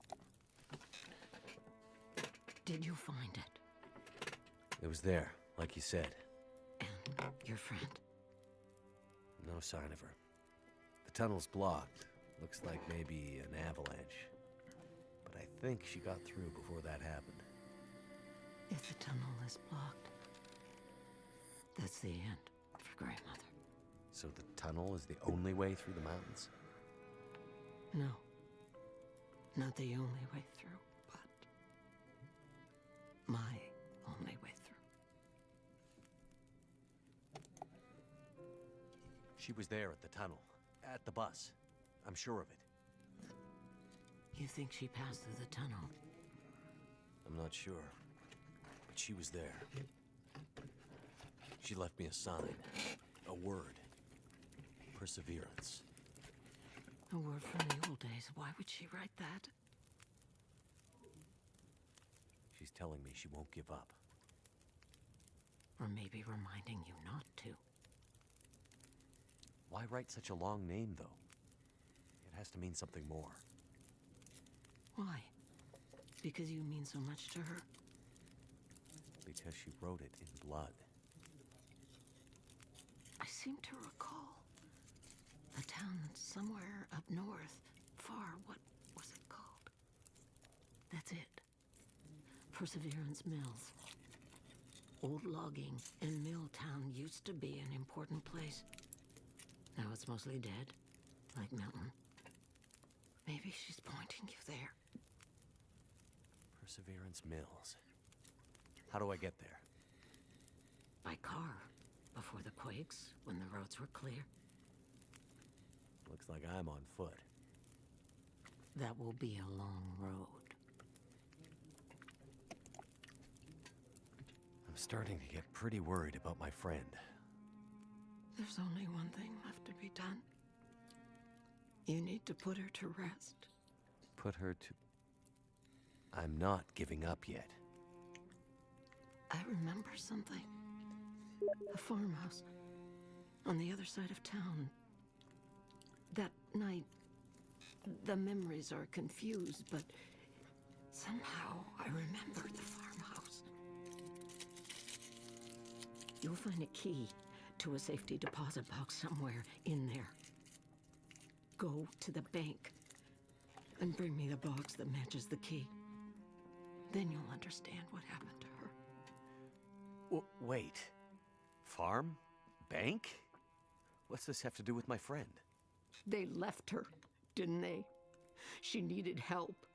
Did you find it? It was there, like you said. And your friend? No sign of her. The tunnel's blocked. Looks like maybe an avalanche. But I think she got through before that happened. If the tunnel is blocked, that's the end for Grey Mother. So the tunnel is the only way through the mountains? No. Not the only way through, but my only way through. She was there at the tunnel. At the bus. I'm sure of it. You think she passed through the tunnel? I'm not sure. But she was there. She left me a sign. A word. Perseverance. A word from the old days. Why would she write that? She's telling me she won't give up. Or maybe reminding you not to. Why write such a long name, though? It has to mean something more. Why? Because you mean so much to her? Because she wrote it in blood. I seem to recall a town somewhere up north, far. What was it called? That's it. Perseverance Mills. Old logging and mill town used to be an important place. Now it's mostly dead, like Mountain. Maybe she's pointing you there. Perseverance Mills. How do I get there? By car, before the quakes, when the roads were clear. Looks like I'm on foot. That will be a long road. I'm starting to get pretty worried about my friend. There's only one thing left to be done. You need to put her to rest. Put her to... I'm not giving up yet. I remember something. A farmhouse on the other side of town. That night, the memories are confused, but somehow I remember the farmhouse. You'll find a key to a safety deposit box somewhere in there. Go to the bank and bring me the box that matches the key. Then you'll understand what happened to her. Wait. Farm? Bank? What's this have to do with my friend? They left her, didn't they? She needed help,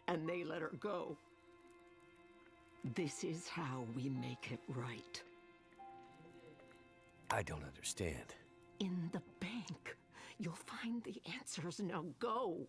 and they let her go. This is how we make it right. I don't understand. In the bank. You'll find the answers. Now go.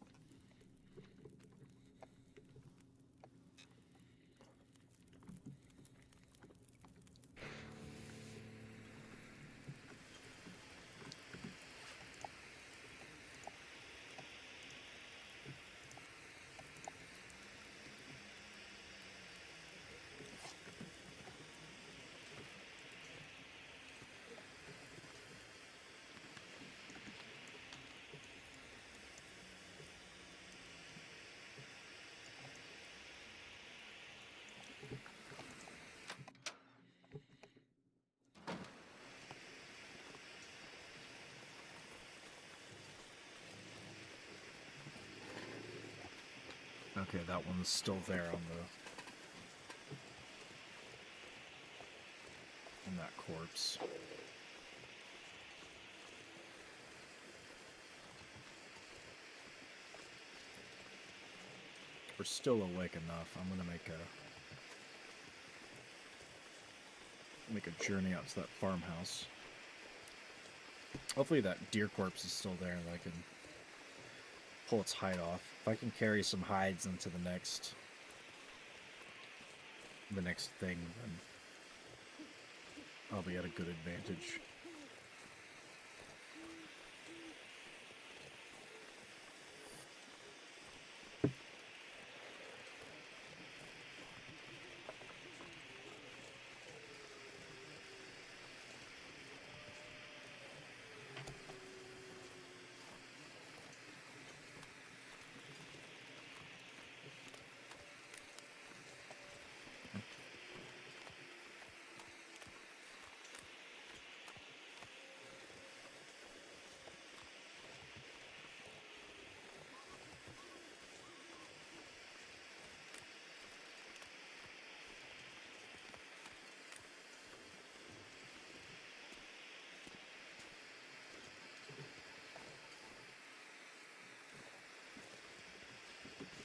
Okay, that one's still there on that corpse. We're still awake enough. I'm gonna make a journey out to that farmhouse. Hopefully that deer corpse is still there and I can pull its hide off. If I can carry some hides into the next thing, then I'll be at a good advantage.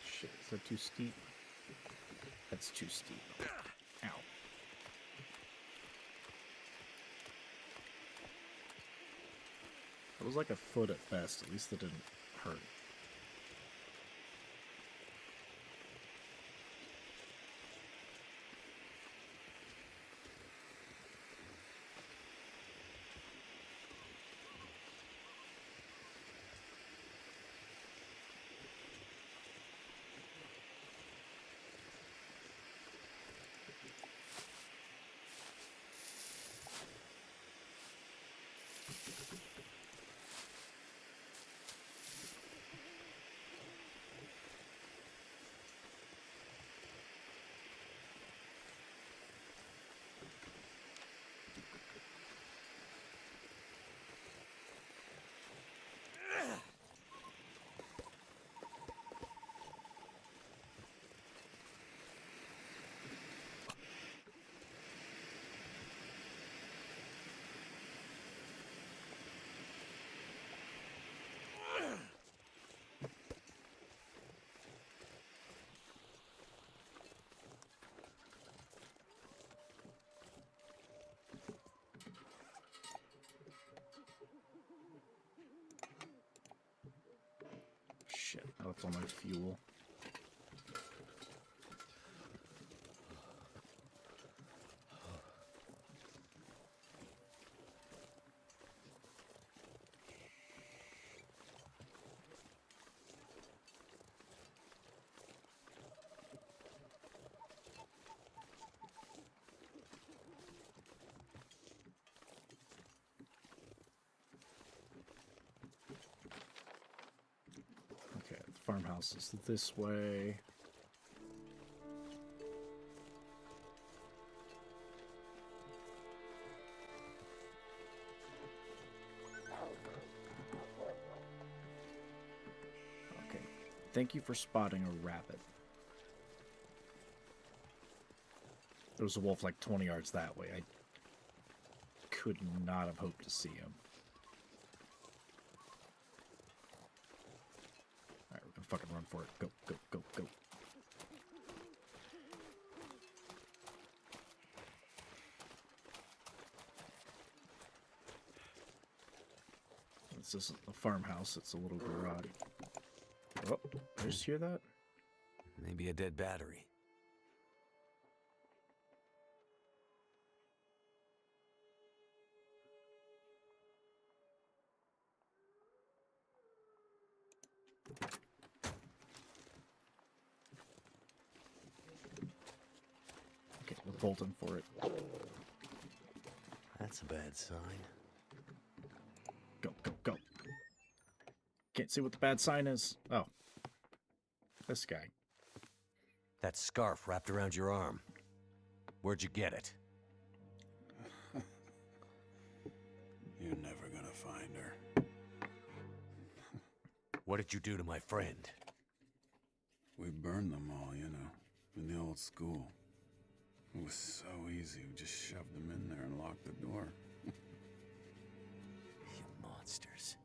Shit, is that too steep? That's too steep. Ow. It was like a foot at best. At least it didn't hurt. Shit, that's all my fuel. farmhouse is this way. Okay. Thank you for spotting a rabbit. There was a wolf like 20 yards that way. I could not have hoped to see him. Alright, we're gonna fucking run for it. Go, go, go, go. This isn't a farmhouse, it's a little garage. Oh, I just hear that? Maybe a dead battery. Okay, we're bolting for it. That's a bad sign. Go, go, go. Can't see what the bad sign is. Oh. This guy. That scarf wrapped around your arm. Where'd you get it? You're never gonna find her. What did you do to my friend? We burned them all, you know, in the old school. It was so easy. We just shoved them in there and locked the door. You monsters.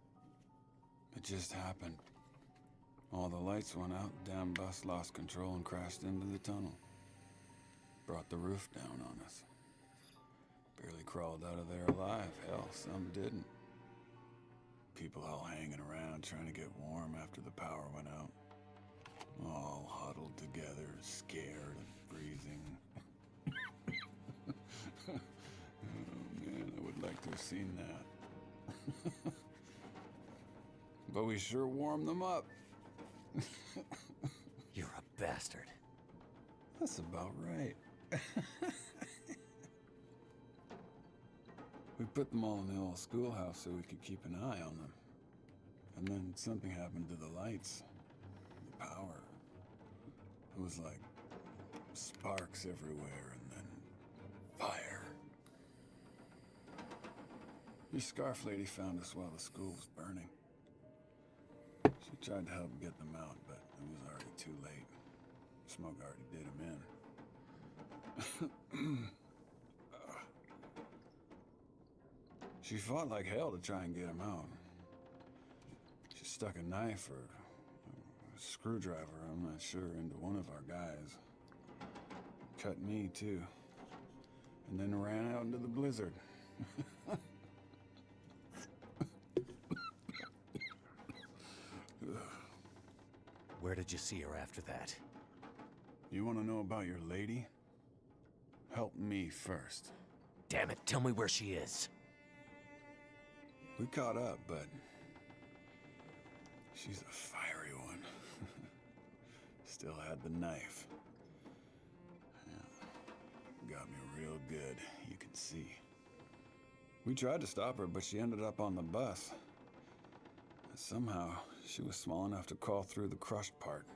It just happened. All the lights went out, damn bus lost control and crashed into the tunnel. Brought the roof down on us. Barely crawled out of there alive. Hell, some didn't. People all hanging around trying to get warm after the power went out. All huddled together, scared and freezing. Oh man, I would like to have seen that. But we sure warmed them up. You're a bastard. That's about right. We put them all in the old schoolhouse so we could keep an eye on them. And then something happened to the lights. The power. It was like sparks everywhere and then fire. Your scarf lady found us while the school was burning. She tried to help get them out, but it was already too late. Smoke already did them in. She fought like hell to try and get him out. She stuck a knife or a screwdriver, I'm not sure, into one of our guys. Cut me, too. And then ran out into the blizzard. Where did you see her after that? You want to know about your lady? Help me first. Damn it, tell me where she is. We caught up, but she's a fiery one. Still had the knife. Yeah. Got me real good, you can see. We tried to stop her, but she ended up on the bus. Somehow, she was small enough to crawl through the crushed part.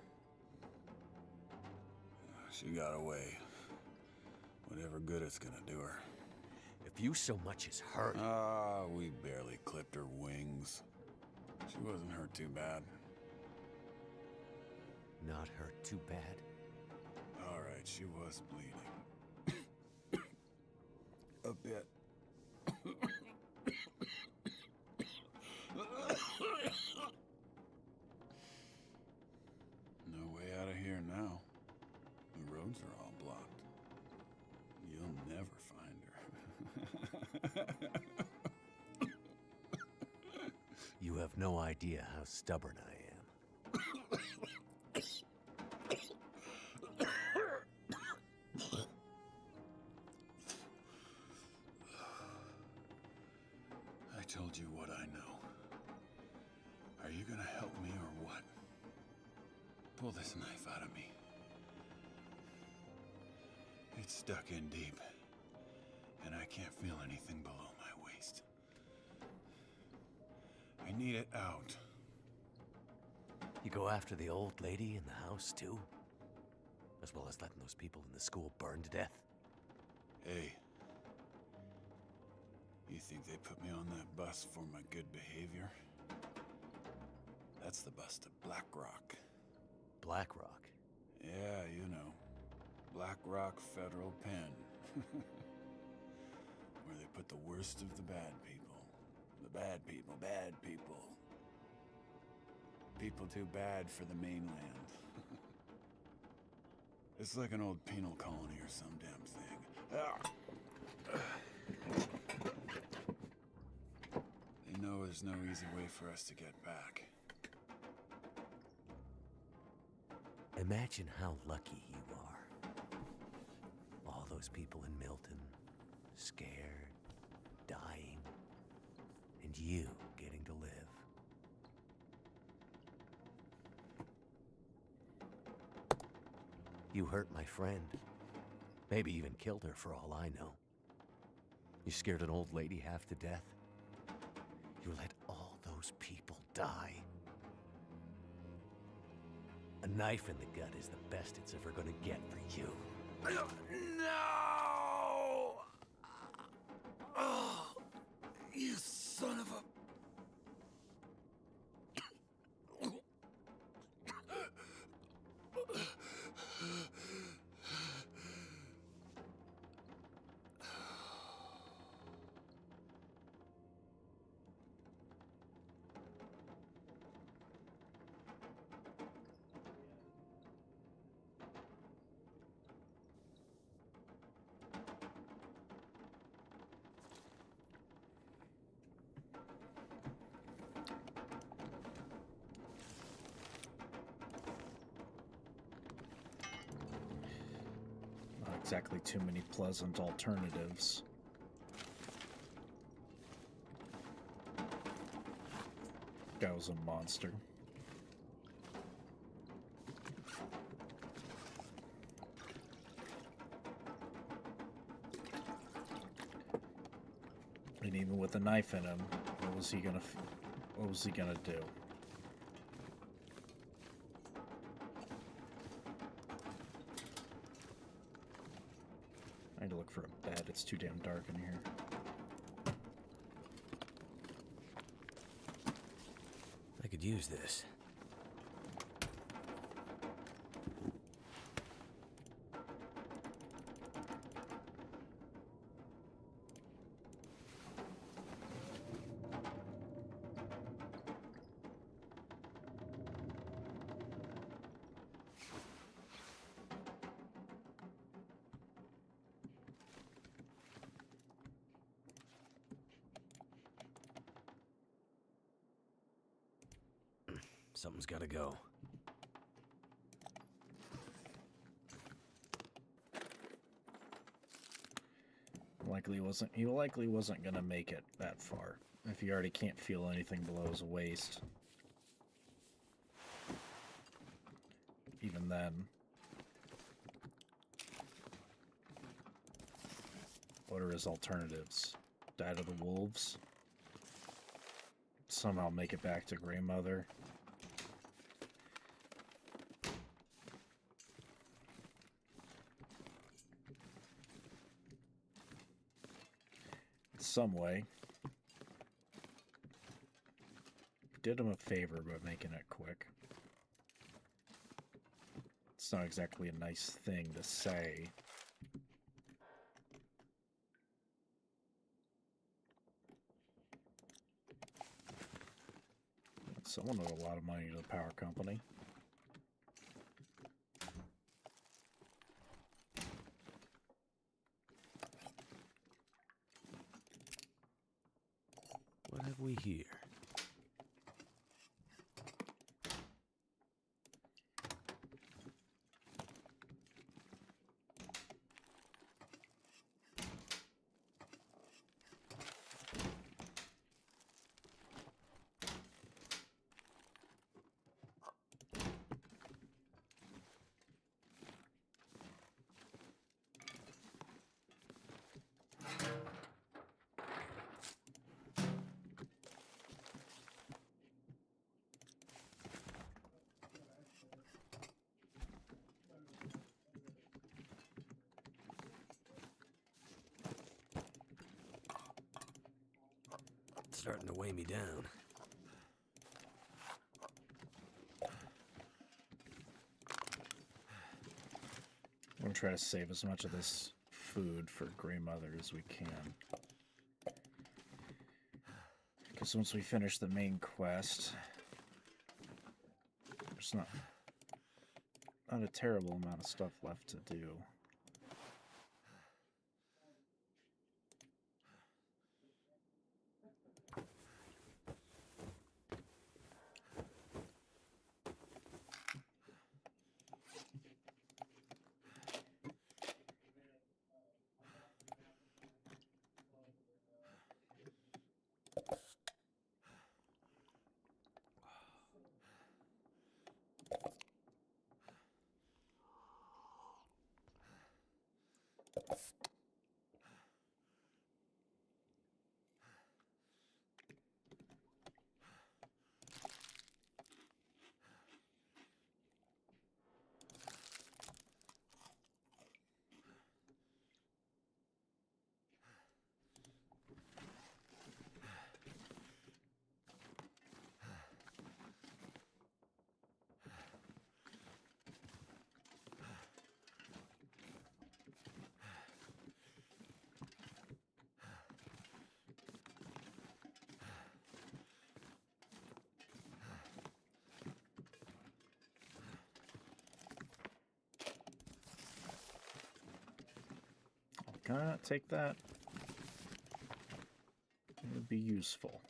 She got away. Whatever good it's gonna do her. If you so much as hurt... We barely clipped her wings. She wasn't hurt too bad. Not hurt too bad? All right, she was bleeding. A bit. No way out of here now. The roads are all blocked. You'll never find her. You have no idea how stubborn I am. I told you what I know. Are you gonna help me or what? Pull this knife out of me. It's stuck in deep, and I can't feel anything below my waist. I need it out. You go after the old lady in the house, too? As well as letting those people in the school burn to death? Hey. You think they put me on that bus for my good behavior? That's the bus to Black Rock. Black Rock? Yeah, you know. Black Rock Federal Pen. Where they put the worst of the bad people. The bad people, bad people. People too bad for the mainland. It's like an old penal colony or some damn thing. They know there's no easy way for us to get back. Imagine how lucky you are. All those people in Milton, scared, dying, and you getting to live. You hurt my friend. Maybe even killed her for all I know. You scared an old lady half to death. You let all those people die. A knife in the gut is the best it's ever gonna get for you. No! Oh, you son of a... Not exactly too many pleasant alternatives. Guy was a monster. And even with a knife in him, what was he gonna do? I need to look for a bed. It's too damn dark in here. I could use this. Something's gotta go. He likely wasn't gonna make it that far if he already can't feel anything below his waist. Even then. What are his alternatives? Die to the wolves? Somehow make it back to Grandmother? Some way. Did him a favor by making it quick. It's not exactly a nice thing to say. Someone owed a lot of money to the power company. What have we here? starting to weigh me down. I'm gonna try to save as much of this food for Grey Mother as we can. Because once we finish the main quest, there's not a terrible amount of stuff left to do. Can I not take that? It would be useful.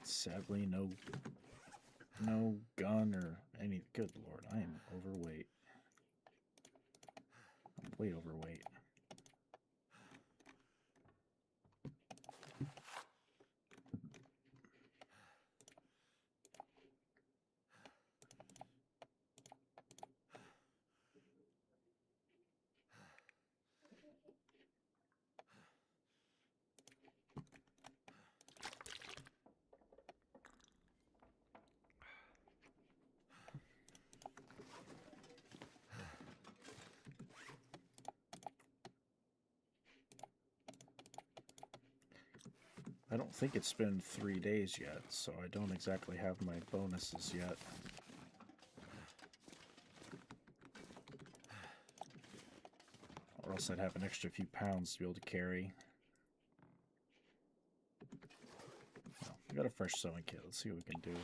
Sadly, no gun or any. Good lord, I am overweight. I'm way overweight. I don't think it's been 3 days yet, so I don't exactly have my bonuses yet. Or else I'd have an extra few pounds to be able to carry. Well, we got a fresh sewing kit. Let's see what we can do.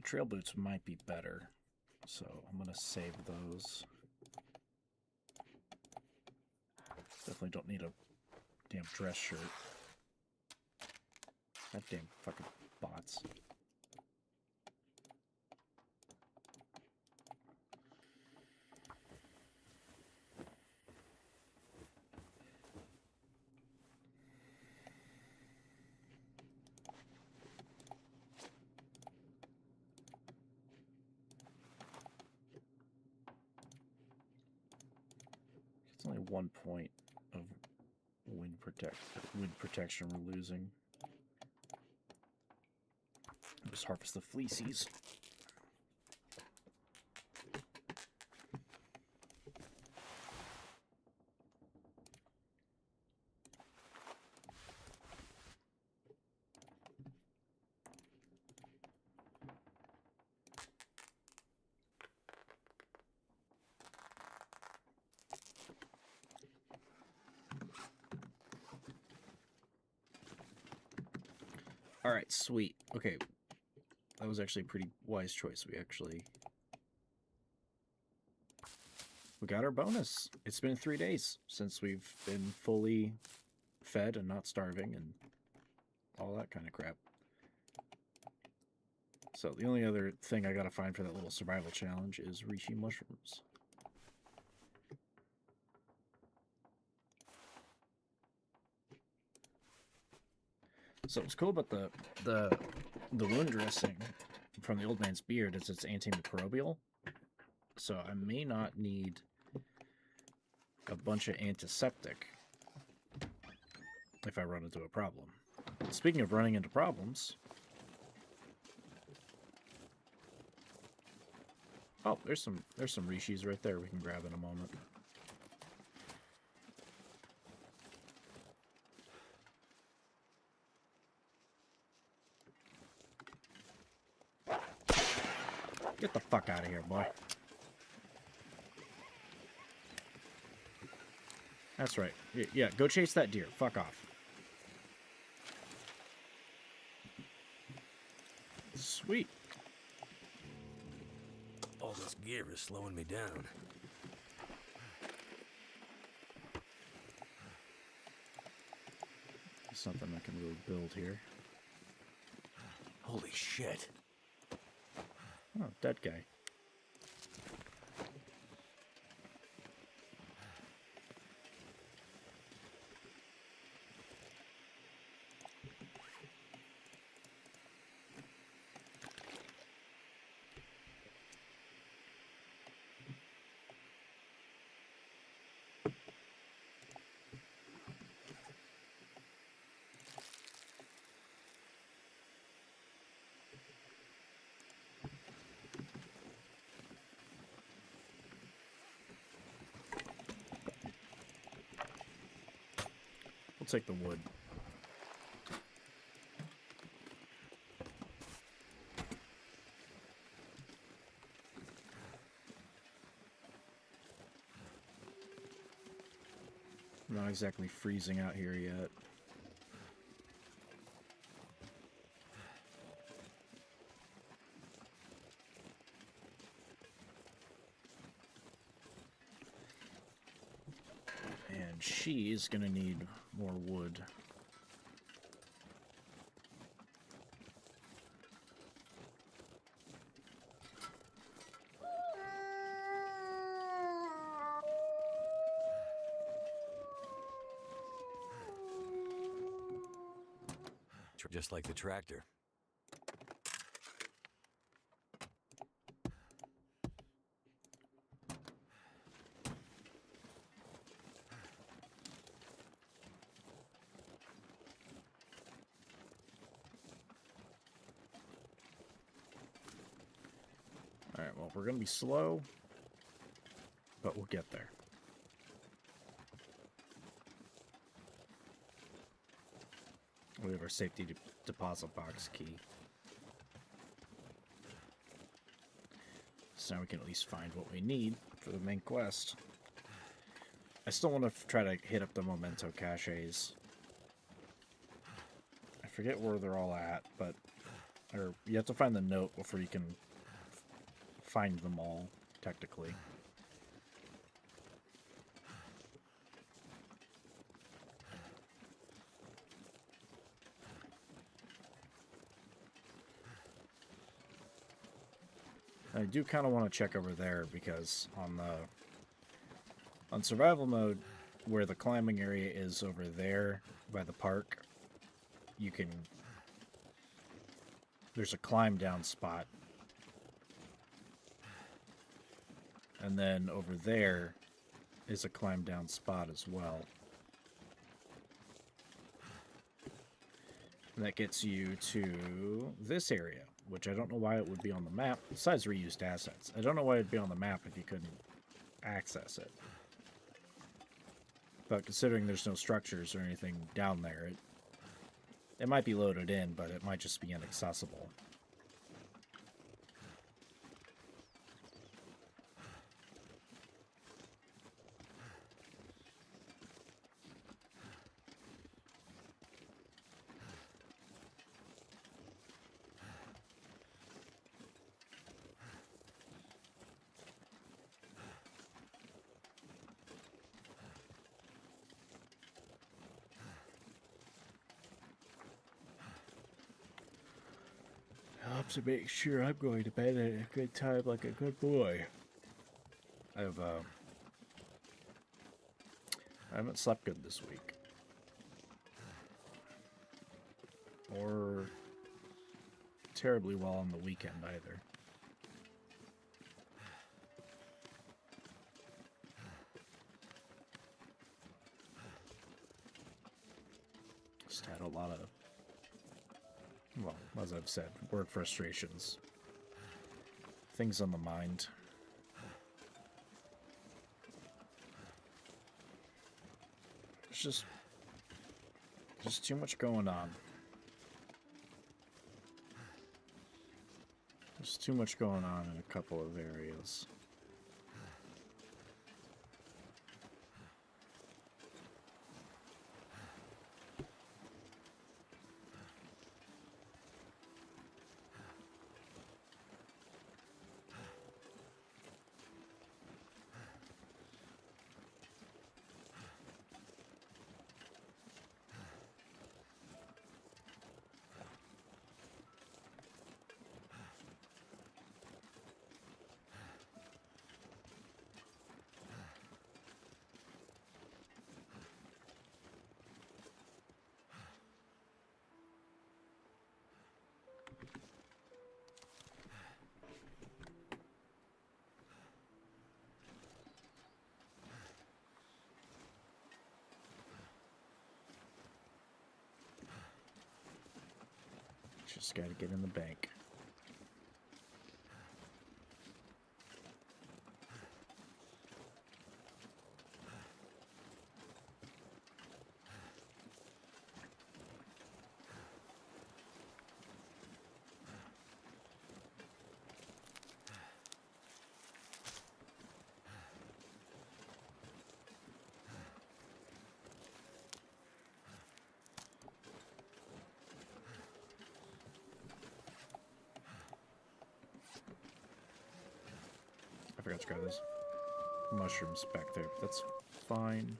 Trail boots might be better, so I'm gonna save those. Definitely don't need a damn dress shirt. God damn fucking bots. It's only 1 point of wind protection we're losing. Just harvest the fleecies. Alright, sweet. Okay. That was actually a pretty wise choice. We got our bonus. It's been 3 days since we've been fully fed and not starving and all that kind of crap. So the only other thing I gotta find for that little survival challenge is reishi mushrooms. So what's cool about the wound dressing from the old man's beard is it's antimicrobial. So I may not need a bunch of antiseptic if I run into a problem. Speaking of running into problems, oh, there's some rishis right there we can grab in a moment. Get the fuck out of here, boy. That's right. Yeah, go chase that deer. Fuck off. Sweet. All this gear is slowing me down. Something I can really build here. Holy shit. Oh, dead guy. We'll take the wood. I'm not exactly freezing out here yet. And she's gonna need more wood. Just like the tractor. Alright, well, we're gonna be slow, but we'll get there. We have our safety deposit box key. So now we can at least find what we need for the main quest. I still want to try to hit up the memento caches. I forget where they're all at, but you have to find the note before you can find them all, technically. I do kind of want to check over there because on survival mode, where the climbing area is over there by the park, there's a climb down spot. And then over there is a climb down spot as well. And that gets you to this area, which I don't know why it would be on the map, besides reused assets. I don't know why it'd be on the map if you couldn't access it. But considering there's no structures or anything down there, it might be loaded in, but it might just be inaccessible. to make sure I'm going to bed at a good time like a good boy. I haven't slept good this week. Or terribly well on the weekend either. Just had a lot of, well, as I've said, work frustrations. Things on the mind. There's just too much going on. There's too much going on in a couple of areas. Just gotta get in the bank. I forgot to grab those mushrooms back there. That's fine.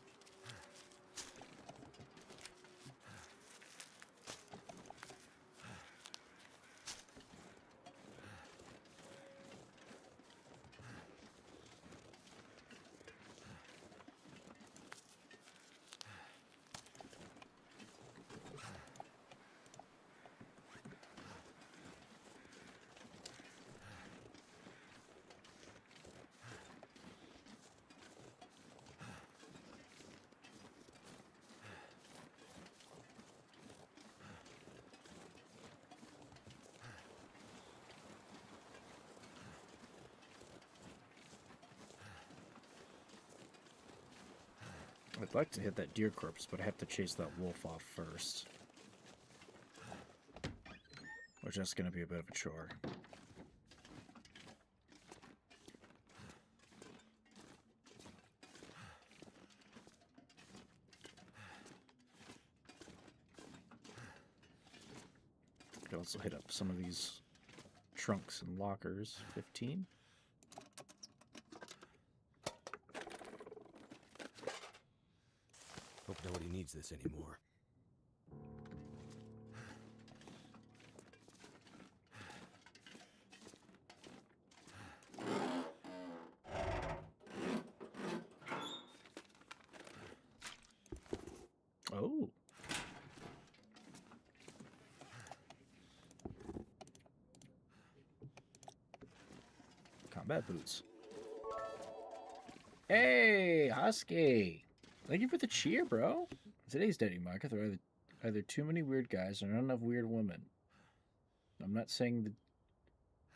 I'd like to hit that deer corpse, but I have to chase that wolf off first. Which is going to be a bit of a chore. Could also hit up some of these trunks and lockers. 15. Hope nobody needs this anymore. Oh. Combat boots. Hey, Husky. Thank you for the cheer, bro. Today's dating market, there are either too many weird guys or not enough weird women. I'm not saying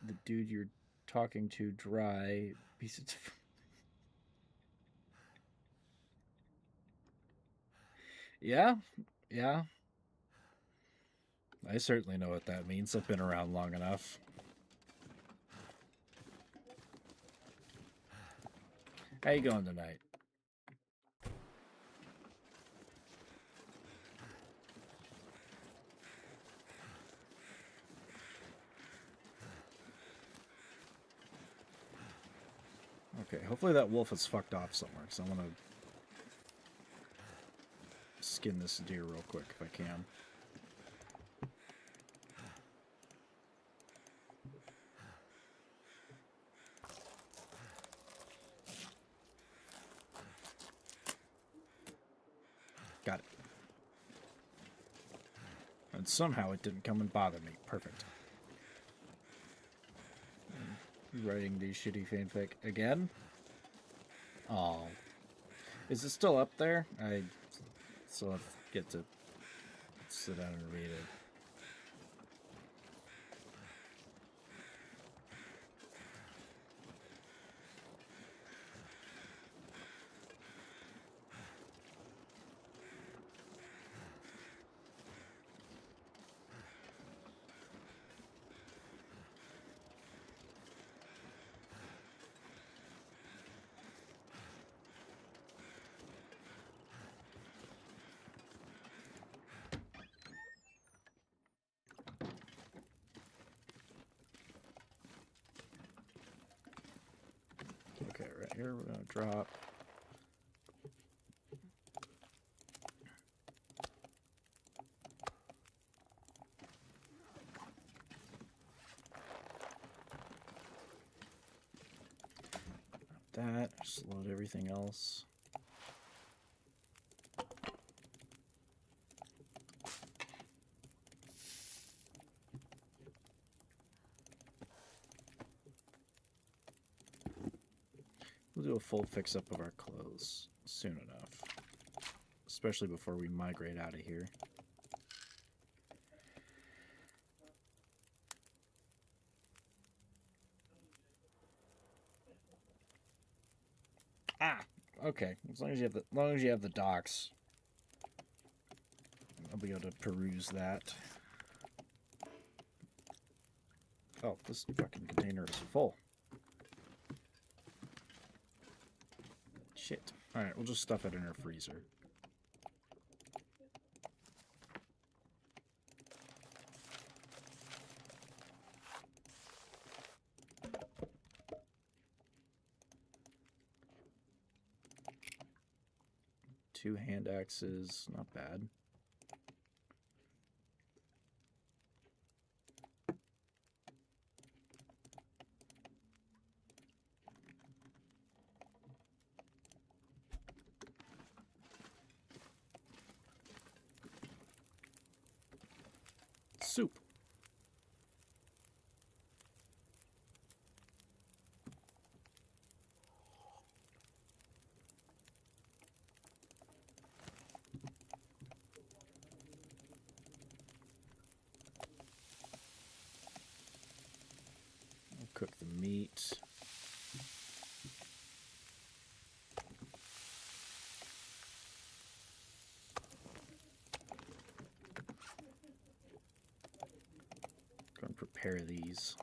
the dude you're talking to dry piece of... Yeah, yeah. I certainly know what that means. I've been around long enough. How you going tonight? Okay, hopefully that wolf is fucked off somewhere, because I want to skin this deer real quick if I can. Got it. And somehow it didn't come and bother me. Perfect. Writing these shitty fanfic again? Oh. Is it still up there? I still have to get to sit down and read it. Okay, right here we're gonna drop. That, just load everything else. We'll do a full fix-up of our clothes soon enough. Especially before we migrate out of here. Ah! Okay. As long as you have the docks, I'll be able to peruse that. Oh, this fucking container is full. Shit. Alright, we'll just stuff it in our freezer. Two hand axes, not bad. Soup. I'll cook the meat. Go and prepare these.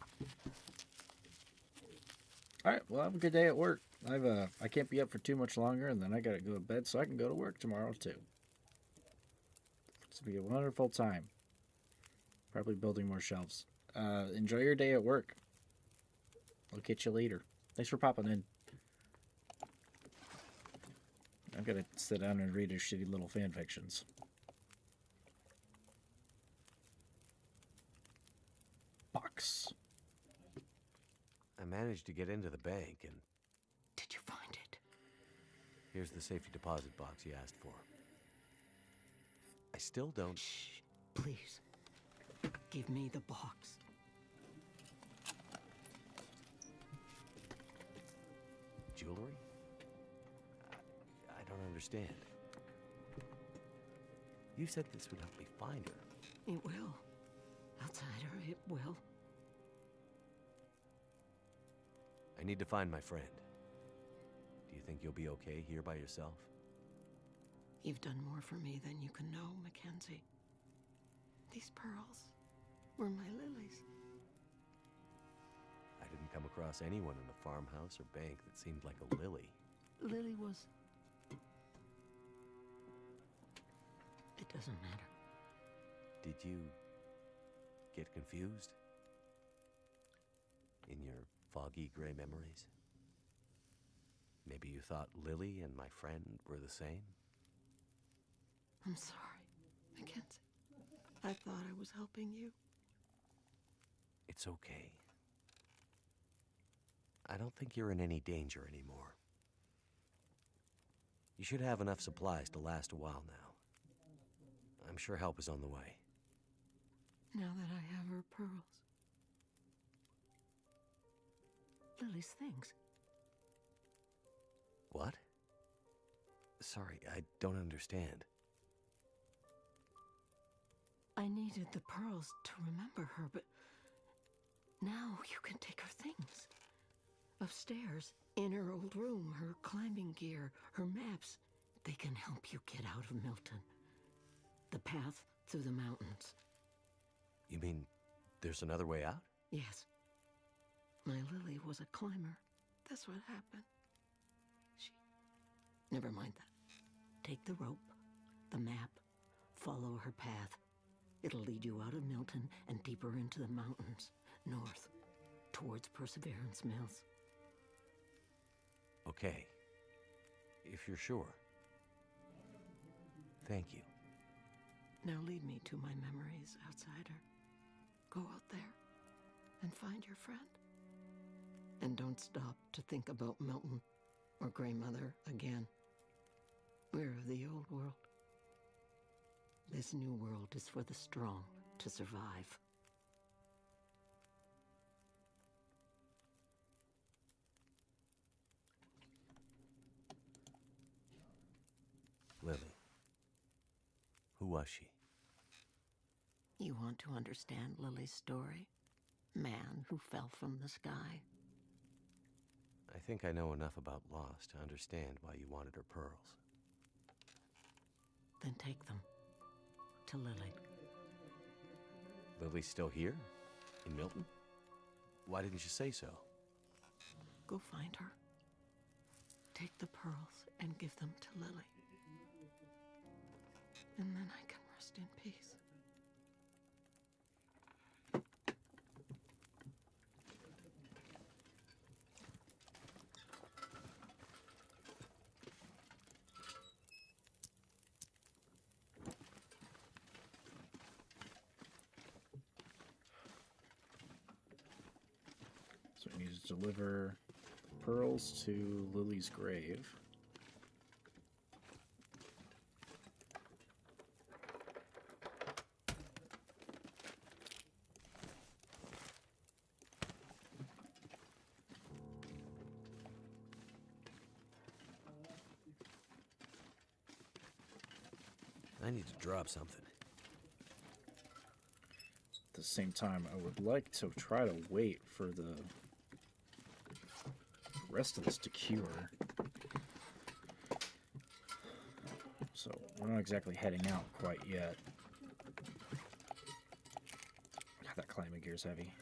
All right, well, have a good day at work. I can't be up for too much longer, and then I gotta go to bed so I can go to work tomorrow too. It's gonna be a wonderful time. Probably building more shelves. Enjoy your day at work. I'll catch you later. Thanks for popping in. I've got to sit down and read his shitty little fan fictions. Box. I managed to get into the bank, and Did you find it? here's the safety deposit box you asked for. I still don't... Shh, please. Give me the box. Jewelry? I don't understand. You said this would help me find her. It will. Outsider, it will. I need to find my friend. Do you think you'll be okay here by yourself? You've done more for me than you can know, Mackenzie. These pearls were my lilies. I didn't come across anyone in the farmhouse or bank that seemed like a lily. Lily was... It doesn't matter. Did you get confused? In your foggy gray memories? Maybe you thought Lily and my friend were the same? I'm sorry, Mackenzie. I thought I was helping you. It's okay. I don't think you're in any danger anymore. You should have enough supplies to last a while now. I'm sure help is on the way. Now that I have her pearls. Lily's things. What? Sorry, I don't understand. I needed the pearls to remember her, but now you can take her things. Upstairs, in her old room, her climbing gear, her maps. They can help you get out of Milton. The path through the mountains. You mean there's another way out? Yes. My Lily was a climber. That's what happened. Never mind that. Take the rope, the map, follow her path. It'll lead you out of Milton and deeper into the mountains, north, towards Perseverance Mills. Okay. If you're sure. Thank you. Now lead me to my memories, outsider. Go out there and find your friend. And don't stop to think about Milton or Grey Mother again. We're of the old world. This new world is for the strong to survive. Lily. Who was she? You want to understand Lily's story? Man who fell from the sky. I think I know enough about Lost to understand why you wanted her pearls. Then take them to Lily. Lily's still here? In Milton? Why didn't you say so? Go find her. Take the pearls and give them to Lily. And then I can rest in peace. So we need to deliver pearls to Lily's grave. I need to drop something. At the same time, I would like to try to wait for the rest of this to cure. So we're not exactly heading out quite yet. God, that climbing gear's heavy.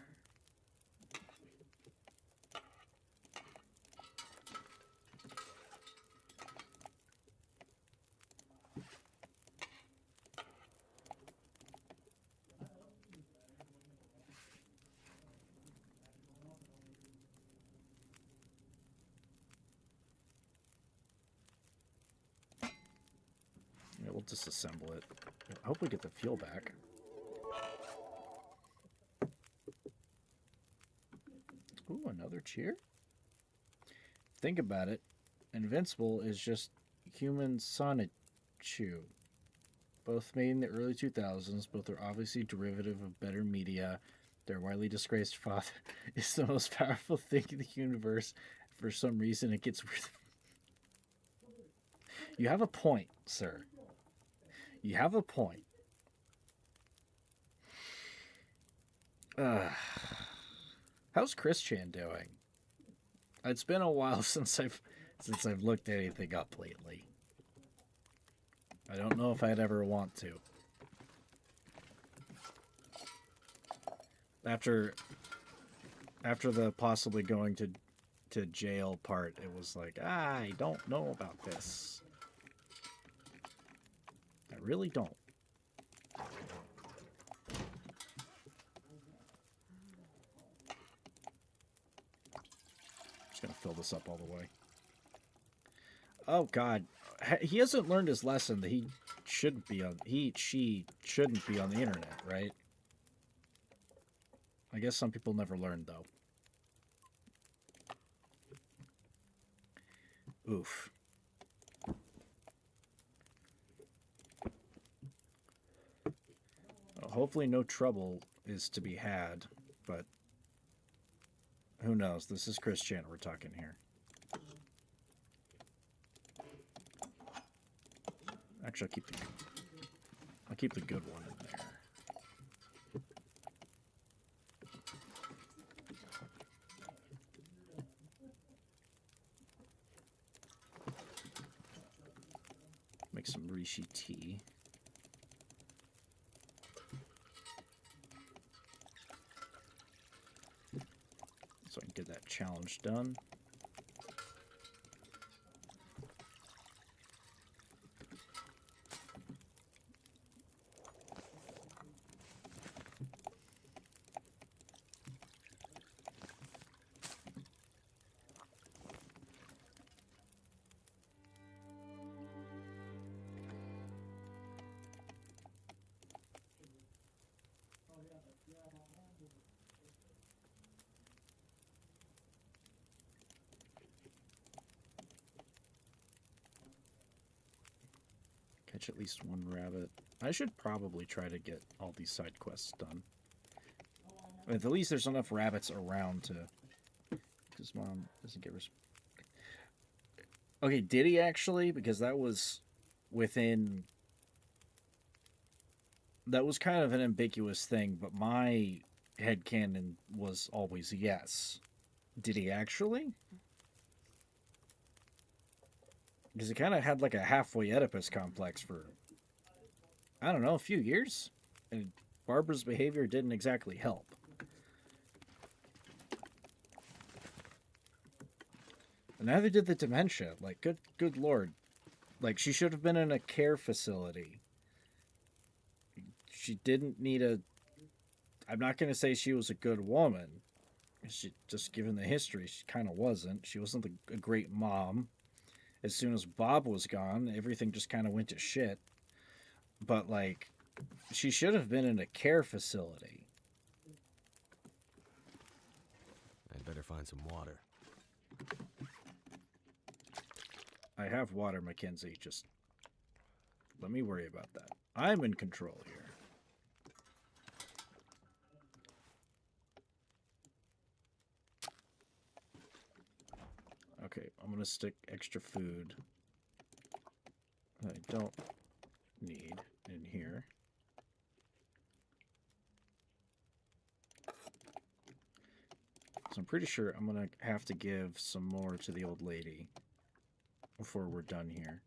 Yeah, we'll disassemble it. I hope we get the fuel back. Ooh, another cheer? Think about it. Invincible is just human Sonichu. Both made in the early 2000s. Both are obviously derivative of better media. Their widely disgraced father is the most powerful thing in the universe. For some reason, it gets weird. You have a point, sir. You have a point. How's Chris Chan doing? It's been a while since I've looked anything up lately. I don't know if I'd ever want to. After the possibly going to jail part, it was like, I don't know about this. I really don't. Just gonna fill this up all the way. Oh God, he hasn't learned his lesson that she shouldn't be on the internet, right? I guess some people never learn though. Oof. hopefully no trouble is to be had, but who knows? This is Chris Chan we're talking here. Actually, I'll keep the good one in there. Make some reishi tea. So I can get that challenge done. Catch at least one rabbit. I should probably try to get all these side quests done. At least there's enough rabbits around to... Because Mom doesn't get... Okay, did he actually? Because that was within... That was kind of an ambiguous thing, but my headcanon was always yes. Did he actually? Because he kind of had like a halfway Oedipus complex for, I don't know, a few years. And Barbara's behavior didn't exactly help. And neither did the dementia. Like, good lord. Like, she should have been in a care facility. She didn't need a... I'm not going to say she was a good woman. She, just given the history, she kind of wasn't. She wasn't a great mom. As soon as Bob was gone, everything just kind of went to shit. But, like, she should have been in a care facility. I'd better find some water. I have water, Mackenzie. Just let me worry about that. I'm in control here. Okay, I'm going to stick extra food that I don't need in here. So I'm pretty sure I'm going to have to give some more to the old lady before we're done here.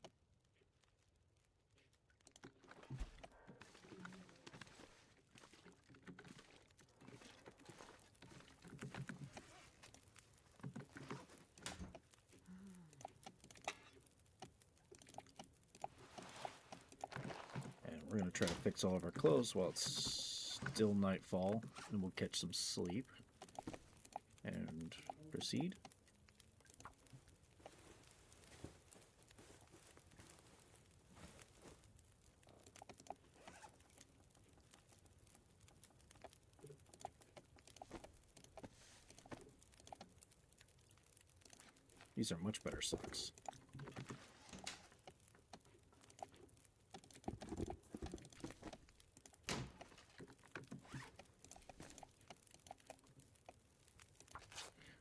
We're going to try to fix all of our clothes while it's still nightfall, and we'll catch some sleep and proceed. These are much better socks.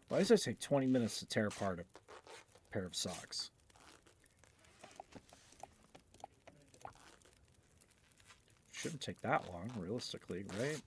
Why does it take 20 minutes to tear apart a pair of socks? Shouldn't take that long, realistically, right?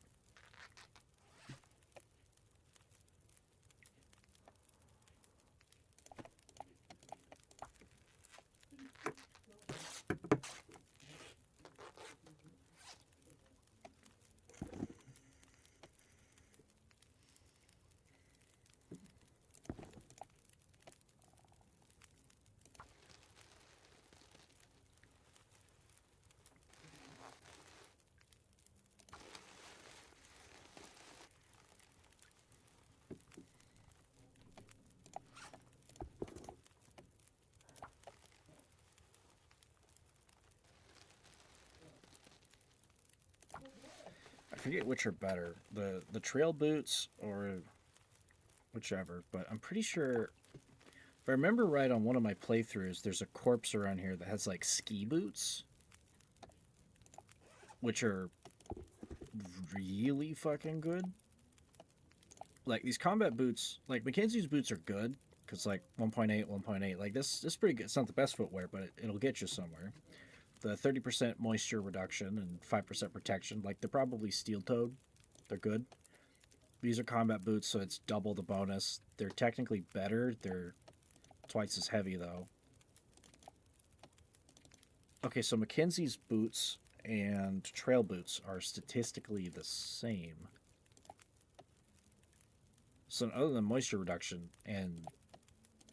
I forget which are better, the trail boots or whichever, but I'm pretty sure, if I remember right on one of my playthroughs, there's a corpse around here that has like ski boots, which are really fucking good. Like, these combat boots, like, Mackenzie's boots are good, because, like, 1.8, 1.8, like, this is pretty good. It's not the best footwear, but it'll get you somewhere. The 30% moisture reduction and 5% protection, like, they're probably steel-toed. They're good. These are combat boots, so it's double the bonus. They're technically better. They're twice as heavy, though. Okay, so Mackenzie's boots and trail boots are statistically the same. So other than moisture reduction and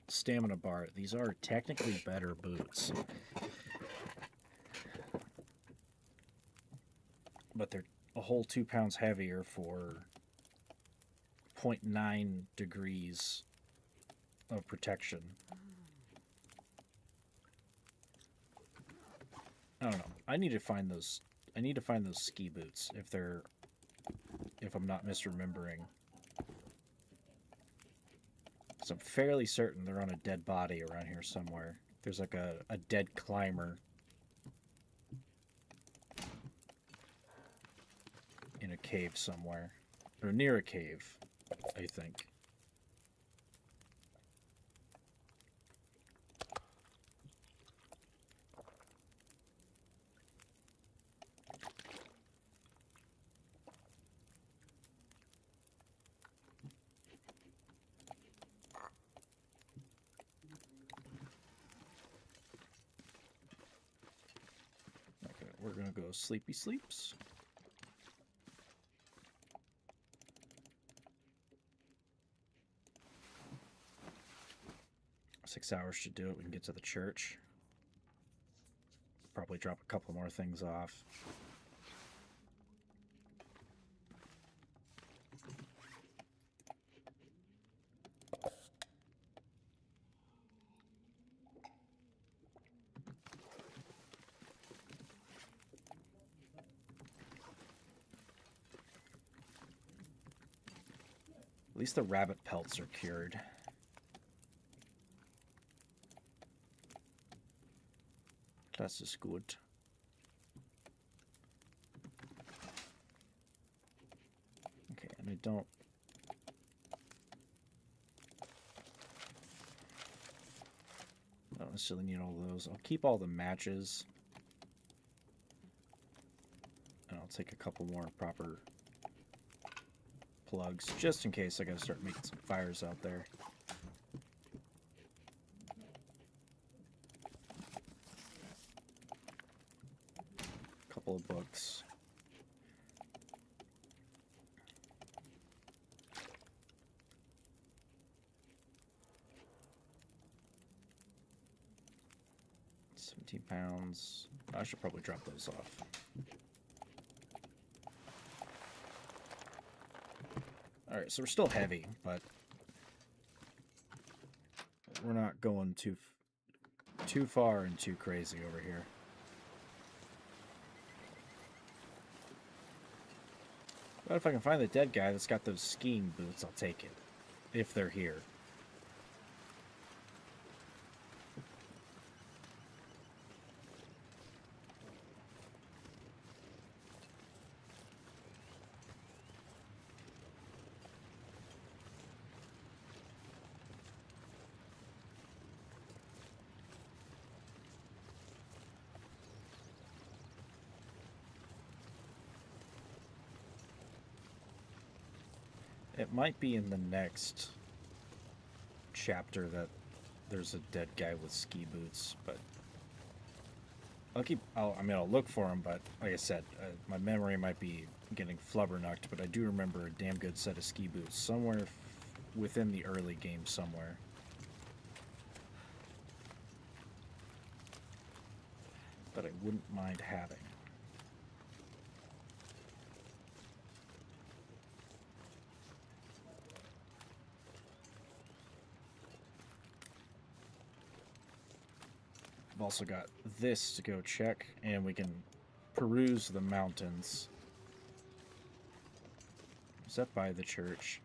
stamina bar, these are technically better boots. But they're a whole 2 pounds heavier for 0.9 degrees of protection. I don't know. I need to find those ski boots if I'm not misremembering. So I'm fairly certain they're on a dead body around here somewhere. There's like a dead climber in a cave somewhere. Or near a cave, I think. Okay, we're gonna go sleepy sleeps. Six hours should do it. We can get to the church. Probably drop a couple more things off. At least the rabbit pelts are cured. Das ist gut. Okay, and I don't necessarily need all those. I'll keep all the matches. And I'll take a couple more proper plugs, just in case I gotta start making some fires out there. Couple of books. £17. I should probably drop those off. Alright, so we're still heavy, but we're not going too far and too crazy over here. But if I can find the dead guy that's got those skiing boots, I'll take it. If they're here. It might be in the next chapter that there's a dead guy with ski boots, but I'll look for him, but like I said, my memory might be getting flubberknucked, but I do remember a damn good set of ski boots somewhere within the early game somewhere. That I wouldn't mind having. I've also got this to go check, and we can peruse the mountains. Is that by the church?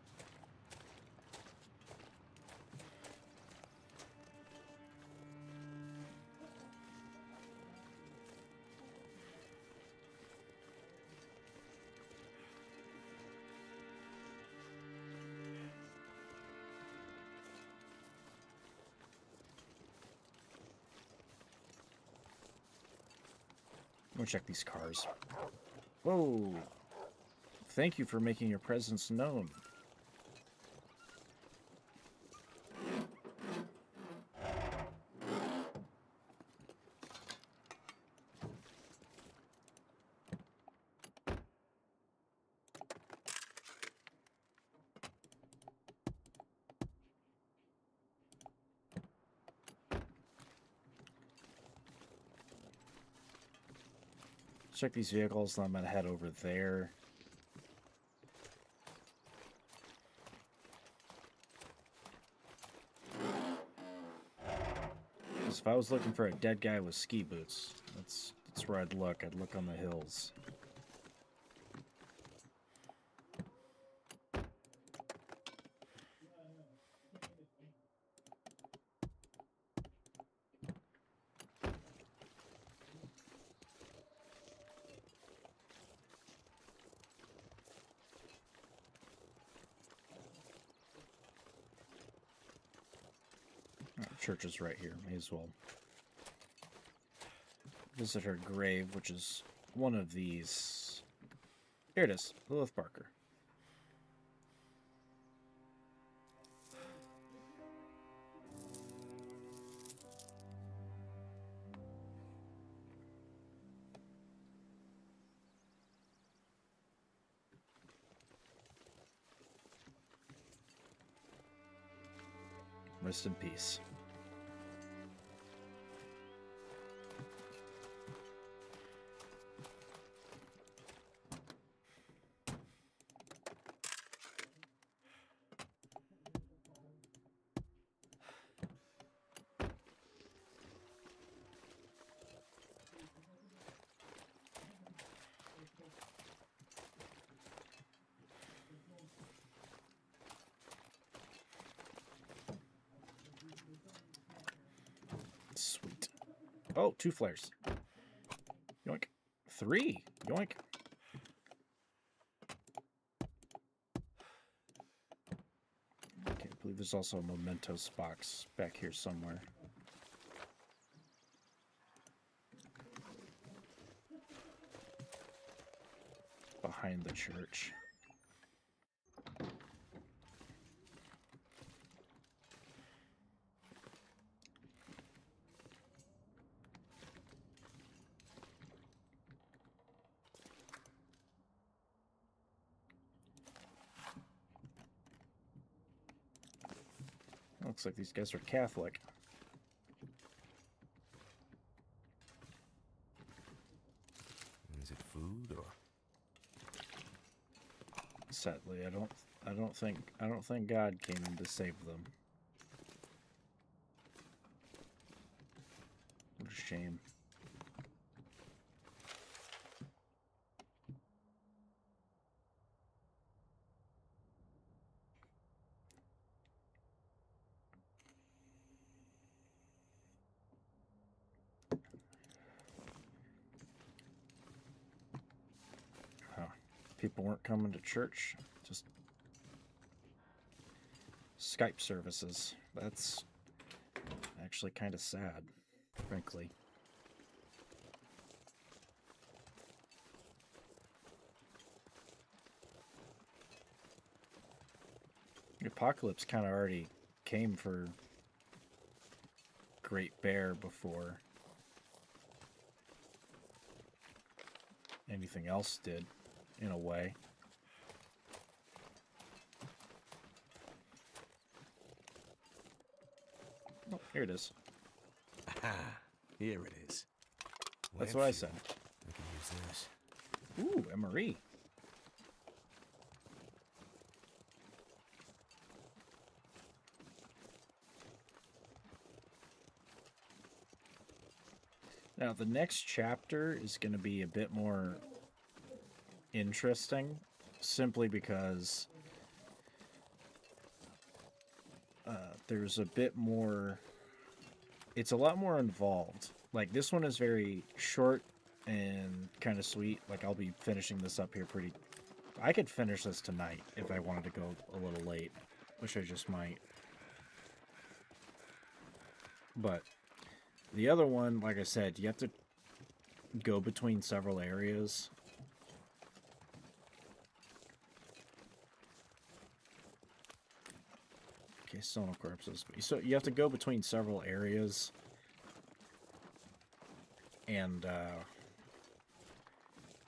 Let me check these cars. Whoa! Thank you for making your presence known. Check these vehicles, and I'm gonna head over there. Because if I was looking for a dead guy with ski boots, that's where I'd look. I'd look on the hills. Church is right here. May as well visit her grave, which is one of these. Here it is, Lilith Parker. Rest in peace. Sweet. Oh, 2 flares. Yoink. 3. Yoink. Okay, I believe there's also a mementos box back here somewhere. Behind the church. Looks like these guys are Catholic. Is it food or? Sadly, I don't think God came in to save them. What a shame. People weren't coming to church, just Skype services. That's actually kind of sad, frankly. The apocalypse kind of already came for Great Bear before anything else did. In a way. Oh, here it is. Aha! Here it is. That's what I said. I can use this. Ooh, MRE. Now, the next chapter is going to be a bit more interesting, simply because there's a bit more, it's a lot more involved. Like, this one is very short and kind of sweet. Like, I'll be finishing this up here pretty, I could finish this tonight if I wanted to go a little late, which I just might. But the other one, like I said, you have to go between several areas. Okay, still no corpses. So you have to go between several areas. And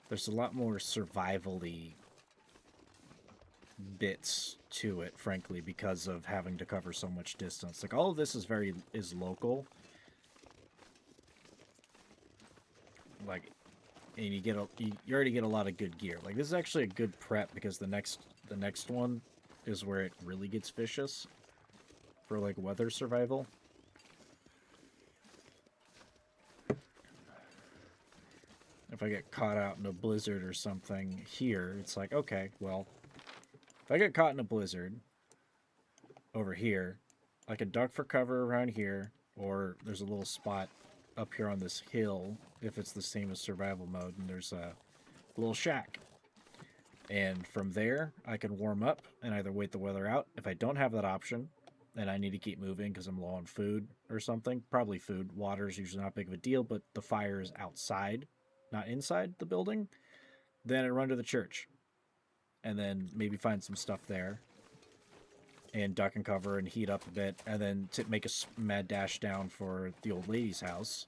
there's a lot more survival-y bits to it, frankly, because of having to cover so much distance. Like, all of this is local. Like, and you already get a lot of good gear. Like, this is actually a good prep because the next one is where it really gets vicious for like weather survival. If I get caught out in a blizzard or something here, it's like, okay, well, if I get caught in a blizzard over here, I can duck for cover around here, or there's a little spot up here on this hill, if it's the same as survival mode, and there's a little shack. And from there, I can warm up and either wait the weather out. If I don't have that option, and I need to keep moving because I'm low on food or something, probably food. Water is usually not big of a deal, but the fire is outside, not inside the building, then I run to the church and then maybe find some stuff there and duck and cover and heat up a bit, and then to make a mad dash down for the old lady's house.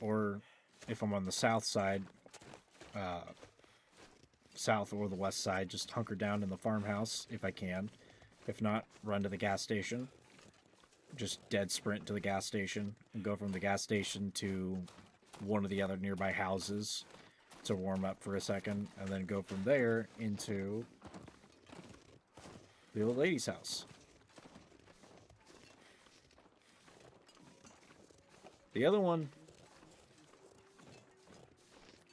Or if I'm on the south side, south or the west side, just hunker down in the farmhouse if I can. If not, run to the gas station. Just dead sprint to the gas station and go from the gas station to one of the other nearby houses to warm up for a second, and then go from there into the old lady's house. The other one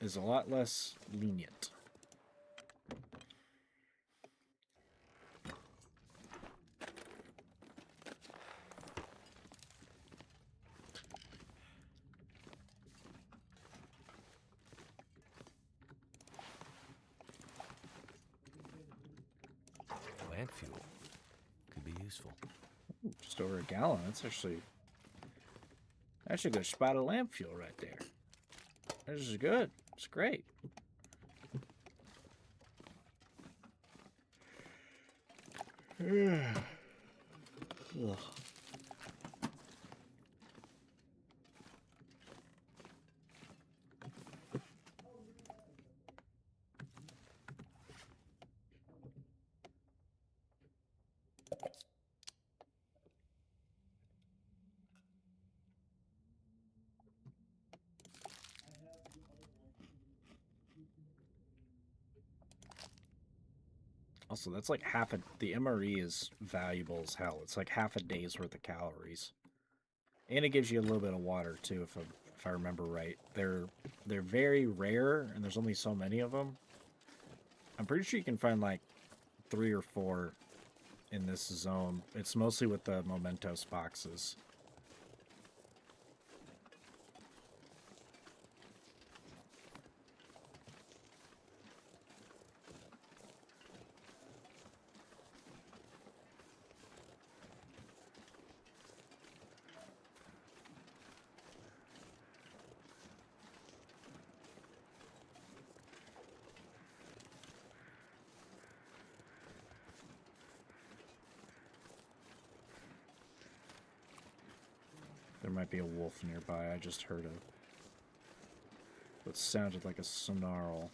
is a lot less lenient. Lamp fuel could be useful. Ooh, just over a gallon. That's actually a good spot of lamp fuel right there. This is good. It's great. Ugh. Also, that's like the MRE is valuable as hell. It's like half a day's worth of calories. And it gives you a little bit of water too, if I remember right. They're very rare, and there's only so many of them. I'm pretty sure you can find like 3 or 4 in this zone. It's mostly with the Mementos boxes. There might be a wolf nearby. I just heard what sounded like a snarl.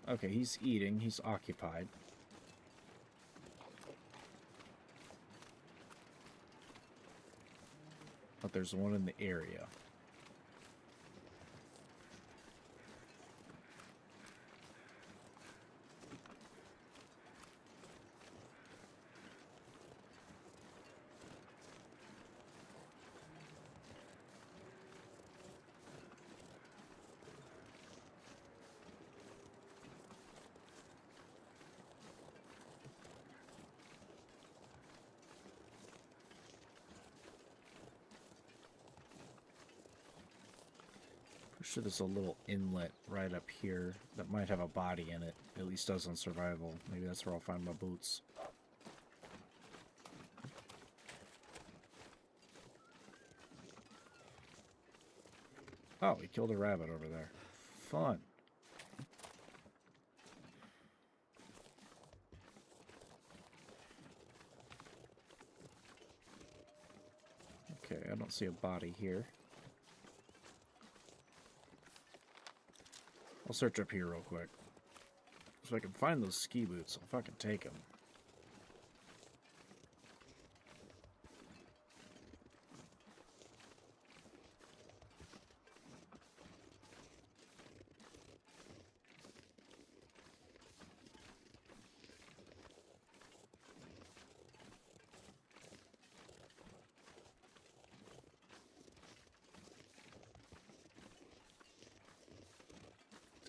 Okay, he's eating. He's occupied. But there's one in the area. Sure, there's a little inlet right up here that might have a body in it. At least does on survival. Maybe that's where I'll find my boots. Oh, we killed a rabbit over there. Fun. Okay, I don't see a body here. I'll search up here real quick. So I can find those ski boots. I'll fucking take them.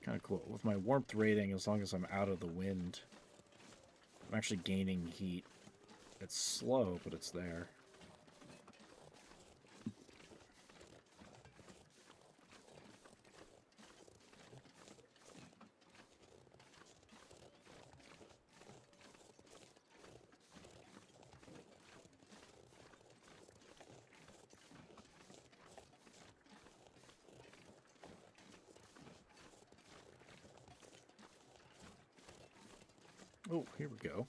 Kind of cool. With my warmth rating, as long as I'm out of the wind, I'm actually gaining heat. It's slow, but it's there. Oh, here we go.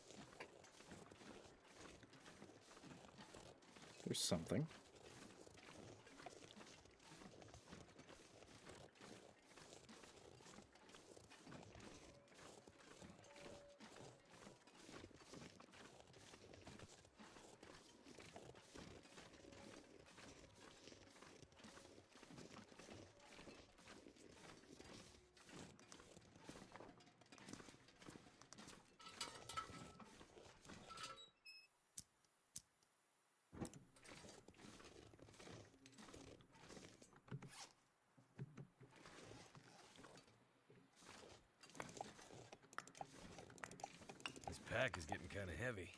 There's something. This pack is getting kind of heavy.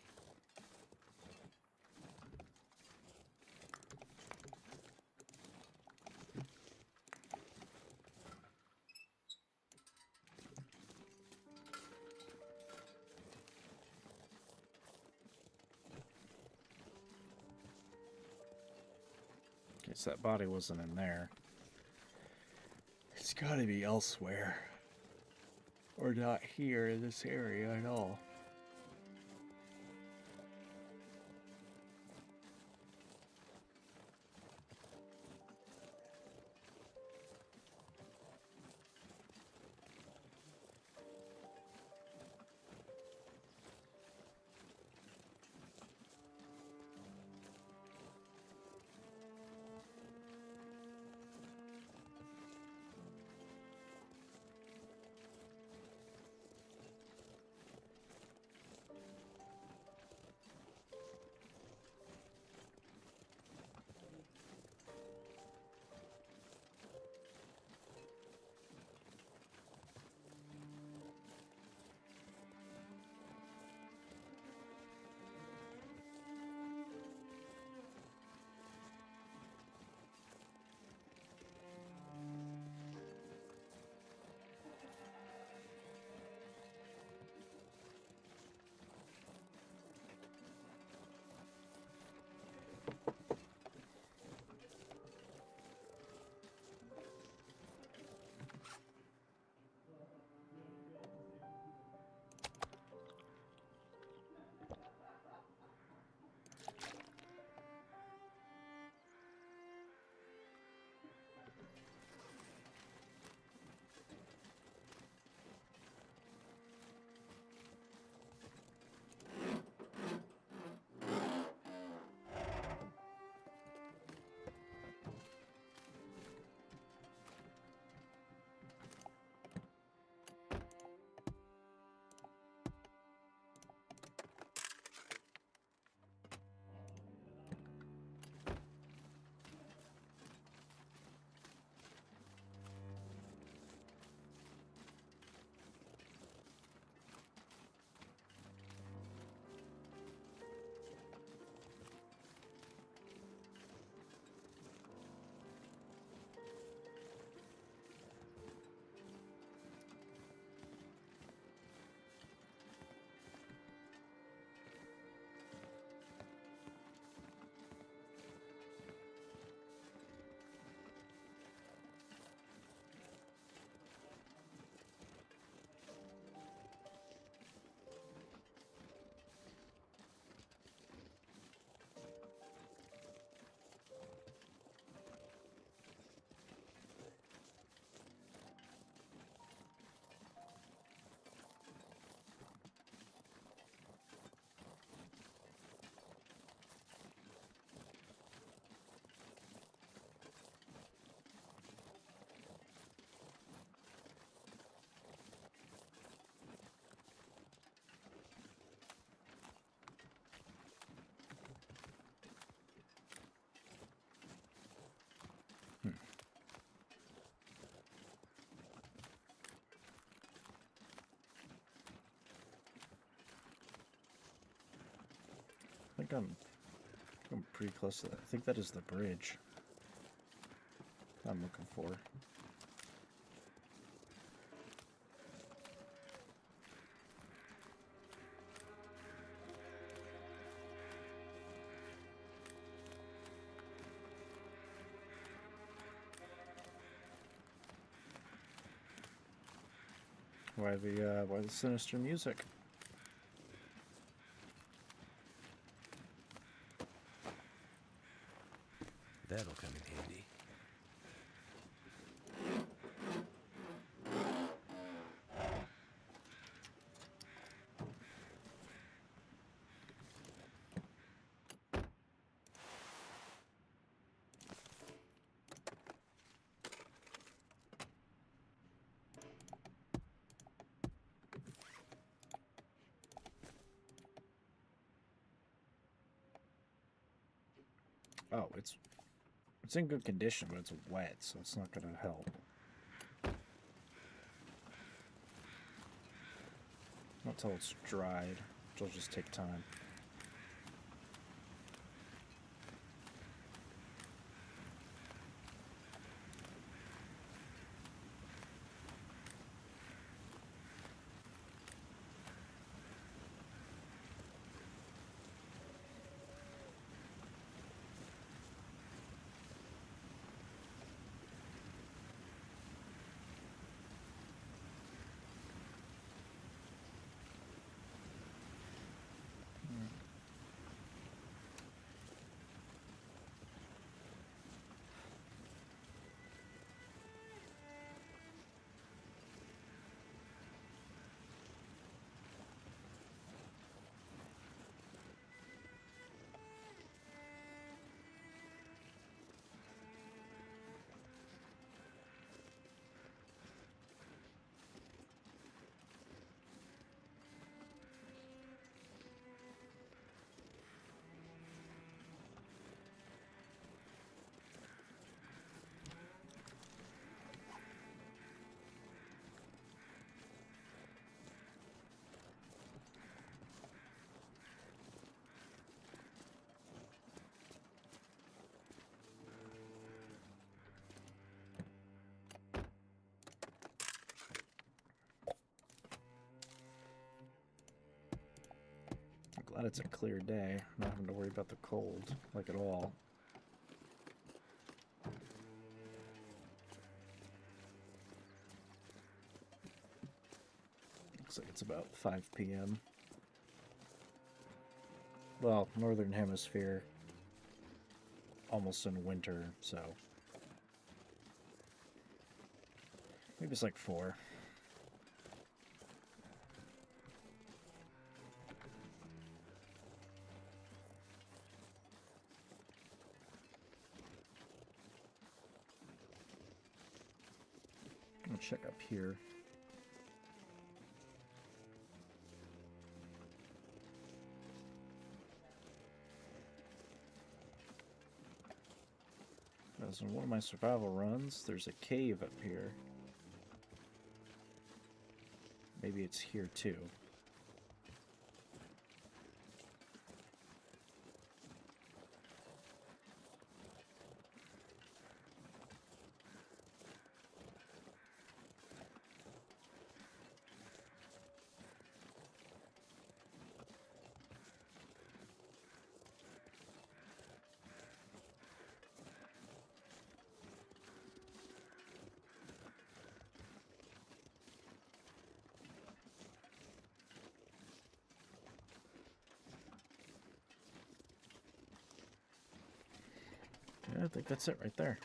Guess that body wasn't in there. It's gotta be elsewhere. Or not here in this area at all. I'm pretty close to that. I think that is the bridge I'm looking for. Why the sinister music? That'll come in handy. Oh, it's in good condition, but it's wet, so it's not gonna help. Not until it's dried, which will just take time. Glad it's a clear day. Not having to worry about the cold, like at all. Looks like it's about 5 p.m. Well, Northern Hemisphere. Almost in winter, so. Maybe it's like 4. I'll check up here. As in one of my survival runs, there's a cave up here. Maybe it's here too. Yeah, I think that's it right there.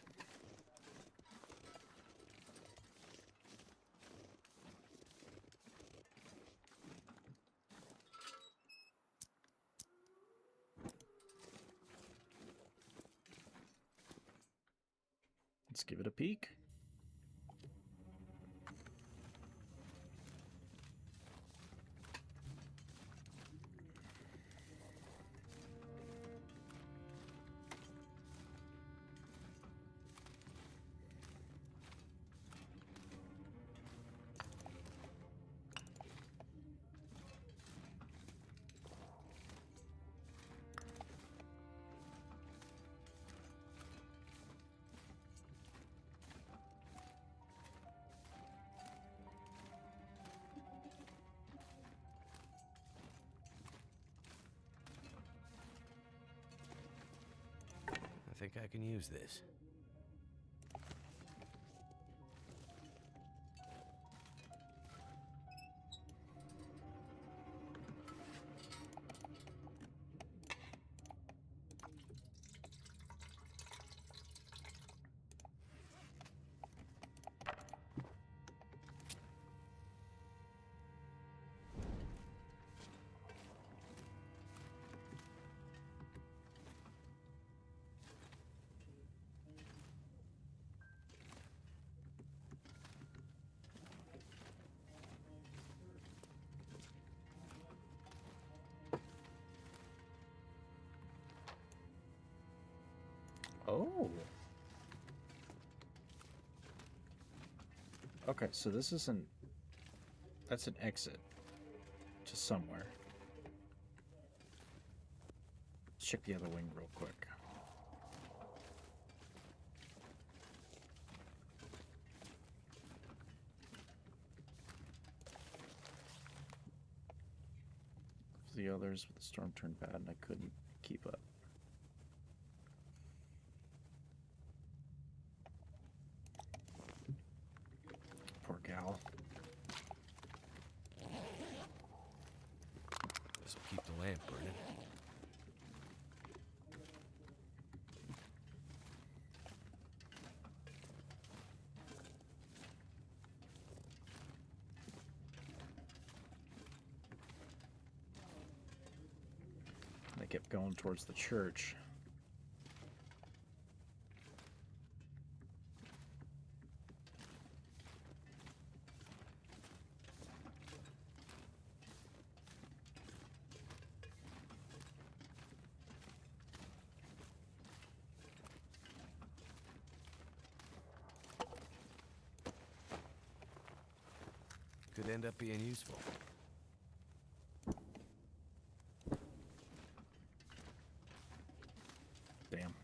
Let's give it a peek. think I can use this. Oh. Okay, so this isn't... That's an exit to somewhere. Let's check the other wing real quick. The others, but the storm turned bad and I couldn't keep up. Poor gal. This will keep the lamp burning. They kept going towards the church. Could end up being useful. Damn.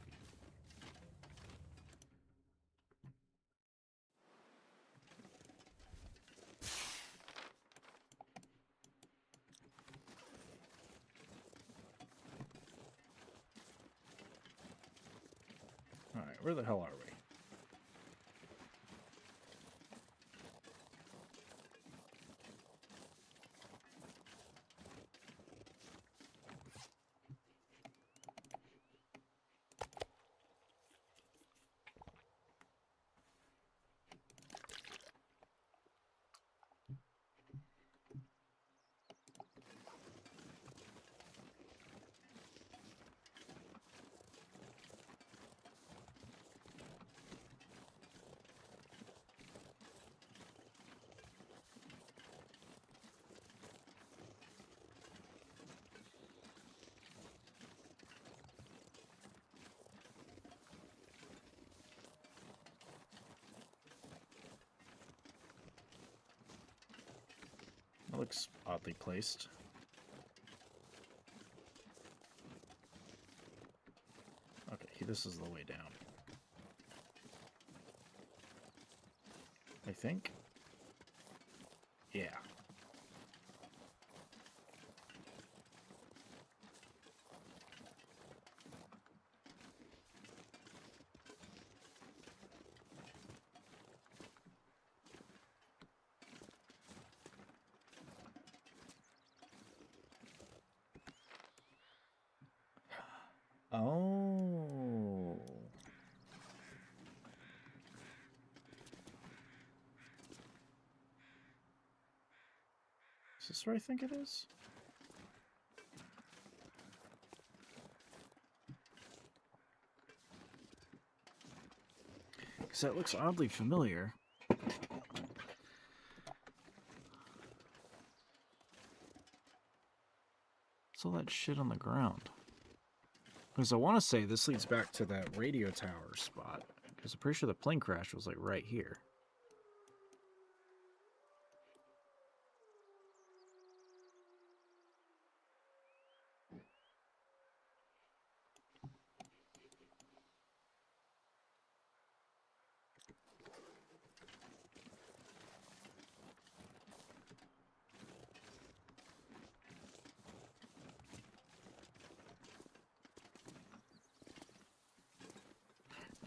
Alright, where the hell are we? That looks oddly placed. Okay, this is the way down. I think? Yeah. Oh. Is this where I think it is? Because that looks oddly familiar. What's all that shit on the ground? Because I want to say this leads back to that radio tower spot. Because I'm pretty sure the plane crash was like right here.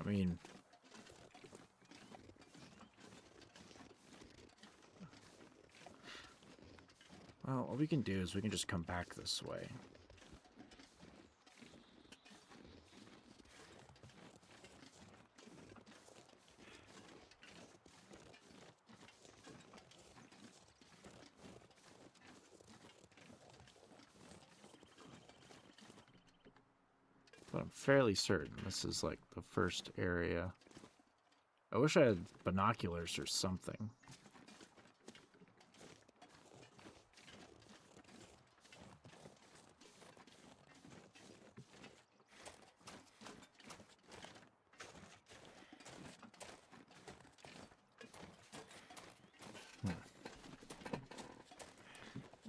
mean, well, all we can do is we can just come back this way. But I'm fairly certain this is like the first area. I wish I had binoculars or something.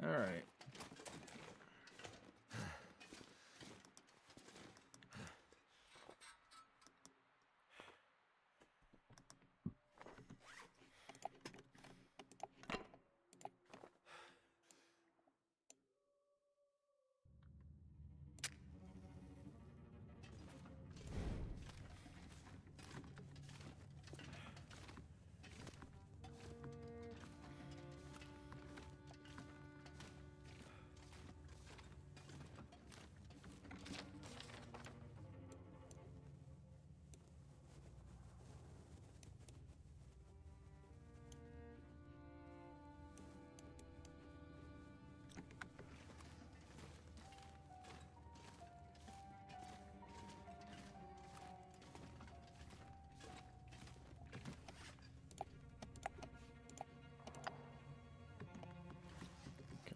All right.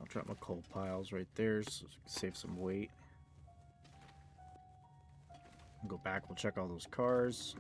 I'll drop my coal piles right there so save some weight. Go back, we'll check all those cars.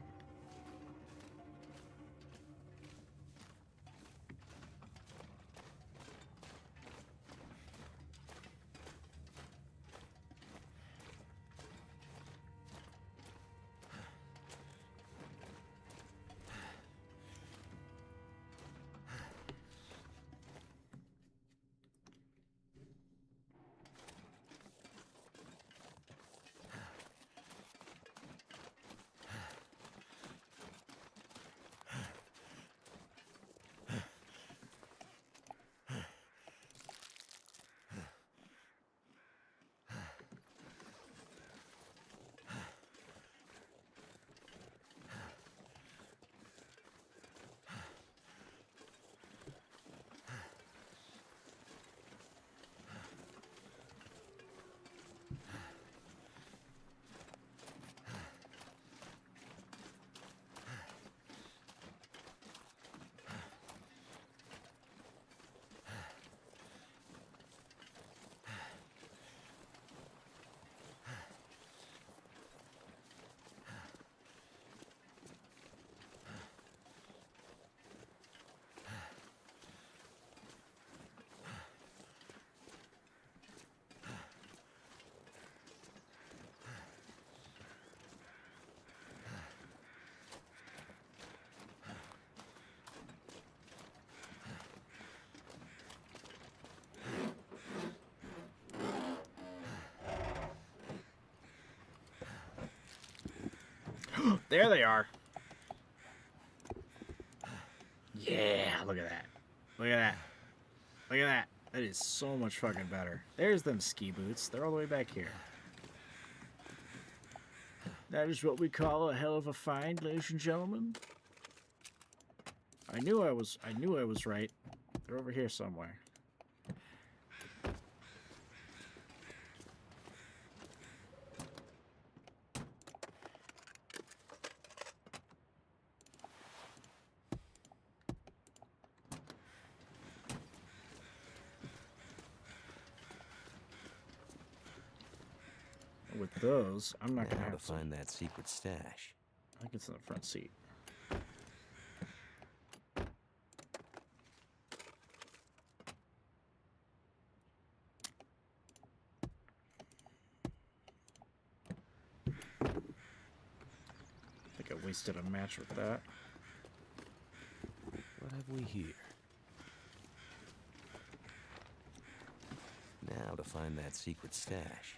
There they are. Yeah, look at that. Look at that. Look at that. That is so much fucking better. There's them ski boots. They're all the way back here. That is what we call a hell of a find, ladies and gentlemen. I knew I was right. They're over here somewhere. With those, I'm not gonna Now to have to. find that secret stash. I think it's in the front seat. I think I wasted a match with that. What have we here? Now to find that secret stash.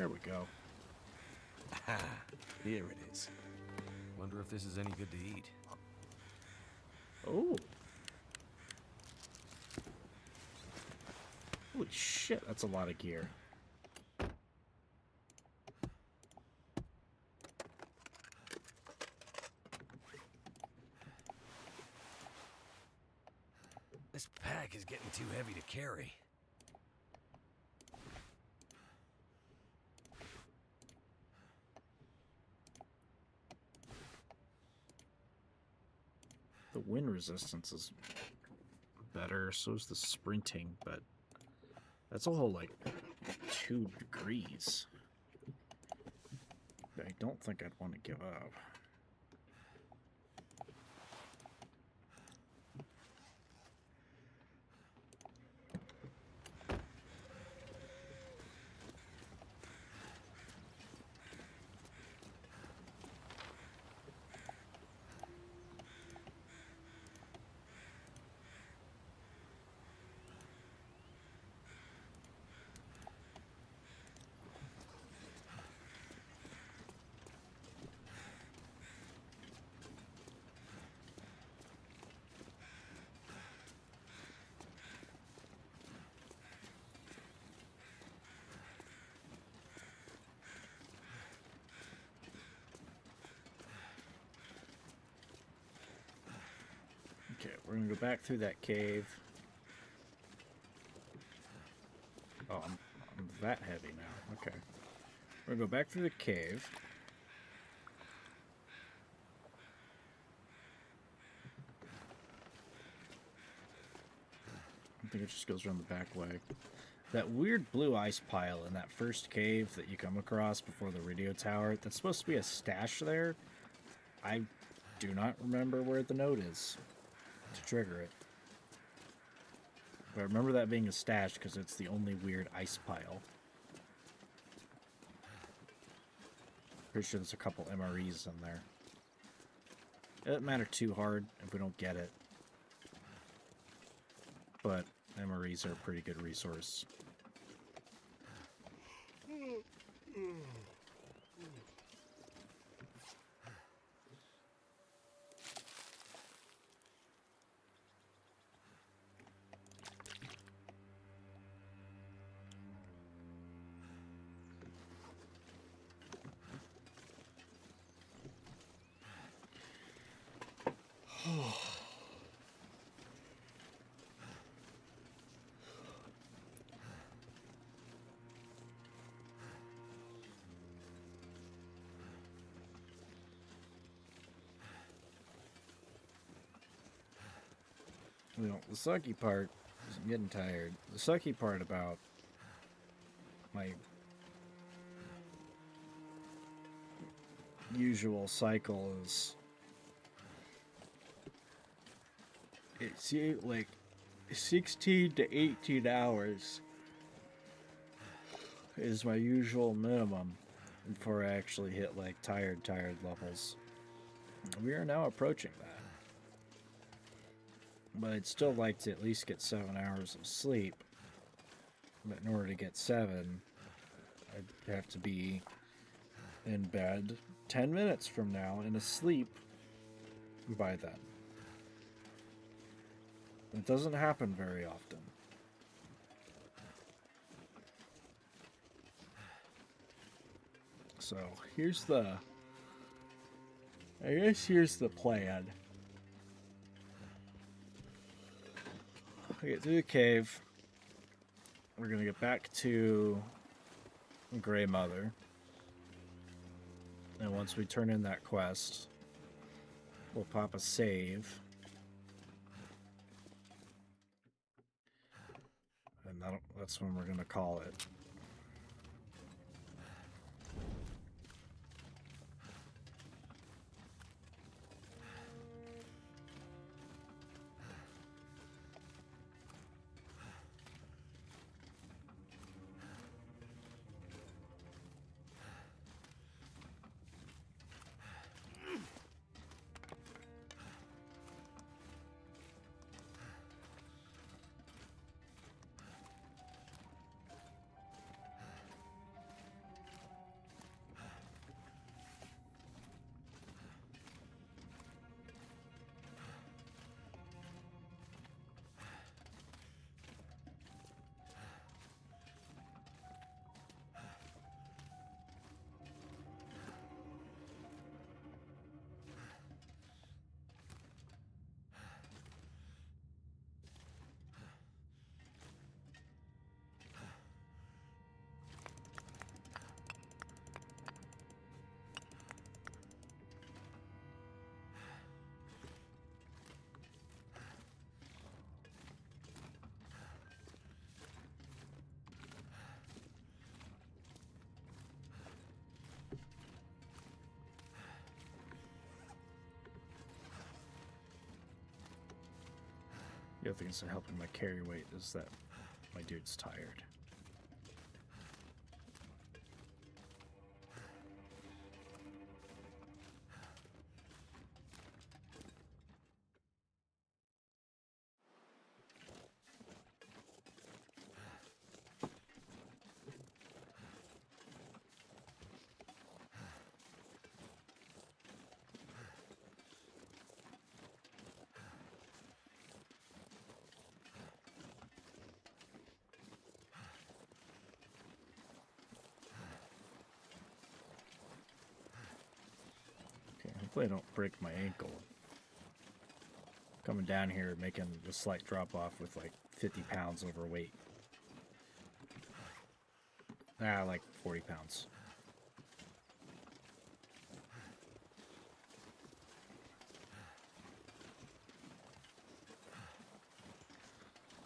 There we go. Ah, here it is. Wonder if this is any good to eat. Oh. Holy shit, that's a lot of gear. This pack is getting too heavy to carry. The wind resistance is better, so is the sprinting, but that's a whole, like, 2 degrees. I don't think I'd want to give up. Okay, we're gonna go back through that cave. Oh, I'm that heavy now. Okay. We're gonna go back through the cave. I think it just goes around the back way. That weird blue ice pile in that first cave that you come across before the radio tower, that's supposed to be a stash there. I do not remember where the note is to trigger it. But I remember that being a stash because it's the only weird ice pile. Pretty sure there's a couple MREs in there. It doesn't matter too hard if we don't get it. But MREs are a pretty good resource. You know, the sucky part is I'm getting tired. The sucky part about my usual cycle is it's like 16 to 18 hours is my usual minimum before I actually hit like tired levels. We are now approaching that. But I'd still like to at least get 7 hours of sleep. But in order to get 7, I'd have to be in bed 10 minutes from now and asleep by then. It doesn't happen very often. So here's the plan. We get through the cave. We're gonna get back to Grey Mother. And once we turn in that quest, we'll pop a save. And that's when we're gonna call it. The other thing that's helping my carry weight is that my dude's tired. Hopefully I don't break my ankle. Coming down here, making a slight drop off with like 50 pounds overweight. Like 40 pounds.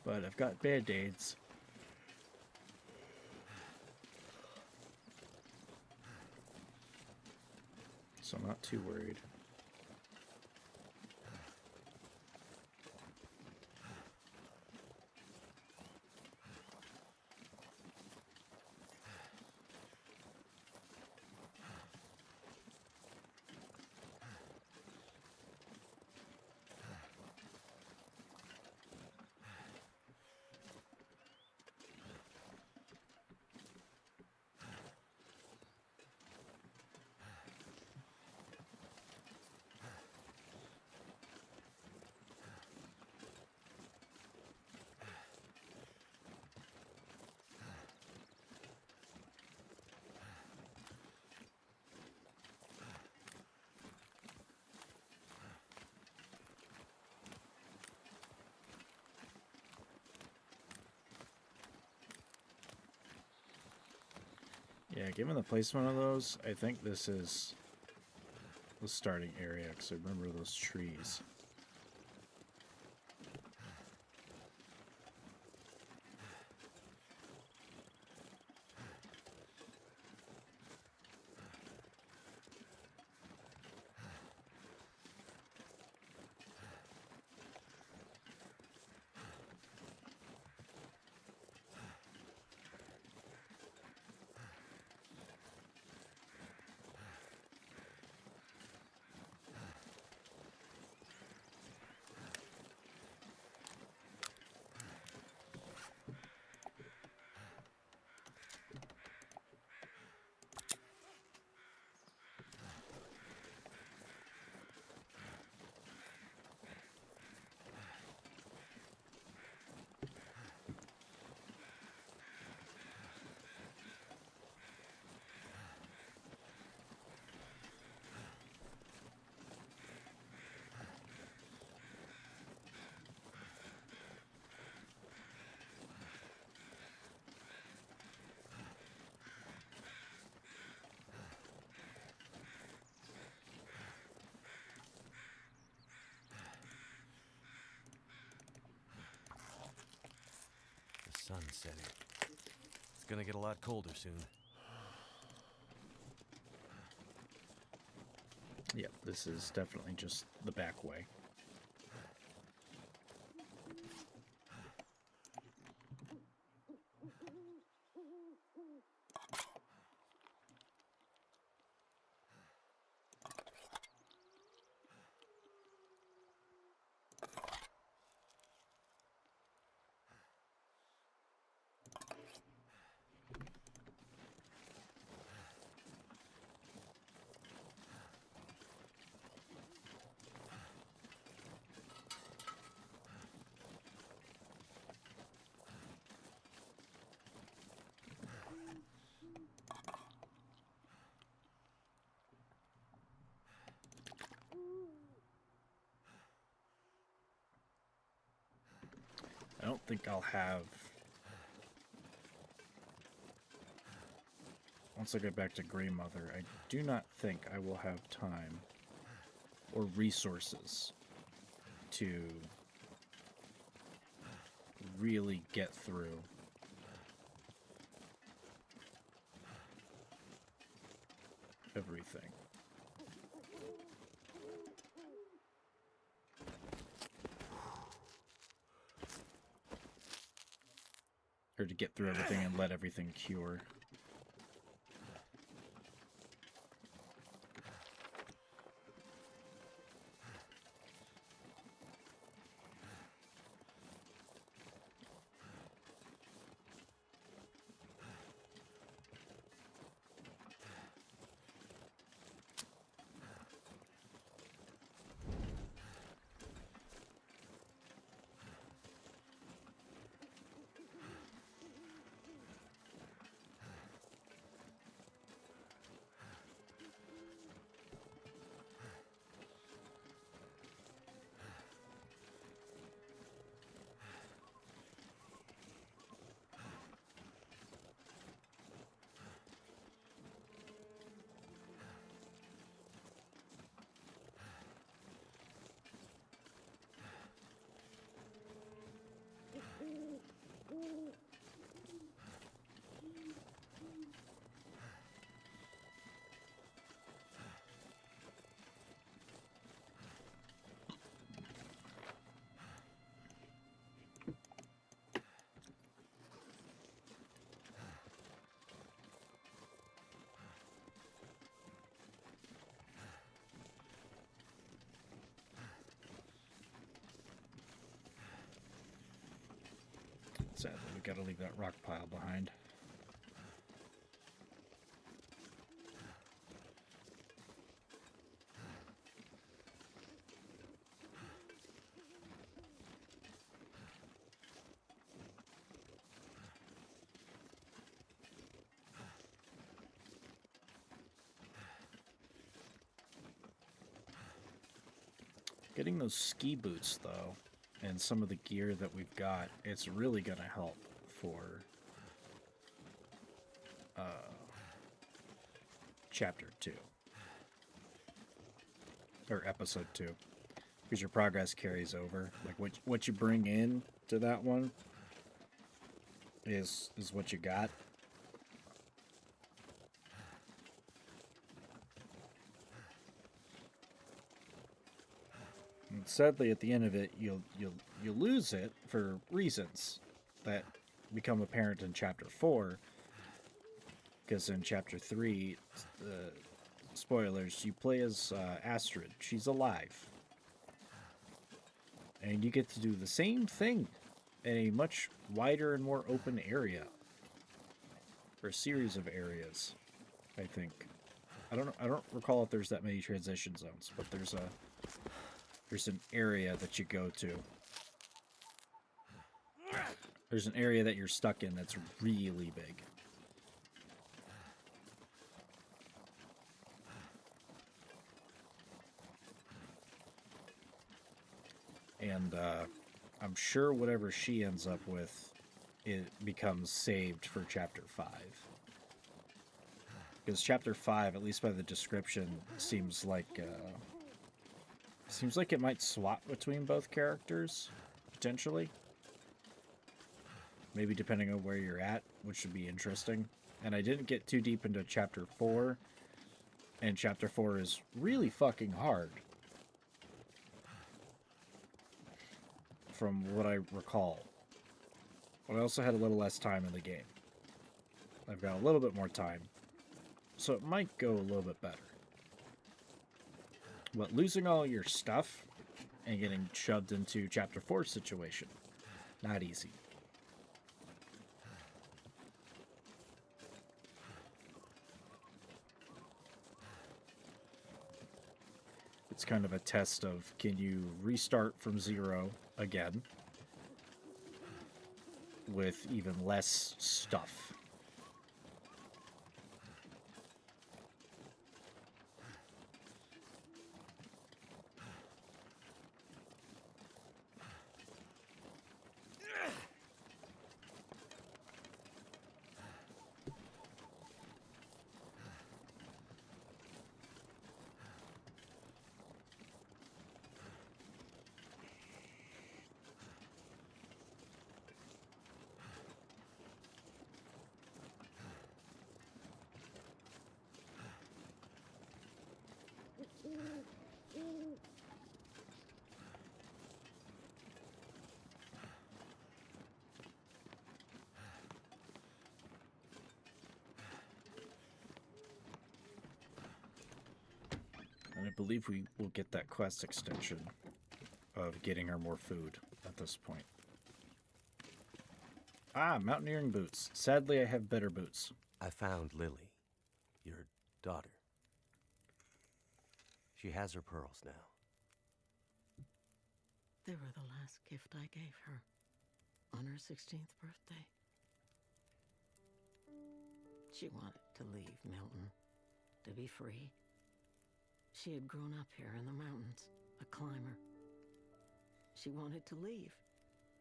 But I've got band-aids. So I'm not too worried. Yeah, given the placement of those, I think this is the starting area, because I remember those trees. The sun's setting. It's gonna get a lot colder soon. Yep, this is definitely just the back way. I don't think I'll have... Once I get back to Grey Mother, I do not think I will have time or resources to really get through everything. Or to get through everything and let everything cure. Sadly, we gotta leave that rock pile behind. Getting those ski boots, though, and some of the gear that we've got, it's really going to help for Chapter 2. Or Episode 2. Because your progress carries over. Like, what you bring in to that one is what you got. And sadly, at the end of it, you'll lose it for reasons that become apparent in Chapter 4. Because in Chapter 3, spoilers, you play as Astrid. She's alive. And you get to do the same thing in a much wider and more open area. Or a series of areas, I think. I don't recall if there's that many transition zones, but there's an area that you go to. There's an area that you're stuck in that's really big. And I'm sure whatever she ends up with, it becomes saved for Chapter 5. Because Chapter 5, at least by the description, seems like it might swap between both characters, potentially. Maybe depending on where you're at, which would be interesting. And I didn't get too deep into Chapter 4, and Chapter 4 is really fucking hard. From what I recall. But I also had a little less time in the game. I've got a little bit more time. So it might go a little bit better. But losing all your stuff and getting shoved into Chapter 4 situation, not easy. It's kind of a test of, can you restart from zero again with even less stuff? believe we will get that quest extension of getting her more food at this point. Ah, mountaineering boots. Sadly, I have better boots. I found Lily, your daughter. She has her pearls now. They were the last gift I gave her on her 16th birthday. She wanted to leave Milton, to be free. She had grown up here in the mountains, a climber. She wanted to leave,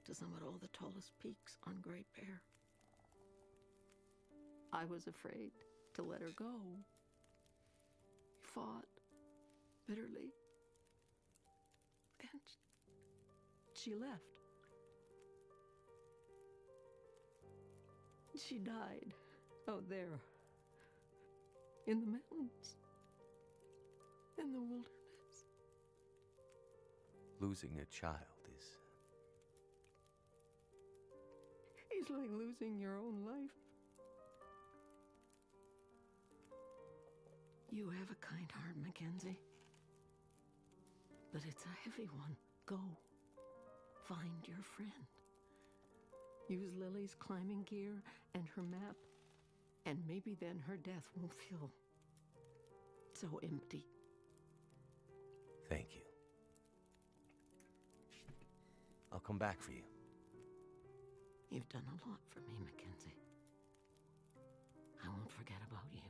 to summit all the tallest peaks on Great Bear. I was afraid to let her go. We fought bitterly. And she left. She died out there in the mountains, in the wilderness. Losing a child is... It's like losing your own life. You have a kind heart, Mackenzie. But it's a heavy one. Go. Find your friend. Use Lily's climbing gear and her map, and maybe then her death won't feel so empty. Thank you. I'll come back for you. You've done a lot for me, Mackenzie. I won't forget about you.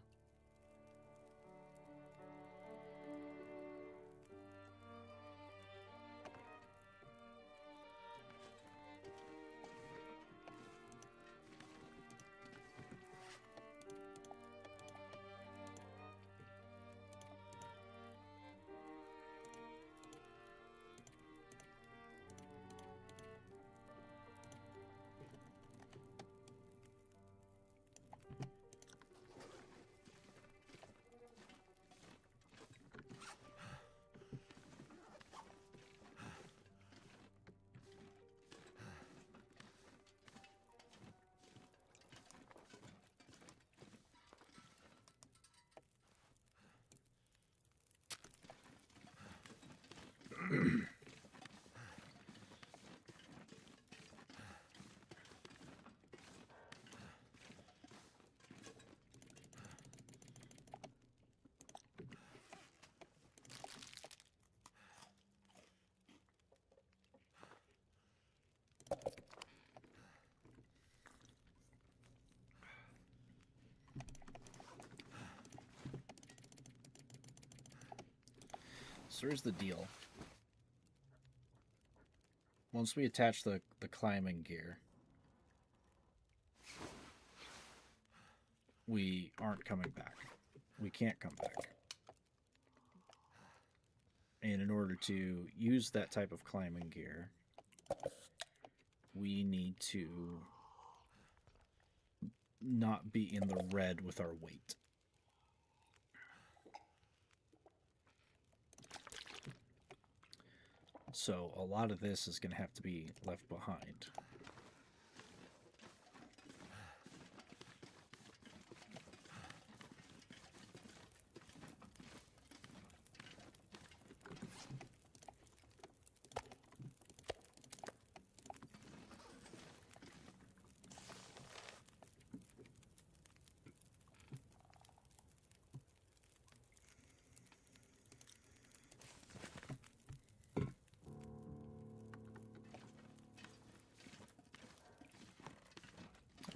So here's the deal. Once we attach the climbing gear, we aren't coming back. We can't come back. And in order to use that type of climbing gear, we need to not be in the red with our weight. So a lot of this is going to have to be left behind.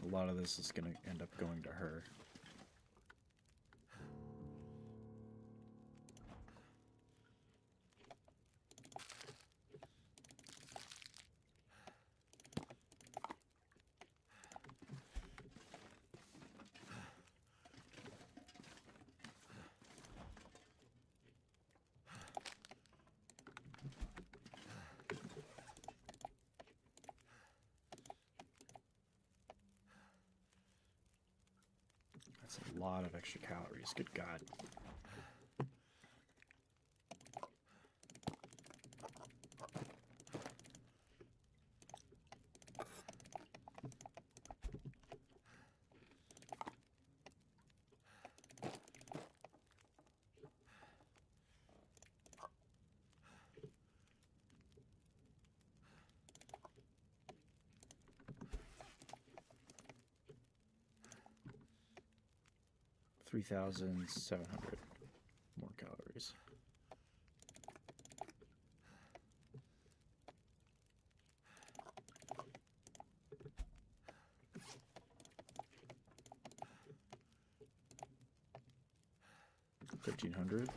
A lot of this is going to end up going to her. That's a lot of extra calories. Good God. 3,700 more calories. $1,500.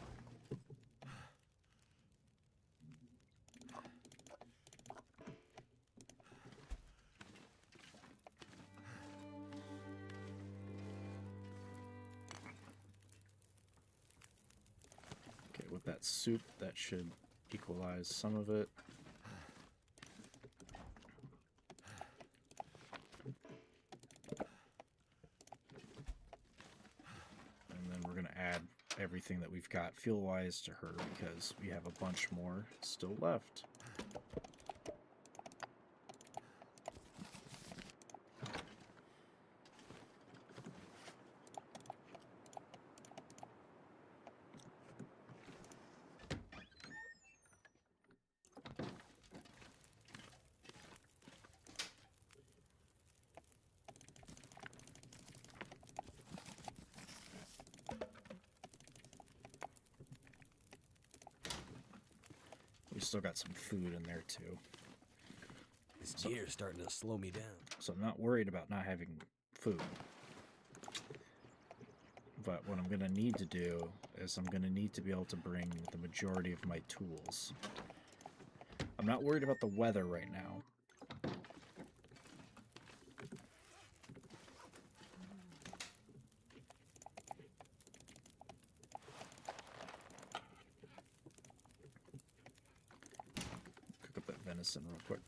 Okay, with that soup, that should equalize some of it. And then we're going to add everything that we've got fuel-wise to her because we have a bunch more still left. We still got some food in there too. This deer's starting to slow me down. So I'm not worried about not having food. But what I'm going to need to do is I'm going to need to be able to bring the majority of my tools. I'm not worried about the weather right now. Cook up that venison real quick.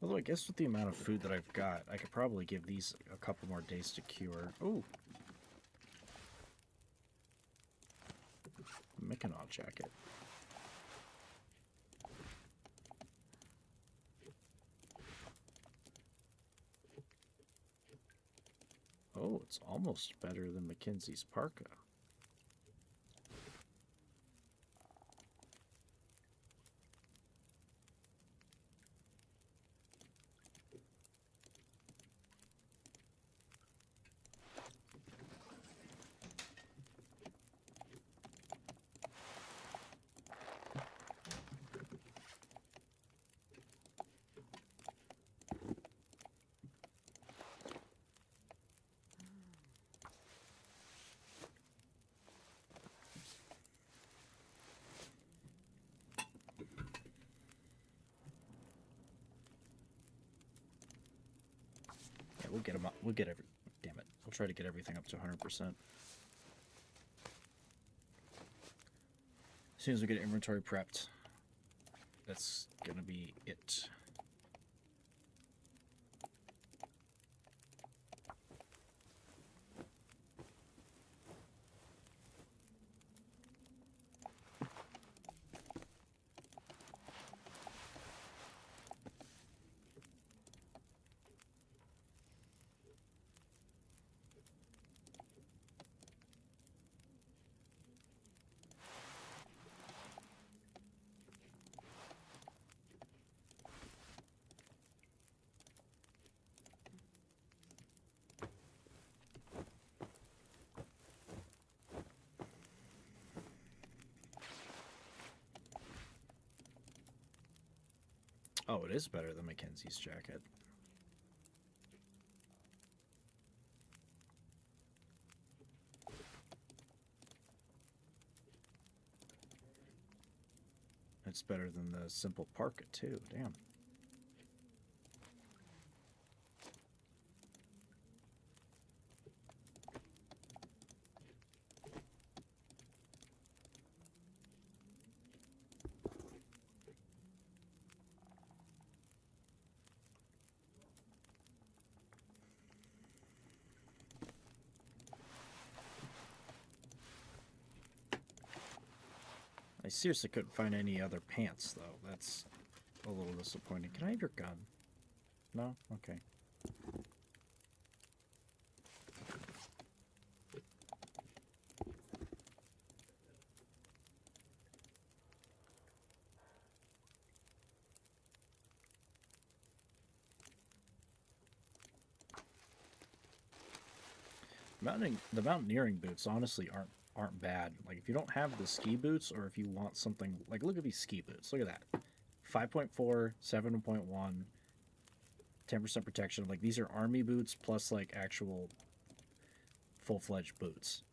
Although I guess with the amount of food that I've got, I could probably give these a couple more days to cure. Ooh. Mackinac jacket. Oh, it's almost better than Mackenzie's parka. We'll get them up. We'll get every. Damn it! We'll try to get everything up to 100%. As soon as we get inventory prepped, that's gonna be it. Oh, it is better than Mackenzie's jacket. It's better than the simple parka too. Damn. I seriously couldn't find any other pants, though. That's a little disappointing. Can I have your gun? No? Okay. The mountaineering boots honestly aren't bad. Like if you don't have the ski boots, or if you want something like, look at these ski boots. Look at that, 5.4, 7.1, 10% protection. Like these are army boots plus like actual full-fledged boots.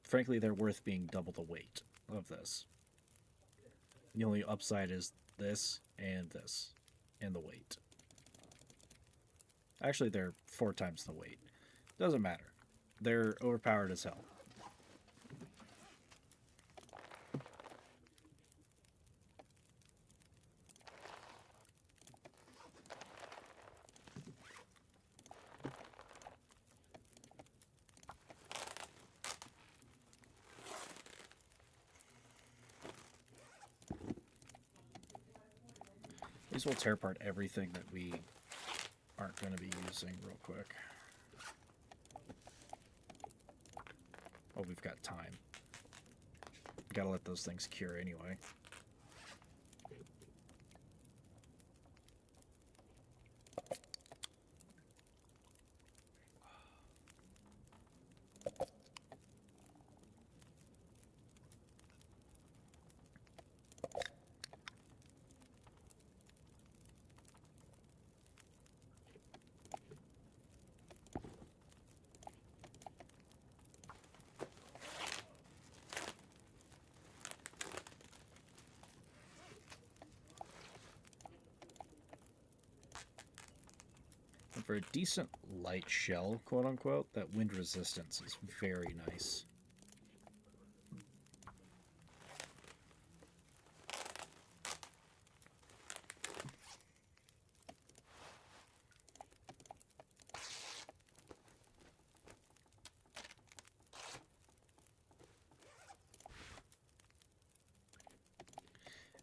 Frankly, they're worth being double the weight of this. The only upside is this and the weight. Actually, they're 4 times the weight. Doesn't matter. They're overpowered as hell. These will tear apart everything that we aren't going to be using real quick. Oh, we've got time. Gotta let those things cure anyway. And for a decent light shell, quote unquote, that wind resistance is very nice.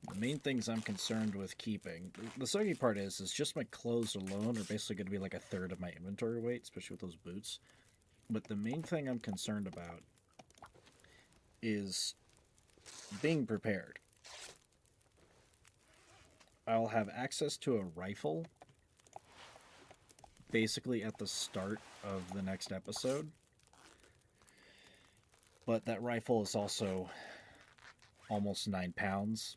The main things I'm concerned with keeping, the sucky part is just my clothes alone are basically going to be like a third of my inventory weight, especially with those boots. But the main thing I'm concerned about is being prepared. I'll have access to a rifle basically at the start of the next episode. But that rifle is also almost 9 pounds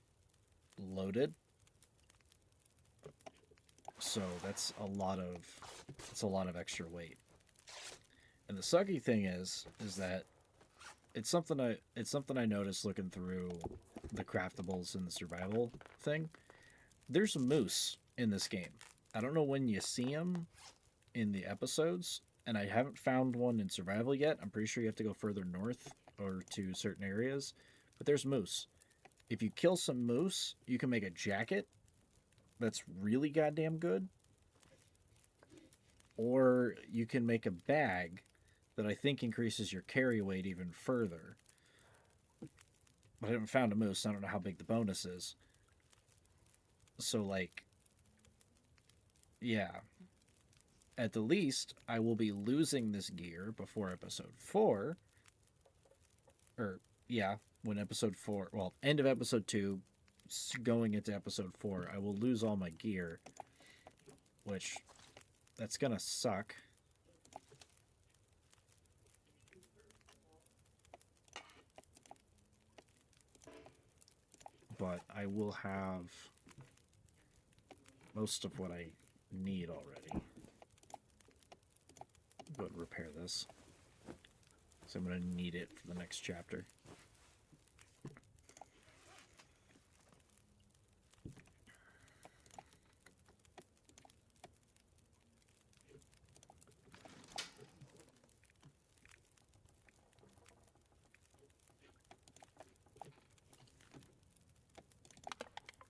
loaded. So that's a lot of extra weight. And the sucky thing is that it's something I noticed looking through the craftables and the survival thing. There's a moose in this game. I don't know when you see them in the episodes, and I haven't found one in survival yet. I'm pretty sure you have to go further north or to certain areas, but there's moose. If you kill some moose, you can make a jacket that's really goddamn good, or you can make a bag that I think increases your carry weight even further. But I haven't found a moose, so I don't know how big the bonus is. So, like, yeah. At the least, I will be losing this gear before episode 4. Or, yeah, when episode 4... Well, end of episode 2, going into episode 4, I will lose all my gear. Which, that's gonna suck. But I will have most of what I need already. Go ahead and repair this. So I'm going to need it for the next chapter.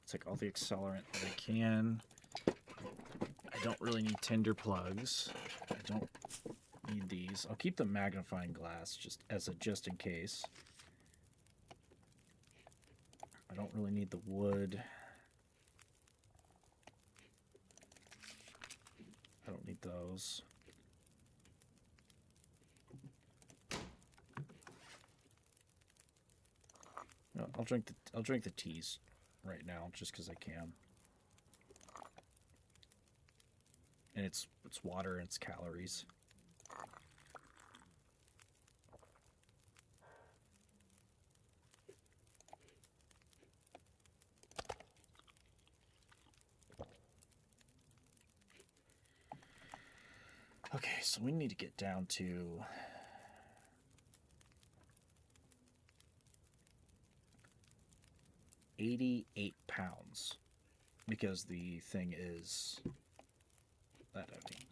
Take all the accelerant that I can. I don't really need tinder plugs. I don't need these. I'll keep the magnifying glass just in case. I don't really need the wood. I don't need those. No, I'll drink the teas right now just because I can. And it's water and it's calories. Okay, so we need to get down to 88 pounds because the thing is that heavy.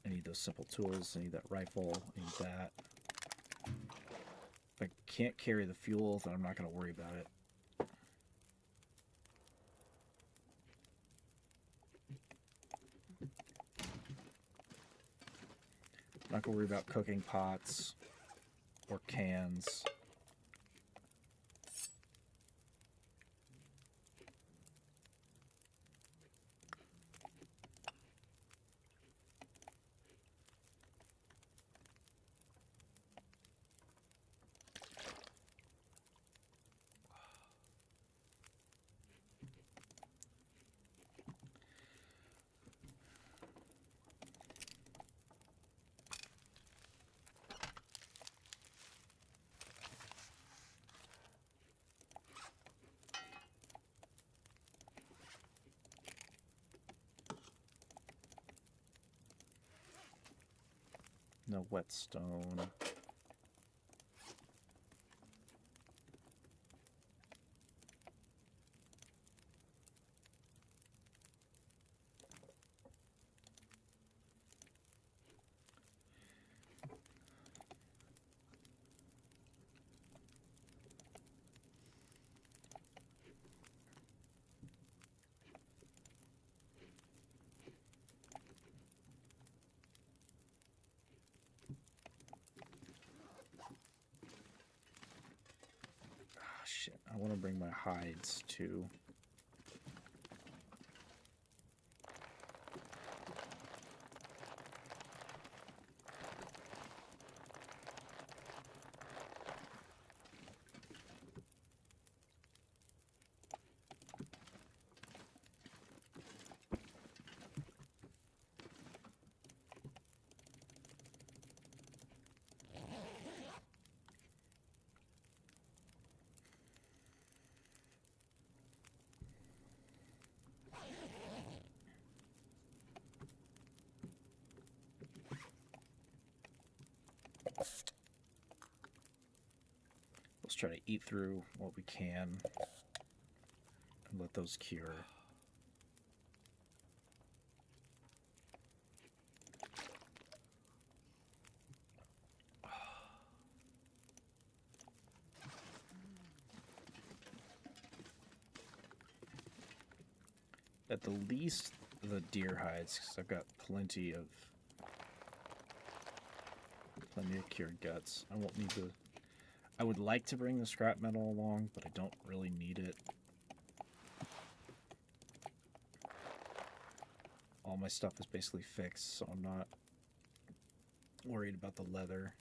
I need those simple tools. I need that rifle. I need that. If I can't carry the fuel, then I'm not going to worry about it. I'm not going to worry about cooking pots or cans. No whetstone. Shit, I want to bring my hides too. Let's try to eat through what we can and let those cure. At the least, the deer hides, because I've got plenty of cured guts. I won't need the. I would like to bring the scrap metal along, but I don't really need it. All my stuff is basically fixed, so I'm not worried about the leather.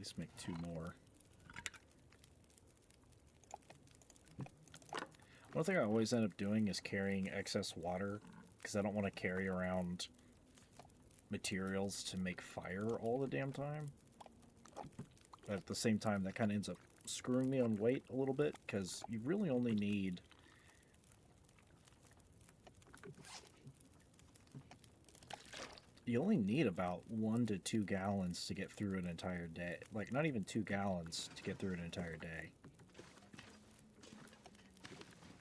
least make 2 more. One thing I always end up doing is carrying excess water, because I don't want to carry around materials to make fire all the damn time. But at the same time, that kind of ends up screwing me on weight a little bit, because you really only need... You only need about 1 to 2 gallons to get through an entire day. Like, not even 2 gallons to get through an entire day.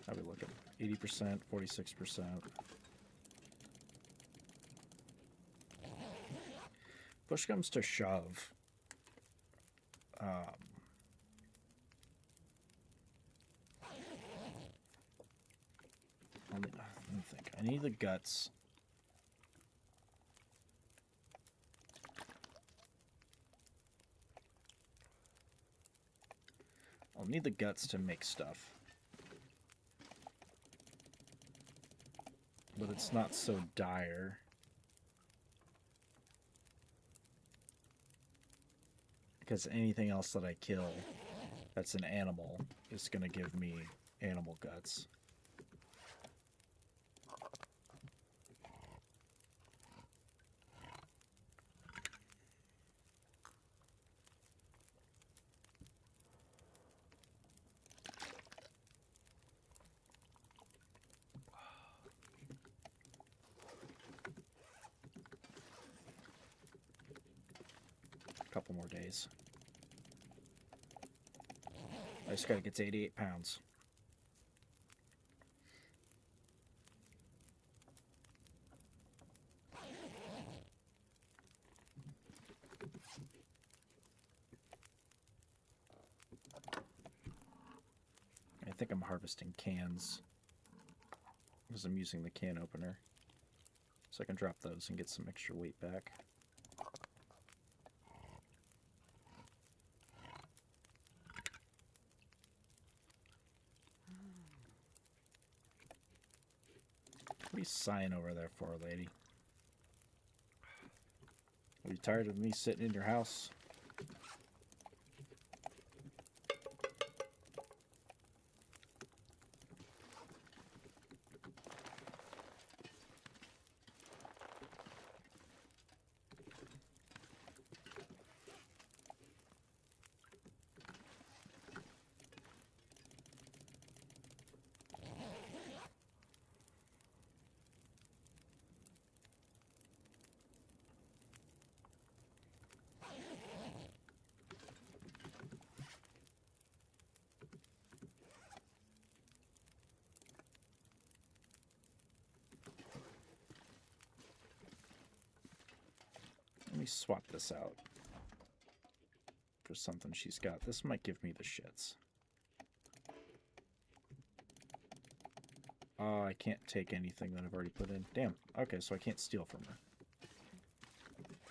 How we look at 80%, 46%. Push comes to shove. Let me think. I need the guts. I'll need the guts to make stuff. But it's not so dire. Because anything else that I kill that's an animal is going to give me animal guts. Couple more days. I just gotta get to 88 pounds. I think I'm harvesting cans because I'm using the can opener, so I can drop those and get some extra weight back. What are you sighing over there for, lady? Are you tired of me sitting in your house? Let me swap this out for something she's got. This might give me the shits. Oh, I can't take anything that I've already put in. Damn. Okay, so I can't steal from her.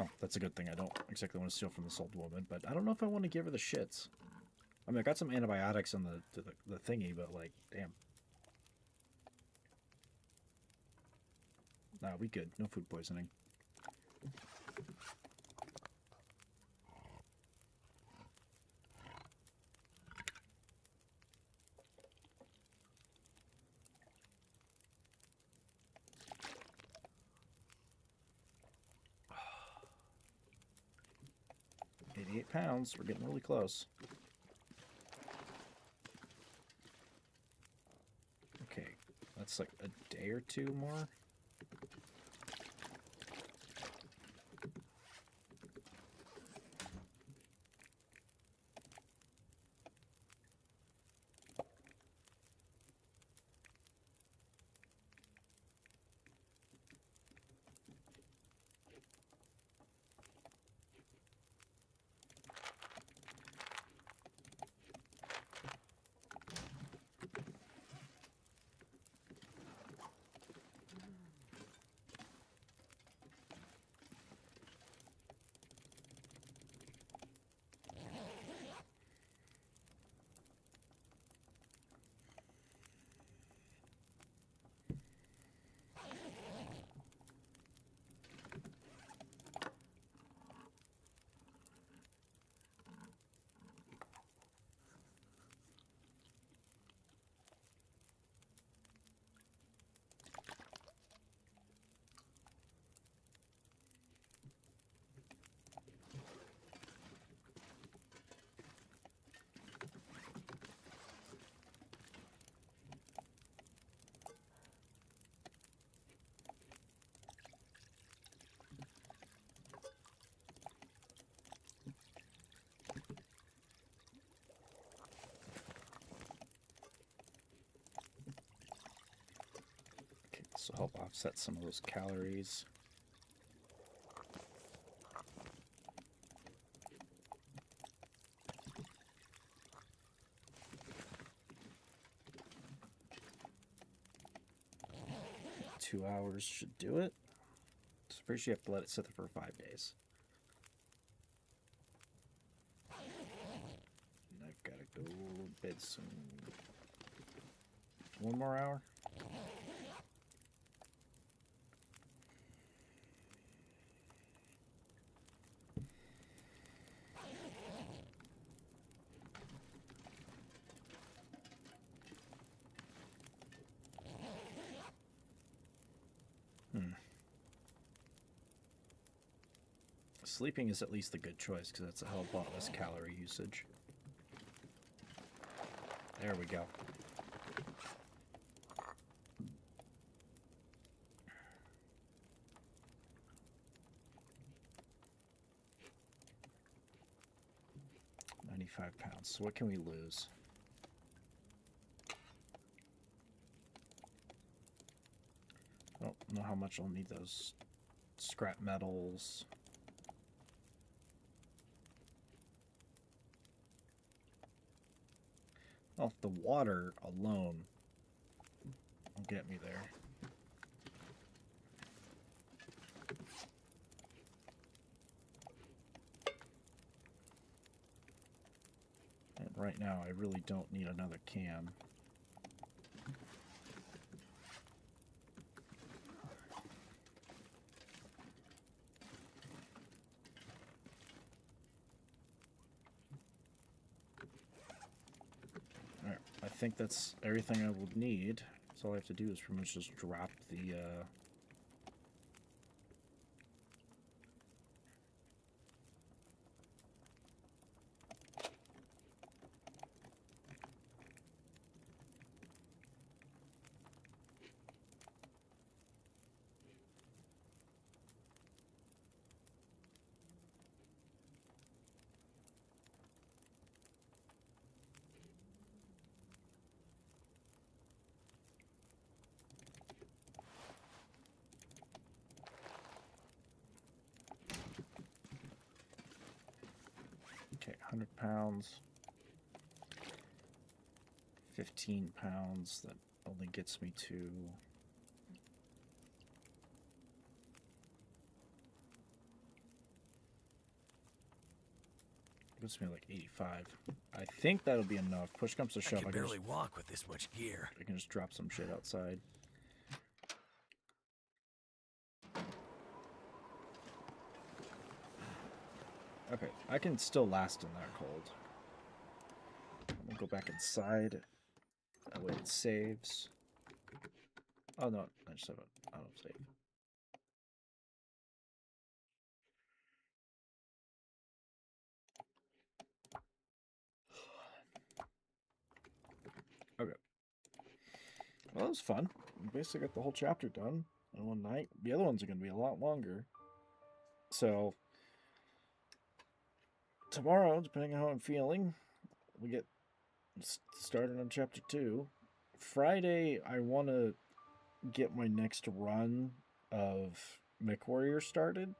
Oh, that's a good thing. I don't exactly want to steal from this old woman, but I don't know if I want to give her the shits. I mean, I got some antibiotics on the thingy, but like, damn. Nah, we good. No food poisoning. £88. We're getting really close. Okay, that's like a day or two more. also help offset some of those calories. Two hours should do it. So first you have to let it sit there for 5 days. And I've got to go to bed soon. One more hour? Sleeping is at least a good choice because it's a hell of a lot less calorie usage. There we go. £95. So what can we lose? I don't know how much I'll need those scrap metals. Well, the water alone will get me there. And right now, I really don't need another can. I think that's everything I will need. So all I have to do is pretty much just drop the okay, 100 pounds, 15 pounds, that only gets me to like 85. I think that'll be enough. Push comes to shove. I can barely walk with this much gear. I can just drop some shit outside. Okay, I can still last in that cold. I'm gonna go back inside. That way it saves. Oh no, I just have an auto save. Okay. Well, that was fun. We basically got the whole chapter done in one night. The other ones are going to be a lot longer. So, tomorrow, depending on how I'm feeling, we get started on chapter 2. Friday, I want to get my next run of MechWarrior started.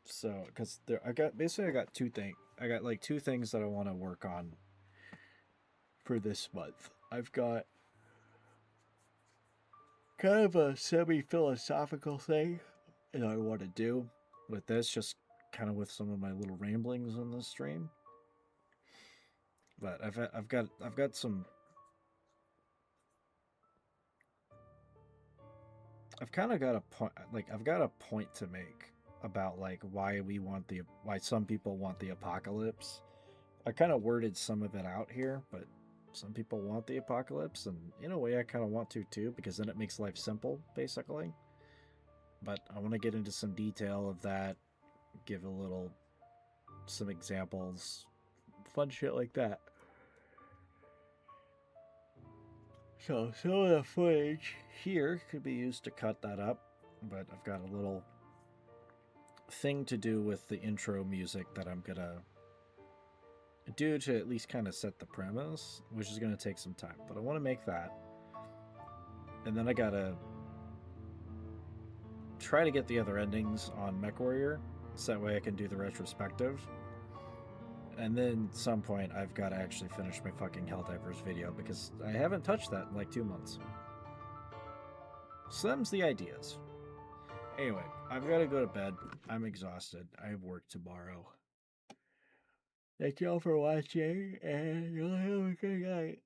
So, because I got two things. I got like two things that I want to work on for this month. I've got kind of a semi-philosophical thing that I want to do with this, just kind of with some of my little ramblings on the stream. But I've got some. I've kind of got a point. Like I've got a point to make about like why some people want the apocalypse. I kind of worded some of it out here, but some people want the apocalypse, and in a way I kind of want to too, because then it makes life simple, basically. But I want to get into some detail of that, give some examples, fun shit like that. So some of the footage here could be used to cut that up, but I've got a little thing to do with the intro music that I'm gonna do to at least kind of set the premise, which is going to take some time, but I want to make that. And then I gotta try to get the other endings on MechWarrior, so that way I can do the retrospective. And then at some point, I've got to actually finish my fucking Helldivers video, because I haven't touched that in like 2 months. So them's the ideas. Anyway, I've got to go to bed. I'm exhausted. I have work tomorrow. Thank you all for watching, and you'll have a good night.